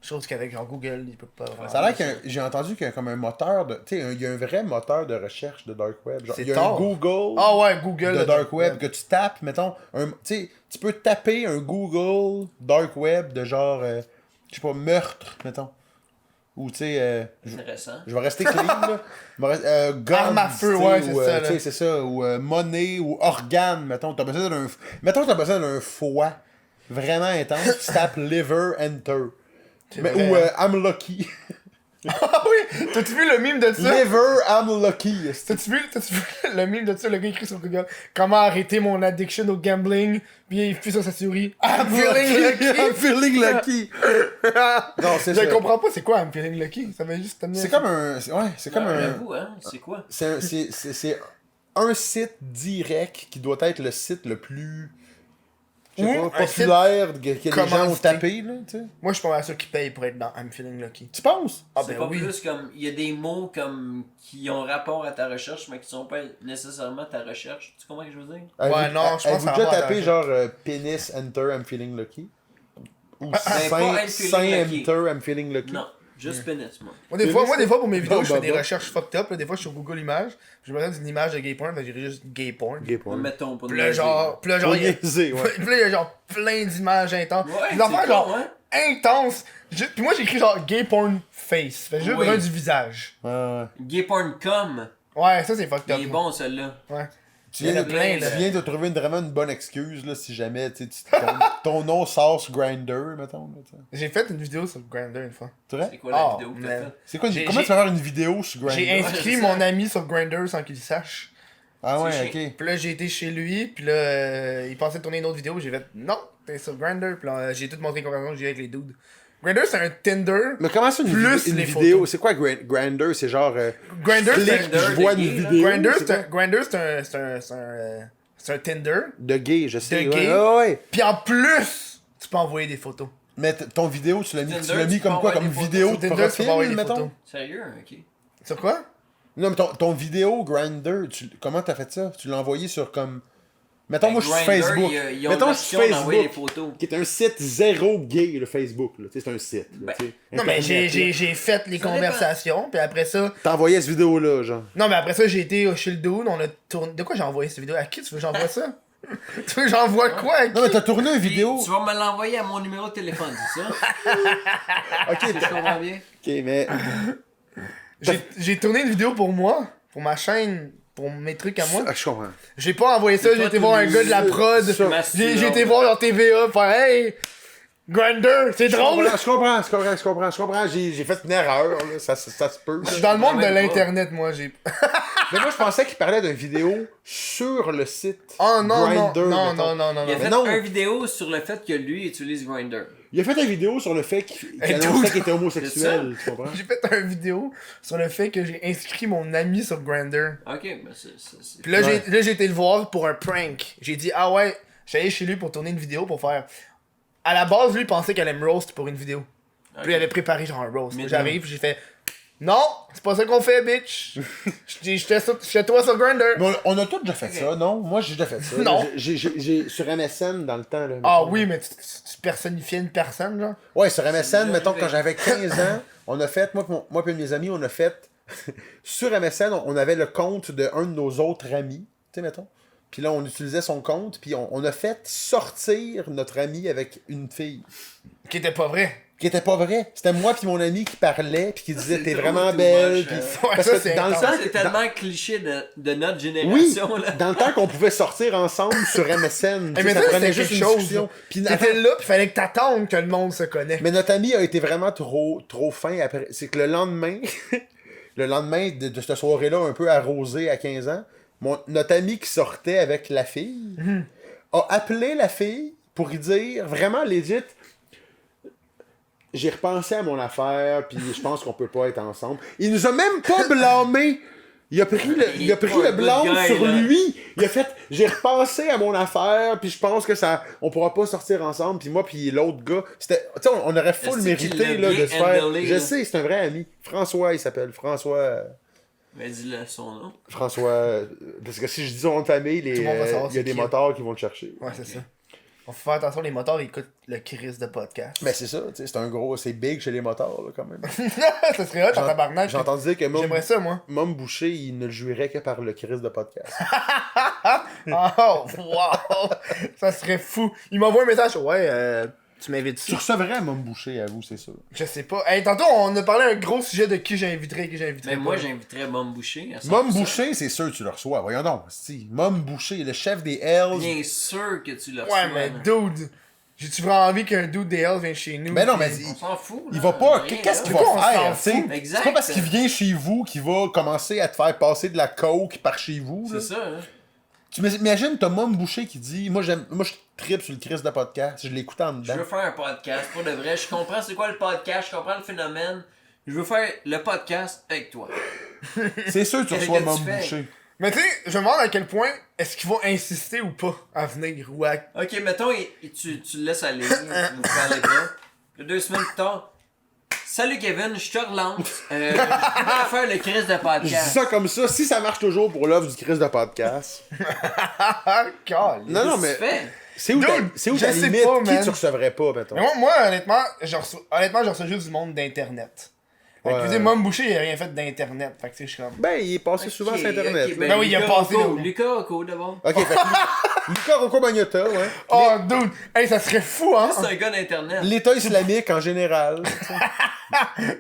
Chose qu'avec genre Google, il peut pas vraiment. Ça a l'air j'ai entendu qu'il y a comme un moteur de. Tu sais, il y a un vrai moteur de recherche de Dark Web. Genre, C'est il y a tard. un Google Ah ouais, Google. de le Dark Web que tu tapes, mettons. Tu sais, tu peux taper un Google Dark Web de genre, je sais pas, meurtre, mettons. Ou tu sais, Intéressant. je vais rester clean, là. Je vais rester, God, Arme à feu, tu sais, ouais, c'est ou, ça, tu sais, là. c'est ça. Ou monnaie, ou organe, mettons. Mettons que t'as besoin d'un foie vraiment intense, tu tapes liver, enter. Vrai, Ou hein. I'm lucky. Ah oui! T'as-tu vu le meme de ça? Liver, I'm lucky. T'as-tu vu le meme de ça? Le gars écrit sur Google comment arrêter mon addiction au gambling? Puis il fait sur sa souris. I'm feeling lucky! I'm feeling lucky. Non, c'est ça. Je comprends pas c'est quoi I'm feeling lucky. Ça va juste t'amener. C'est comme un. Ouais, c'est comme un. J'avoue, hein, c'est quoi? C'est un site direct qui doit être le site le plus. Je sais Ou pas, un populaire que les gens ont commandité. tapé, là, tu sais. Moi, je suis pas mal sûr qu'ils payent pour être dans I'm feeling lucky. Tu penses? Ah C'est ben pas oui. plus comme. Il y a des mots comme qui ont rapport à ta recherche, mais qui sont pas nécessairement ta recherche. Tu comprends ce que je veux dire? Ouais, non, je pense que Avez-vous ça déjà va pas tapé à genre pénis, enter, I'm feeling lucky? Ou pas sein, I'm feeling sein, lucky. enter, I'm feeling lucky? Non, juste pénis, moi. Moi, des fois, pour mes vidéos, Bon, je fais bah, des bah. recherches fucked up. Là. Des fois, je suis sur Google Images. Je me donne une image de gay porn. Ben, j'irai juste gay porn. Gay porn. Mettons pour Puis là, genre, il y a... niaiser, ouais. Puis là, il y a genre plein d'images intenses. Ouais, Des affaires c'est genre con, hein? intenses. Puis moi, j'écris genre gay porn face. Fait juste Oui. brun du visage. Ouais. Gay porn com. Ouais, ça, c'est fucked up. Il est moi. bon, celui-là. Ouais. Tu Il y en viens, a plein, là. tu viens de trouver vraiment une bonne excuse là, si jamais ton nom sort sur Grindr, mettons. Là, tu sais. J'ai fait une vidéo sur Grindr une fois. C'est vrai? C'est quoi la Oh, vidéo que t'as man. faite? C'est quoi, J'ai- comment tu j'ai- vas faire une vidéo sur Grindr? J'ai inscrit c'est mon ça. ami sur Grindr sans qu'il le sache. Ah ouais, C'est ok. Puis là, j'ai été chez lui, puis là, il pensait tourner une autre vidéo, j'ai fait non, t'es sur Grindr, puis là, j'ai tout montré les conversations que j'ai avec les dudes. Grindr, c'est un Tinder. Mais comment ça, une, Plus une les vidéo? photos. C'est quoi Grindr? C'est genre. Grindr, clique, c'est puis je vois de une gay, là. vidéo. Grindr, c'est quoi? c'est un Tinder. De gay, je sais. De ouais. gay. Ah ouais. Puis en plus, tu peux envoyer des photos. Mais ton vidéo, tu l'as mis, Tinder, tu peux comme quoi? envoyer Comme des photos. vidéo Sur de Tinder, tu peux envoyer profil, des photos. mettons? Sérieux? Ok. Sur quoi? Non, mais ton vidéo Grindr, comment t'as fait ça? Tu l'as envoyé sur comme. Mettons, moi, je suis sur Grindr, Facebook. ils ont Mettons, une je suis option d'envoyer des Facebook. photos. Qui est un site zéro gay, le Facebook. Là. Tu sais, c'est un site. Là, Ben, tu sais. Non, mais Internet, là. j'ai fait les Ça conversations, puis après ça. T'as envoyé cette vidéo-là, genre. Non, mais après ça, j'ai été chez le dude, on a tourné. De quoi j'ai envoyé cette vidéo? À qui tu veux que j'envoie ça? Tu veux que j'envoie quoi? À qui? Non, mais t'as tourné une Puis, vidéo. tu vas me l'envoyer à mon numéro de téléphone, c'est ça? Ok, Je comprends bien. ok, mais. J'ai tourné une vidéo pour moi, pour ma chaîne, pour mes trucs à moi. Ah, je comprends. J'ai pas envoyé ça, C'est j'ai pas été tout voir un nu, gars de la prod. c'est J'ai été voir leur TVA, faire hey! Grindr, c'est drôle! Je comprends. J'ai fait une erreur, là. Ça se peut. Je suis dans le monde de Même pas. l'internet, moi. J'ai. Mais moi, je pensais qu'il parlait d'une vidéo sur le site. Oh non, Grindr, non, mettons. non. Il a fait non. une vidéo sur le fait que lui utilise Grindr. Il a fait une vidéo sur le fait qu'il Hey, annonçait dude. qu'il était homosexuel, tu comprends? J'ai fait une vidéo sur le fait que j'ai inscrit mon ami sur Grindr. Ok, mais c'est. Puis là, Ouais. j'ai été le voir pour un prank. J'ai dit, ah ouais, j'allais chez lui pour tourner une vidéo pour faire. À la base, lui, il pensait qu'elle allait me roast pour une vidéo. Puis il avait préparé genre un roast. Mais J'arrive, j'ai fait, non, c'est pas ça qu'on fait, bitch. J'étais toi sur Grindr. Mais on a tous déjà fait ça, non? Moi, j'ai déjà fait ça. Non. J'ai sur MSN dans le temps, là. Ah mettons. oui, mais tu personnifiais une personne, genre. Ouais, sur MSN, déjà mettons, arrivé. quand j'avais 15 ans, on a fait, moi et mes amis, on a fait, sur MSN, on avait le compte de un de nos autres amis, tu sais, mettons. Puis là, on utilisait son compte, puis on a fait sortir notre ami avec une fille. Qui était pas vrai. Qui était pas vrai. C'était moi puis mon ami qui parlait, puis qui disait C'est t'es trop vraiment too belle. much, Puis... Ouais, Parce ça, que c'est dans le intense. temps, Ça, c'est tellement cliché de notre oui, génération, là. dans le temps qu'on pouvait sortir ensemble sur MSN, tu sais, Mais ça ça, prenait c'était juste quelque une chose. discussion. Puis T'étais là, pis fallait que t'attendes que le monde se connaisse. Mais notre ami a été vraiment trop fin après. C'est que le lendemain, de cette soirée-là, un peu arrosée à 15 ans, notre ami qui sortait avec la fille a appelé la fille pour lui dire, vraiment legit, j'ai repensé à mon affaire, puis je pense qu'on peut pas être ensemble. Il nous a même pas blâmé. Il a pris le blâme guy, sur là. lui. Il a fait, j'ai repensé à mon affaire, puis je pense que on pourra pas sortir ensemble. Puis moi, puis l'autre gars, c'était, tu sais, on aurait full Est-ce mérité qu'il l'a là, de bien se faire. handlé, Je là? sais, c'est un vrai ami. François, il s'appelle. Mais dis-le son nom. François. Parce que si je dis son nom de famille, Tout le monde va savoir il y a c'est des qui. motards qui vont le chercher. Ouais, c'est ça. Faut faire attention, les moteurs, ils écoutent le Chris de podcast. Mais c'est ça, tu sais, c'est un gros. C'est big chez les motards, là, quand même. Ça serait hot, en tabarnak. J'ai entendu dire que J'aimerais ça, moi. Mom Boucher, il ne le jouirait que par le Chris de podcast. Oh, wow! Ça serait fou. Il m'envoie un message. Ouais, tu m'invites Tu ici. recevrais Mom Boucher, à vous, c'est sûr. Je sais pas. Hey, tantôt, on a parlé un gros sujet de qui j'inviterais et qui j'inviterais Mais pas. moi, j'inviterais Mom Boucher. à 100%. Mom Boucher, c'est sûr que tu le reçois. Voyons donc. Si. Mom Boucher, le chef des Hells. Bien sûr que tu le reçois. Ouais, mais là. dude. J'ai-tu vraiment envie qu'un dude des Hells vienne chez nous? Mais non, puis- mais On s'en fout. il là, va pas. rien, Qu'est-ce là. qu'il De quoi va on faire, s'en tu sais? fout? Exact. C'est pas parce qu'il vient chez vous qu'il va commencer à te faire passer de la coke par chez vous. C'est là. ça, hein. Tu imagines, t'as Mom Boucher qui dit moi je tripe sur le Chris de podcast, je l'écoute en Je dedans. veux faire un podcast, pour de vrai. Je comprends c'est quoi le podcast, je comprends le phénomène. Je veux faire le podcast avec toi. C'est sûr que tu Qu'est-ce reçois que tu Mom fais? Boucher. Mais tu sais, je me demande à quel point est-ce qu'ils vont insister ou pas à venir ou à... Ok, mettons, tu le laisses aller, vous parlez pas. Puis 2 semaines plus tard, salut Kevin, je te relance. Je vais faire le Chris de Je dis podcast. ça comme ça, si ça marche toujours pour l'offre du Chris de podcast. Ah, calme. Non, non, Qu'est-ce que mais tu fais? c'est où Dude, ta je sais limite pas, qui man. tu recevrais pas, mettons. Mais moi honnêtement, je reçois juste du monde d'Internet. Fait que, Ouais. je veux dire, Mom Boucher, il a rien fait d'Internet. Fait que, tu sais, je suis comme... Ben, il est passé souvent sur Internet. Ok, là. Ben oui, il a Lucas passé, Rocco, là. Lucas Rocco d'abord. Ok, fait que Lucas Rocco Magnotta, ouais. Oh, dude! Hey, ça serait fou, hein? C'est un gars d'internet. L'État islamique en général.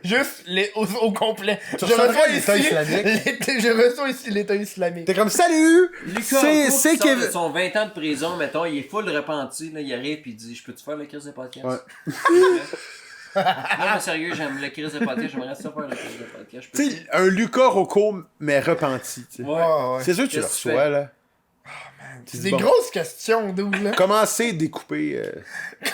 Juste au complet. Je recevrais reçois l'État ici... islamique? Je reçois ici l'État islamique. T'es comme salut! Lucas C'est Rocco, c'est qui sort de Kevin. son 20 ans de prison, mettons, il est full repenti, là, il arrive pis il dit, je peux-tu faire le Chris de podcast? Ouais. Non, mais sérieux, j'aime le Chris de podcast, j'aimerais ça faire le Chris de podcast. Je peux Tu sais, un Lucas Rocco, mais repenti. tu sais. Ouais. Ouais, ouais. C'est sûr que tu le Qu'est-ce que tu reçois, fais? là. C'est des grosses questions, dude, là. Commencez découper.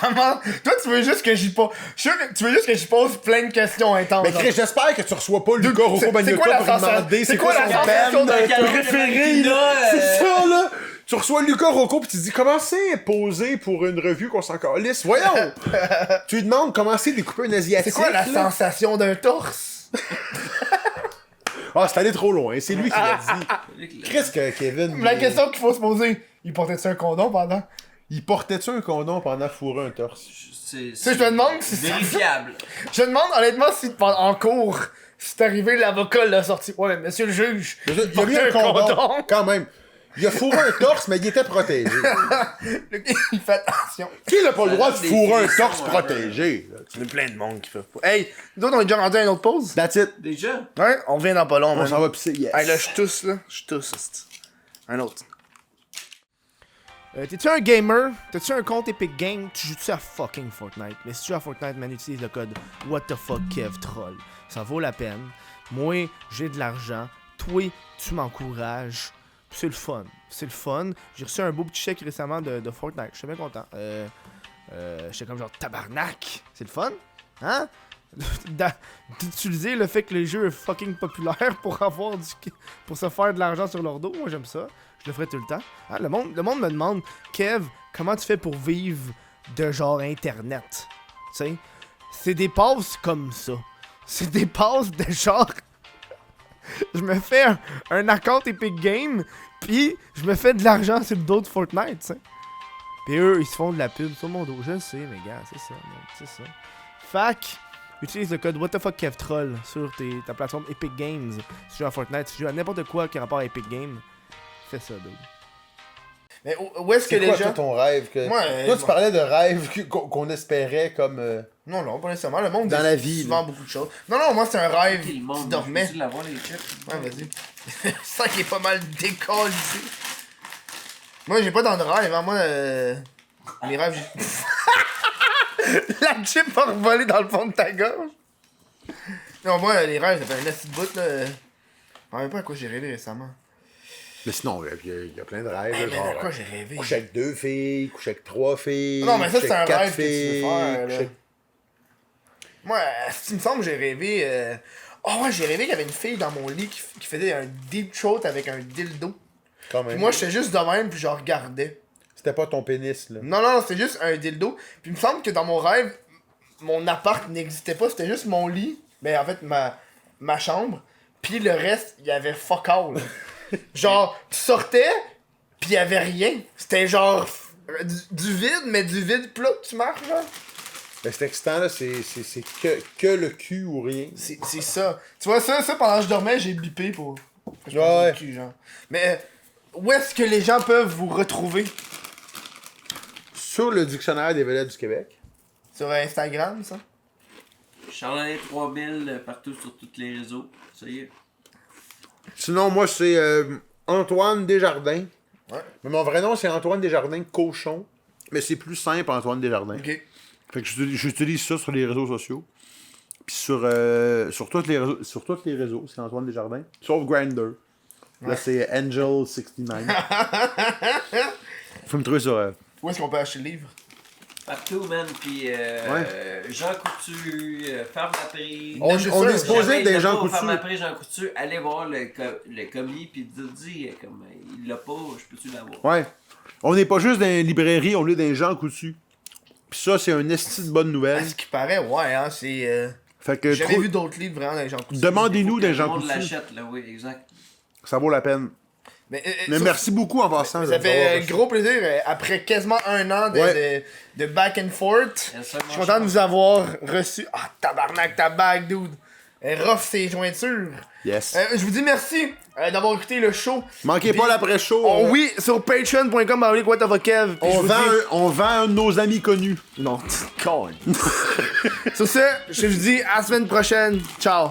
Comment... Toi, tu veux juste que j'y pose... Tu veux juste que j'y pose plein de questions intenses. Mais Chris, j'espère que tu reçois pas Lucas Rocco c'est quoi Magnotta la pour lui sensation- demander c'est quoi la son sensation band d'un Caroline préféré. là. Marquina, C'est ça, là! Tu reçois Lucas Rocco pis tu dis comment c'est poser pour une revue qu'on s'en calisse. Voyons! Tu lui demandes comment c'est découper un asiatique. C'est quoi la là? sensation d'un torse? Ah, c'est allé trop loin, c'est lui qui l'a dit. Chris que Kevin. La question qu'il faut se poser, il portait-tu un condom pendant? Il portait-tu un condom pendant fourrer un torse? C'est je me demande si c'est- vérifiable. Je me demande honnêtement si en cours, c'est arrivé, l'avocat l'a sorti. Ouais, mais monsieur le juge, Il a mis un condom, quand même. Il a fourré un torse, mais il était protégé. Il fait attention. Qui n'a pas le droit de donne des fourrer un frissons, torse ouais. protégé? là? Il y a plein de monde qui fait pas. Hey, nous autres, on est déjà rendu à une autre pause? That's it. Déjà? Ouais, on revient dans pas long, On man. s'en va pisser, yes. Hey, là, je tousse, là. Je tousse, hostie. Un autre. T'es-tu un gamer? T'as-tu un compte Epic Games? Tu joues-tu à fucking Fortnite? Mais si tu joues à Fortnite, man, utilise le code WhatTheFuckKevTroll. Ça vaut la peine. Moi, j'ai de l'argent. Toi, tu m'encourages. Puis c'est le fun. C'est le fun. J'ai reçu un beau petit chèque récemment de Fortnite. J'étais bien content. J'étais comme genre tabarnak. C'est le fun? Hein? D'utiliser le fait que le jeu est fucking populaire pour pour se faire de l'argent sur leur dos. Moi, j'aime ça. Je le ferai tout le temps. Hein, le monde me demande, Kev, comment tu fais pour vivre de genre Internet? Tu sais? C'est des passes comme ça. C'est des passes de genre... je me fais un account Epic Games, puis je me fais de l'argent sur le dos de Fortnite, tu sais. Puis eux, ils se font de la pub sur mon dos. Je le sais, mais gars, c'est ça, man. C'est ça. Fac, utilise le code WhatTheFuckKevTroll sur ta plateforme Epic Games. Si tu joues à Fortnite, si tu joues à n'importe quoi qui a rapport à Epic Games, fais ça, dude. Mais où est-ce que C'est les quoi, gens... toi, ton rêve? Que... Moi, toi, tu moi- parlais de rêve qu'on espérait comme... Non, pas nécessairement. Le monde Dans dit la vie, souvent beaucoup de choses. Non, moi, c'est un rêve Qui le qui monde, dormait. peux-tu l'avoir, les chips? Ouais, vas-y. Ça qui est pas mal décolle ici. Moi, j'ai pas dans de rêve, hein. Moi, mes rêves, j'ai... La chip a revolé dans le fond de ta gorge. Non, moi, les rêves, ça fait un assis de bout, là. Je me rappelle pas à quoi j'ai rêvé récemment. Mais sinon, il y a plein de rêves. Hey, là, mais genre, à quoi j'ai rêvé? coucher avec 2 filles, coucher avec 3 filles. Non, mais ça, coucher c'est un avec 4 rêve que tu veux filles, faire, là. coucher avec- Moi, il me semble que j'ai rêvé... Oh, ouais, j'ai rêvé qu'il y avait une fille dans mon lit qui faisait un deep throat avec un dildo. Quand Puis même. moi, j'étais juste de même, puis je regardais. C'était pas ton pénis, là. Non, c'était juste un dildo. Puis il me semble que dans mon rêve, mon appart n'existait pas, c'était juste mon lit. Ben en fait, ma chambre. Puis le reste, il y avait fuck all. Genre, tu sortais, puis il y avait rien. C'était genre Du vide, mais du vide plat que tu marches, genre. Ben, c'est excitant, là, c'est que le cul ou rien. C'est ça. Tu vois, ça, pendant que je dormais, j'ai bipé pour. que je pense Ouais. au cul, genre. Mais où est-ce que les gens peuvent vous retrouver? Sur le dictionnaire des vedettes du Québec. Sur Instagram, ça? Charlotte 3000 partout sur tous les réseaux. Ça y est. Sinon, moi, c'est Antoine Desjardins. Ouais. Mais mon vrai nom, c'est Antoine Desjardins Cochon. Mais c'est plus simple, Antoine Desjardins. Ok. Fait que j'utilise ça sur les réseaux sociaux. Puis sur tous les réseaux, c'est Antoine Desjardins. Sauf Grindr. Là, c'est Angel69. Faut me trouver sur... Où est-ce qu'on peut acheter le livre? Partout, man. Puis Jean Coutu, Femme Laprise. On est supposé des Jean Coutu. Femme Laprise, Jean Coutu, allez voir le commis, puis dis comme il l'a pas, je peux-tu l'avoir? Ouais. On n'est pas juste dans une librairie, on est dans les gens coutus. Pis ça, c'est un esti de bonne À nouvelle. ce qui paraît, ouais, hein, c'est. Fait que J'ai jamais vu d'autres livres vraiment dans les gens coutus. demandez-nous des Les gens gens coutus. l'achètent, là, oui, exact. Ça vaut la peine. Mais Mais merci beaucoup en passant. Ça de fait nous avoir gros plaisir. Après quasiment un an de back and forth, Et ça, je suis content de vous avoir reçu. Ah, tabarnak, ta bague, dude. Rough ses jointures. Yes. Je vous dis merci d'avoir écouté le show. Manquez pas l'après-show. Oh, oui, sur patreon.com, what of a Kev. Puis je vous dis- On vend un de nos amis connus. Non, con. Sur ce, je vous dis à la semaine prochaine. Ciao.